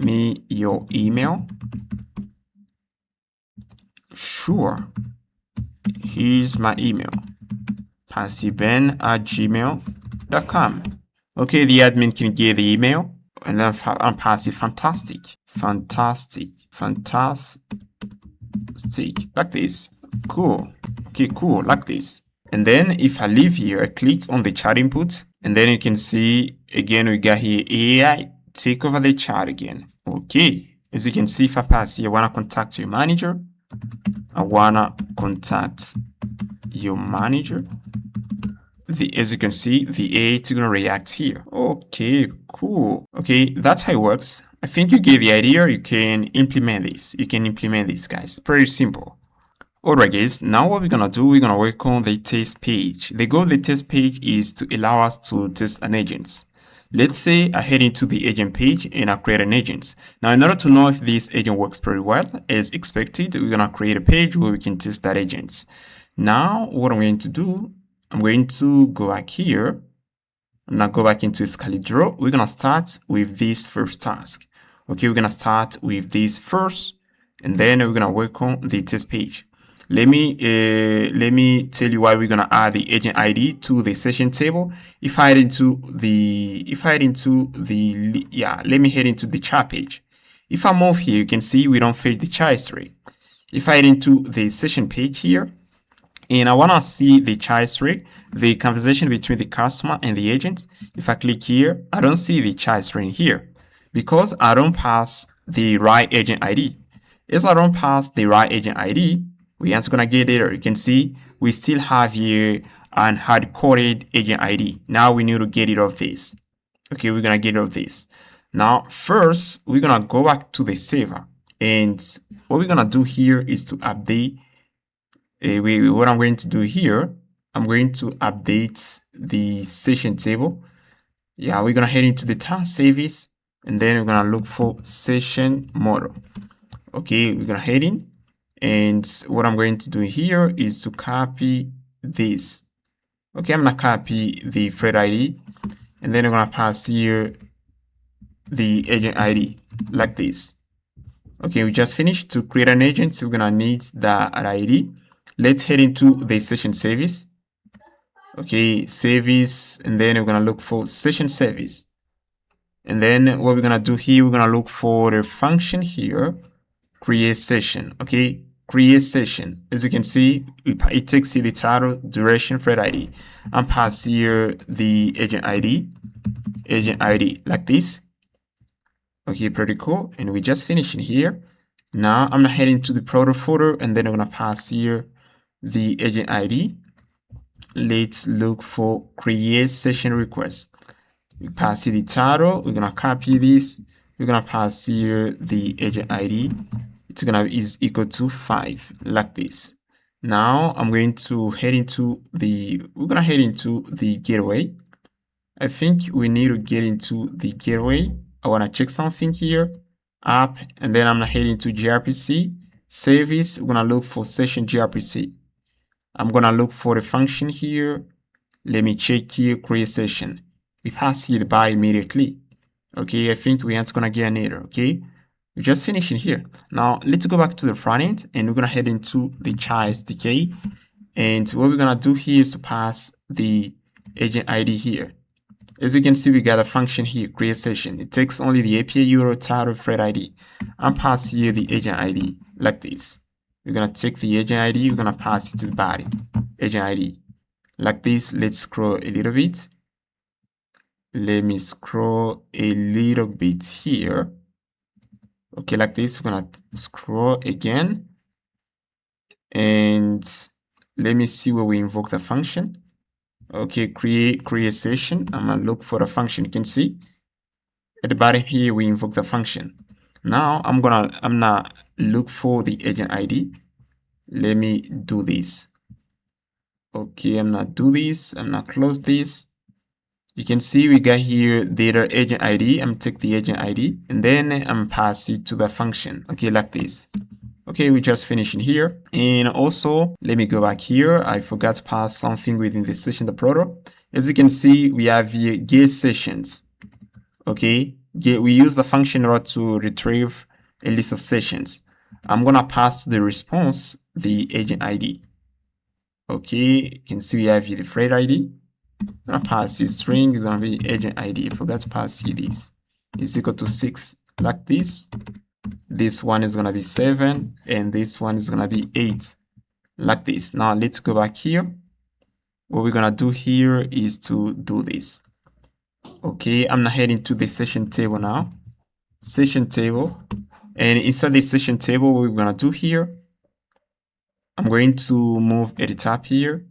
me your email? Sure, here's my email, pass here ben@gmail.com. Okay, the admin can get the email, and then I'm pass here fantastic, like this. Cool. Okay, cool, like this. And then if I leave here, I click on the chat input, and then you can see again we got here AI take over the chat again. Okay, as you can see, if I pass here, I wanna contact your manager. As you can see, the AI is gonna react here. Okay, cool. Okay, that's how it works. I think you get the idea. You can implement this. Guys. Pretty simple. Alright guys, now what we're gonna do, we're gonna work on the test page. The goal of the test page is to allow us to test an agent. Let's say I head into the agent page and I create an agent. Now in order to know if this agent works pretty well as expected, we're gonna create a page where we can test that agent. Now what I'm going to do, I'm going to go back here. I'm gonna go back into Scalable. We're gonna start with this first task. Okay, we're gonna start with this first, and then we're gonna work on the test page. Let me tell you why we're gonna add the agent ID to the session table. Let me head into the chat page. If I move here, you can see we don't fetch the child history. If I head into the session page here, and I want to see the child history, the conversation between the customer and the agent, if I click here, I don't see the child history in here because I don't pass the right agent ID. As I don't pass the right agent ID, we aren't gonna get it. You can see we still have here an hard-coded agent ID. Now we need to get rid of this. Okay, we're gonna get rid of this. Now, first, we're gonna go back to the server, and what we're gonna do here is to update. What I'm going to do here, I'm going to update the session table. Yeah, we're gonna head into the task service, and then we're gonna look for session model. Okay, we're gonna head in, and what I'm going to do here is to copy this. Okay, I'm gonna copy the thread ID, and then I'm gonna pass here the agent ID like this. Okay, we just finished. To create an agent, so we're gonna need that ID. Let's head into the session service. Okay, service, and then we're gonna look for session service. And then what we're gonna do here, we're gonna look for the function here, create session. Okay, create session. As you can see, it takes you the title, duration, thread ID. I'm pass here the agent ID like this. Okay, pretty cool. And we just finished in here. Now I'm gonna head into the product folder, and then I'm gonna pass here the agent ID. Let's look for create session request. We pass here the title. We're gonna copy this. We're gonna pass here the agent ID. It's gonna is equal to 5 like this. Now I'm going to head into the. We're gonna head into the gateway. I think we need to get into the gateway. I wanna check something here. App, and then I'm gonna head into gRPC service. We're gonna look for session gRPC. I'm gonna look for the function here. Let me check here, create session. We pass here the by immediately. Okay, I think we aren't gonna get an error. Okay, we just finishing here. Now let's go back to the front end, and we're gonna head into the child SDK. And what we're gonna do here is to pass the agent ID here. As you can see, we got a function here, create session. It takes only the API URL, title, thread ID. I'm pass here the agent ID like this. We're gonna take the agent ID, we're gonna pass it to the body, agent ID like this. Let's scroll a little bit. Let me scroll a little bit here. Okay, like this. We're gonna scroll again, and let me see where we invoke the function. Okay, create session. I'm gonna look for the function. You can see at the bottom here we invoke the function. Now I'm gonna look for the agent ID. Let me do this. Okay, I'm gonna do this. I'm gonna close this. You can see we got here data agent ID. I'm take the agent ID, and then I'm pass it to the function. Okay, like this. Okay, we just finishing here. And also, let me go back here. I forgot to pass something within the session, the product. As you can see, we have here get sessions. Okay, we use the function route to retrieve a list of sessions. I'm gonna pass to the response the agent ID. Okay, you can see we have here the thread ID. I'm gonna pass the string is gonna be agent ID. I forgot to pass here this. Is equal to 6 like this. This one is gonna be 7, and this one is gonna be 8 like this. Now let's go back here. What we're gonna do here is to do this. Okay, I'm gonna head into the session table now. Session table, and inside the session table, what we're gonna do here, I'm going to move at the top here,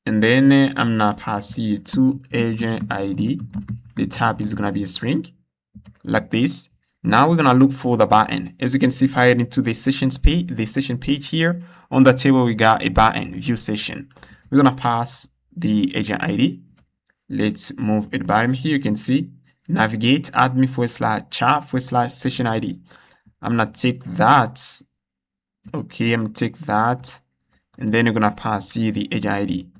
and then I'm gonna pass here to agent ID. The tab is gonna be a string like this. Now we're gonna look for the button. As you can see, if I head into the session page here, on the table we got a button, view session. We're gonna pass the agent ID. Let's move at the bottom here. You can see navigate admin/chat/session ID. I'm gonna take that. Okay, I'm gonna take that, and then we're gonna pass here the agent ID.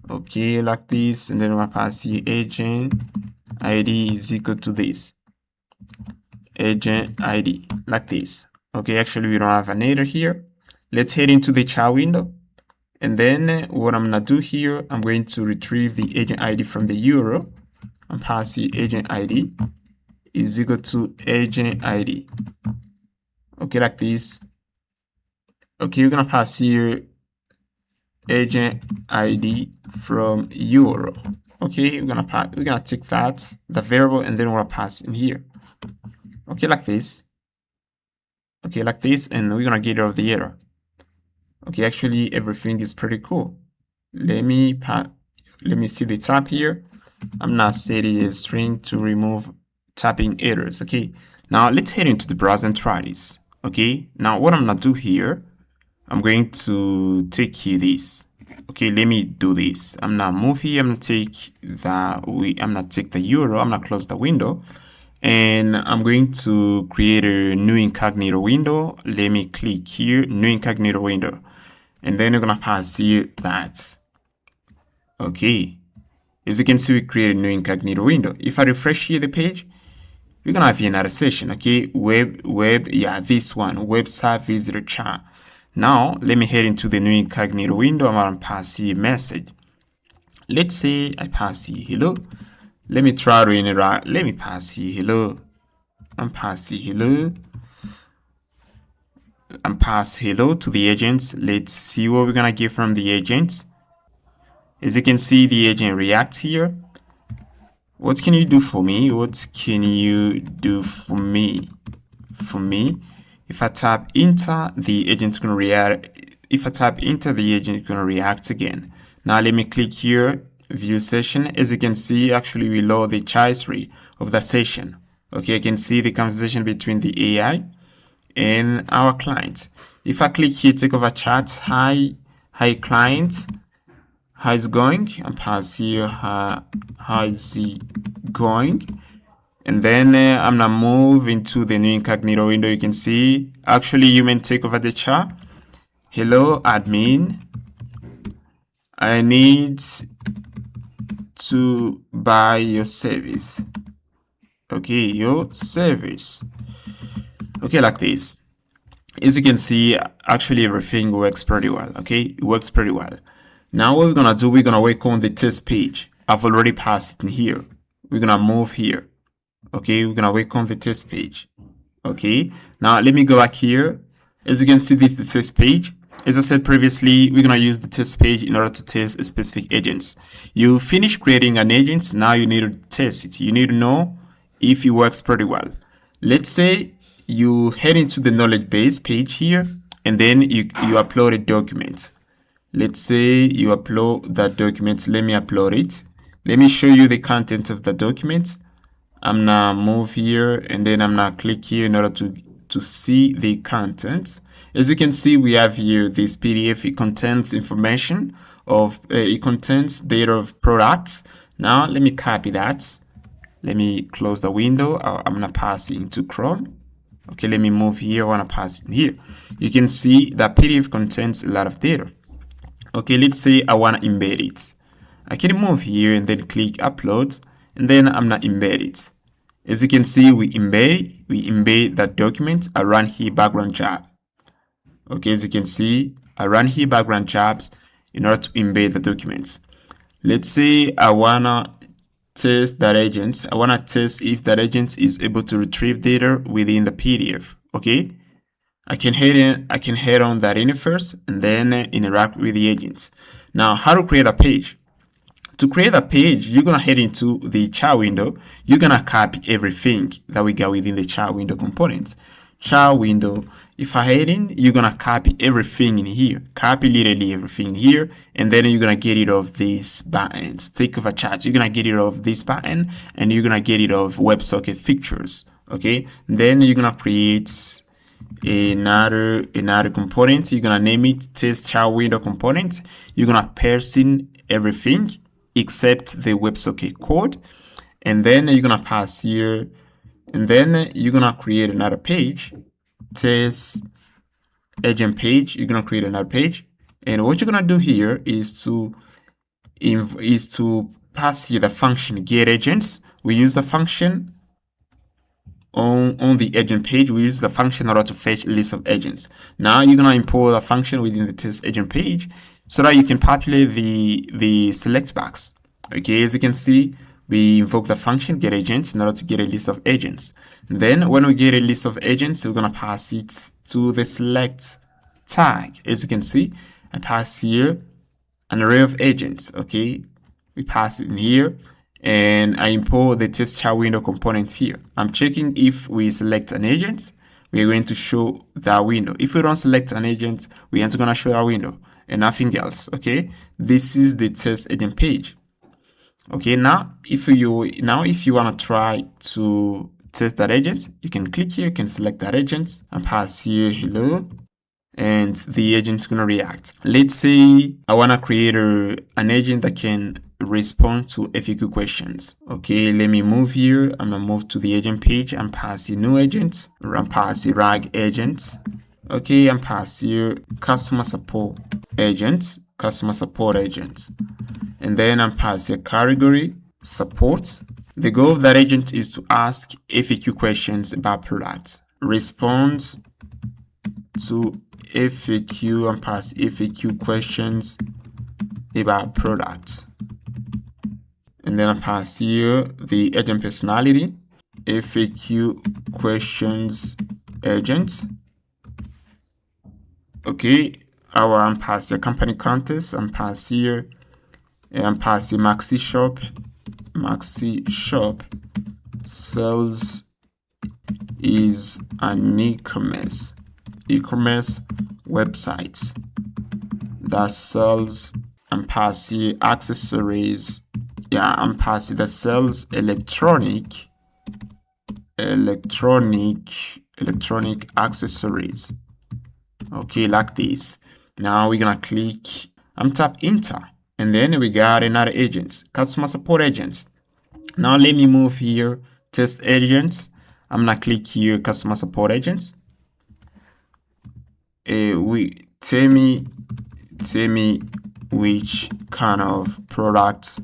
Okay, like this, and then we're gonna pass here agent ID is equal to this. Agent ID like this. Okay, actually we don't have an header here. Let's head into the chat window, and then what I'm gonna do here, I'm going to retrieve the agent ID from the URL and pass the agent ID is equal to agent ID. Okay, like this. Okay, we're gonna pass here agent ID from URL. Okay, we're gonna take that, the variable, and then we're gonna pass in here. Okay, like this. Okay, like this, and we're gonna get rid of the error. Okay, actually everything is pretty cool. Let me see the tab here. I'm not setting a string to remove tapping errors. Okay, now let's head into the browser and try this. Okay, now what I'm gonna do here, I'm going to take here this. Okay, let me do this. I'm gonna move here. I'm gonna take the URL. I'm gonna close the window, and I'm going to create a new incognito window. Let me click here, new incognito window, and then we're gonna pass here that. Okay, as you can see, we created a new incognito window. If I refresh here the page, we're gonna have here another session. Okay, this one, website visitor chat. Now let me head into the new incognito window. I'm gonna pass here a message. Let's say I pass here hello. Let me try to interact. Let me pass here hello. I'm pass here hello. I'm pass hello to the agents. Let's see what we're gonna get from the agents. As you can see, the agent reacts here. What can you do for me? What can you do for me? If I tap enter, the agent's gonna react. If I tap enter, the agent is gonna react again. Now let me click here, view session. As you can see, actually we load the chat history of the session. Okay, I can see the conversation between the AI and our client. If I click here, take over chat. Hi client. How's it going? I'm pass here. How's it going? And then I'm gonna move into the new incognito window. You can see actually human take over the chat. Hello admin, I need to buy your service. Okay, your service. Okay, like this. As you can see, actually everything works pretty well. Okay, it works pretty well. Now what we're gonna do, we're gonna work on the test page. I've already passed it in here. We're gonna move here. Okay, we're gonna work on the test page. Okay, now let me go back here. As you can see, this is the test page. As I said previously, we're gonna use the test page in order to test specific agents. You finish creating an agent, now you need to test it. You need to know if it works pretty well. Let's say you head into the Knowledgebase page here, and then you upload a document. Let's say you upload that document. Let me upload it. Let me show you the content of the document. I'm gonna move here, and then I'm gonna click here in order to see the content. As you can see, we have here this PDF. It contains information of it contains data of products. Now let me copy that. Let me close the window. I'm gonna pass it into Chrome. Okay, let me move here. I wanna pass it here. You can see that PDF contains a lot of data. Okay, let's say I wanna embed it. I can move here and then click upload, and then I'm gonna embed it. As you can see, we embed that document. I run here background job. Okay, as you can see, I run here background jobs in order to embed the documents. Let's say I wanna test that agent. I wanna test if that agent is able to retrieve data within the PDF. Okay, I can head on that interface and then interact with the agents. Now, how to create a page? To create a page, you're gonna head into the chat window. You're gonna copy everything that we got within the chat window component. Chat window. If I head in, you're gonna copy everything in here. Copy literally everything here, and then you're gonna get rid of these buttons. Take over chat. You're gonna get rid of this button, and you're gonna get rid of WebSocket features. Okay. Then you're gonna create another component. You're gonna name it test chat window component. You're gonna parse in everything except the WebSocket code, and then you're gonna pass here, and then you're gonna create another page, test agent page. You're gonna create another page, and what you're gonna do here is to pass here the function get agents. We use the function on the agent page. We use the function in order to fetch a list of agents. Now you're gonna import a function within the test agent page so that you can populate the select box. Okay, as you can see, we invoke the function getAgents in order to get a list of agents. Then when we get a list of agents, we're going to pass it to the select tag. As you can see, I pass here an array of agents. Okay, we pass it in here, and I import the test chat window component here. I'm checking if we select an agent, we're going to show that window. If we don't select an agent, we aren't going to show our window and nothing else. Okay, this is the test agent page. Okay, now if you want to try to test that agent, you can click here, you can select that agent and pass here hello, and the agent's gonna react. Let's say I want to create an agent that can respond to FAQ questions. Okay, let me move here. I'm gonna move to the agent page and pass a new agent, and pass a RAG agent. Okay, and pass here customer support agent, and then I'm passing a category support. The goal of that agent is to ask FAQ questions about products. Response to FAQ and pass FAQ questions about products. And then I pass here the agent personality, FAQ questions agent. Okay, I'm passing a company context and pass here. And pass the Maxi Shop sells is an e-commerce website that sells, and pass the accessories. Yeah, and pass that sells electronic accessories. Okay, like this. Now we're gonna click and tap enter. And then we got another agent, customer support agents. Now let me move here, test agents. I'm gonna click here, customer support agents. Tell me which kind of product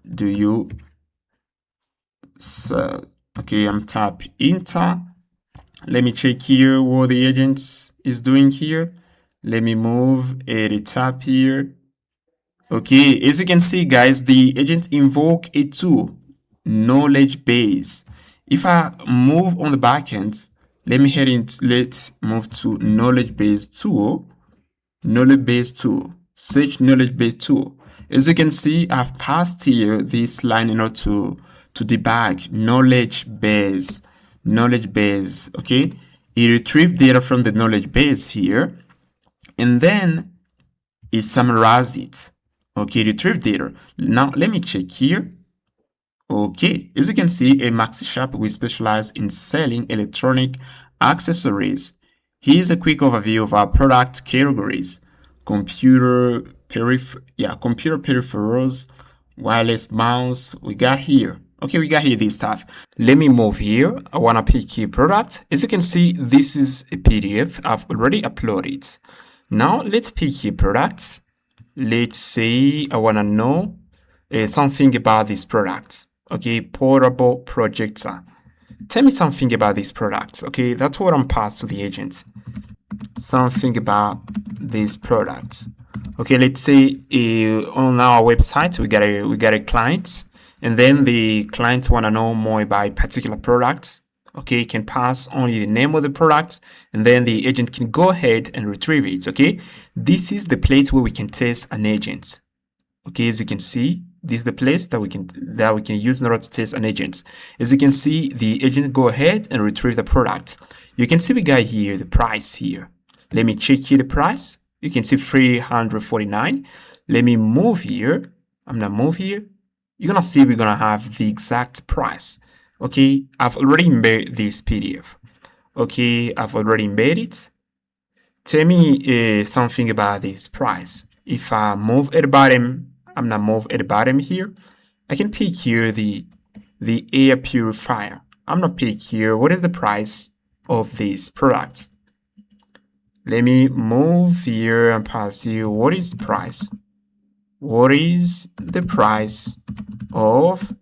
do you sell? Okay, I'm tap enter. Let me check here what the agent is doing here. Let me move a tab here. Okay, as you can see, guys, the agent invoke a tool, Knowledgebase. If I move on the backend, let's move to Knowledgebase tool, search Knowledgebase tool. As you can see, I've passed here this line in order to debug Knowledgebase. Okay, it retrieved data from the Knowledgebase here, and then it summarized it. Okay, retrieve data. Now let me check here. Okay, as you can see, a Maxi Shop, we specialize in selling electronic accessories. Here's a quick overview of our product categories: computer peripherals, wireless mouse. We got here. Okay, we got here this stuff. Let me move here. I want to pick here product. As you can see, this is a PDF I've already uploaded. Now let's pick here products. Let's say I want to know something about these products. Okay, portable projector. Tell me something about these products. Okay, that's what I'm passed to the agent. Something about these products. Okay, let's say on our website we got a client, and then the client want to know more about particular products. Okay, can pass only the name of the product, and then the agent can go ahead and retrieve it. Okay, this is the place where we can test an agent. Okay, as you can see, this is the place that we can use in order to test an agent. As you can see, the agent go ahead and retrieve the product. You can see we got here the price here. Let me check here the price. You can see $349. Let me move here. I'm gonna move here. You're gonna see we're gonna have the exact price. Okay, I've already embedded this PDF. Okay, I've already embedded it. Tell me something about this price. If I move at the bottom, I'm gonna move at the bottom here. I can pick here the air purifier. I'm gonna pick here what is the price of this product. Let me move here and pass here what is the price. What is the price of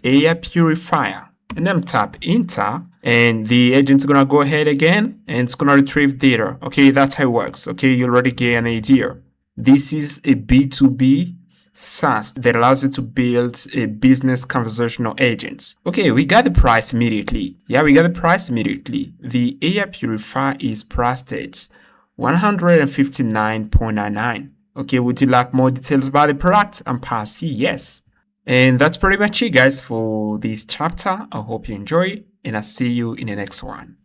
air purifier? And then tap enter, and the agent's gonna go ahead again and it's gonna retrieve data. Okay, that's how it works. Okay, you already get an idea. This is a B2B SaaS that allows you to build a business conversational agents. Okay, we got the price immediately. Yeah, we got the price immediately. The AI purifier is priced at $159.99. Okay, would you like more details about the product? And pass yes. And that's pretty much it, guys, for this chapter. I hope you enjoy, and I'll see you in the next one.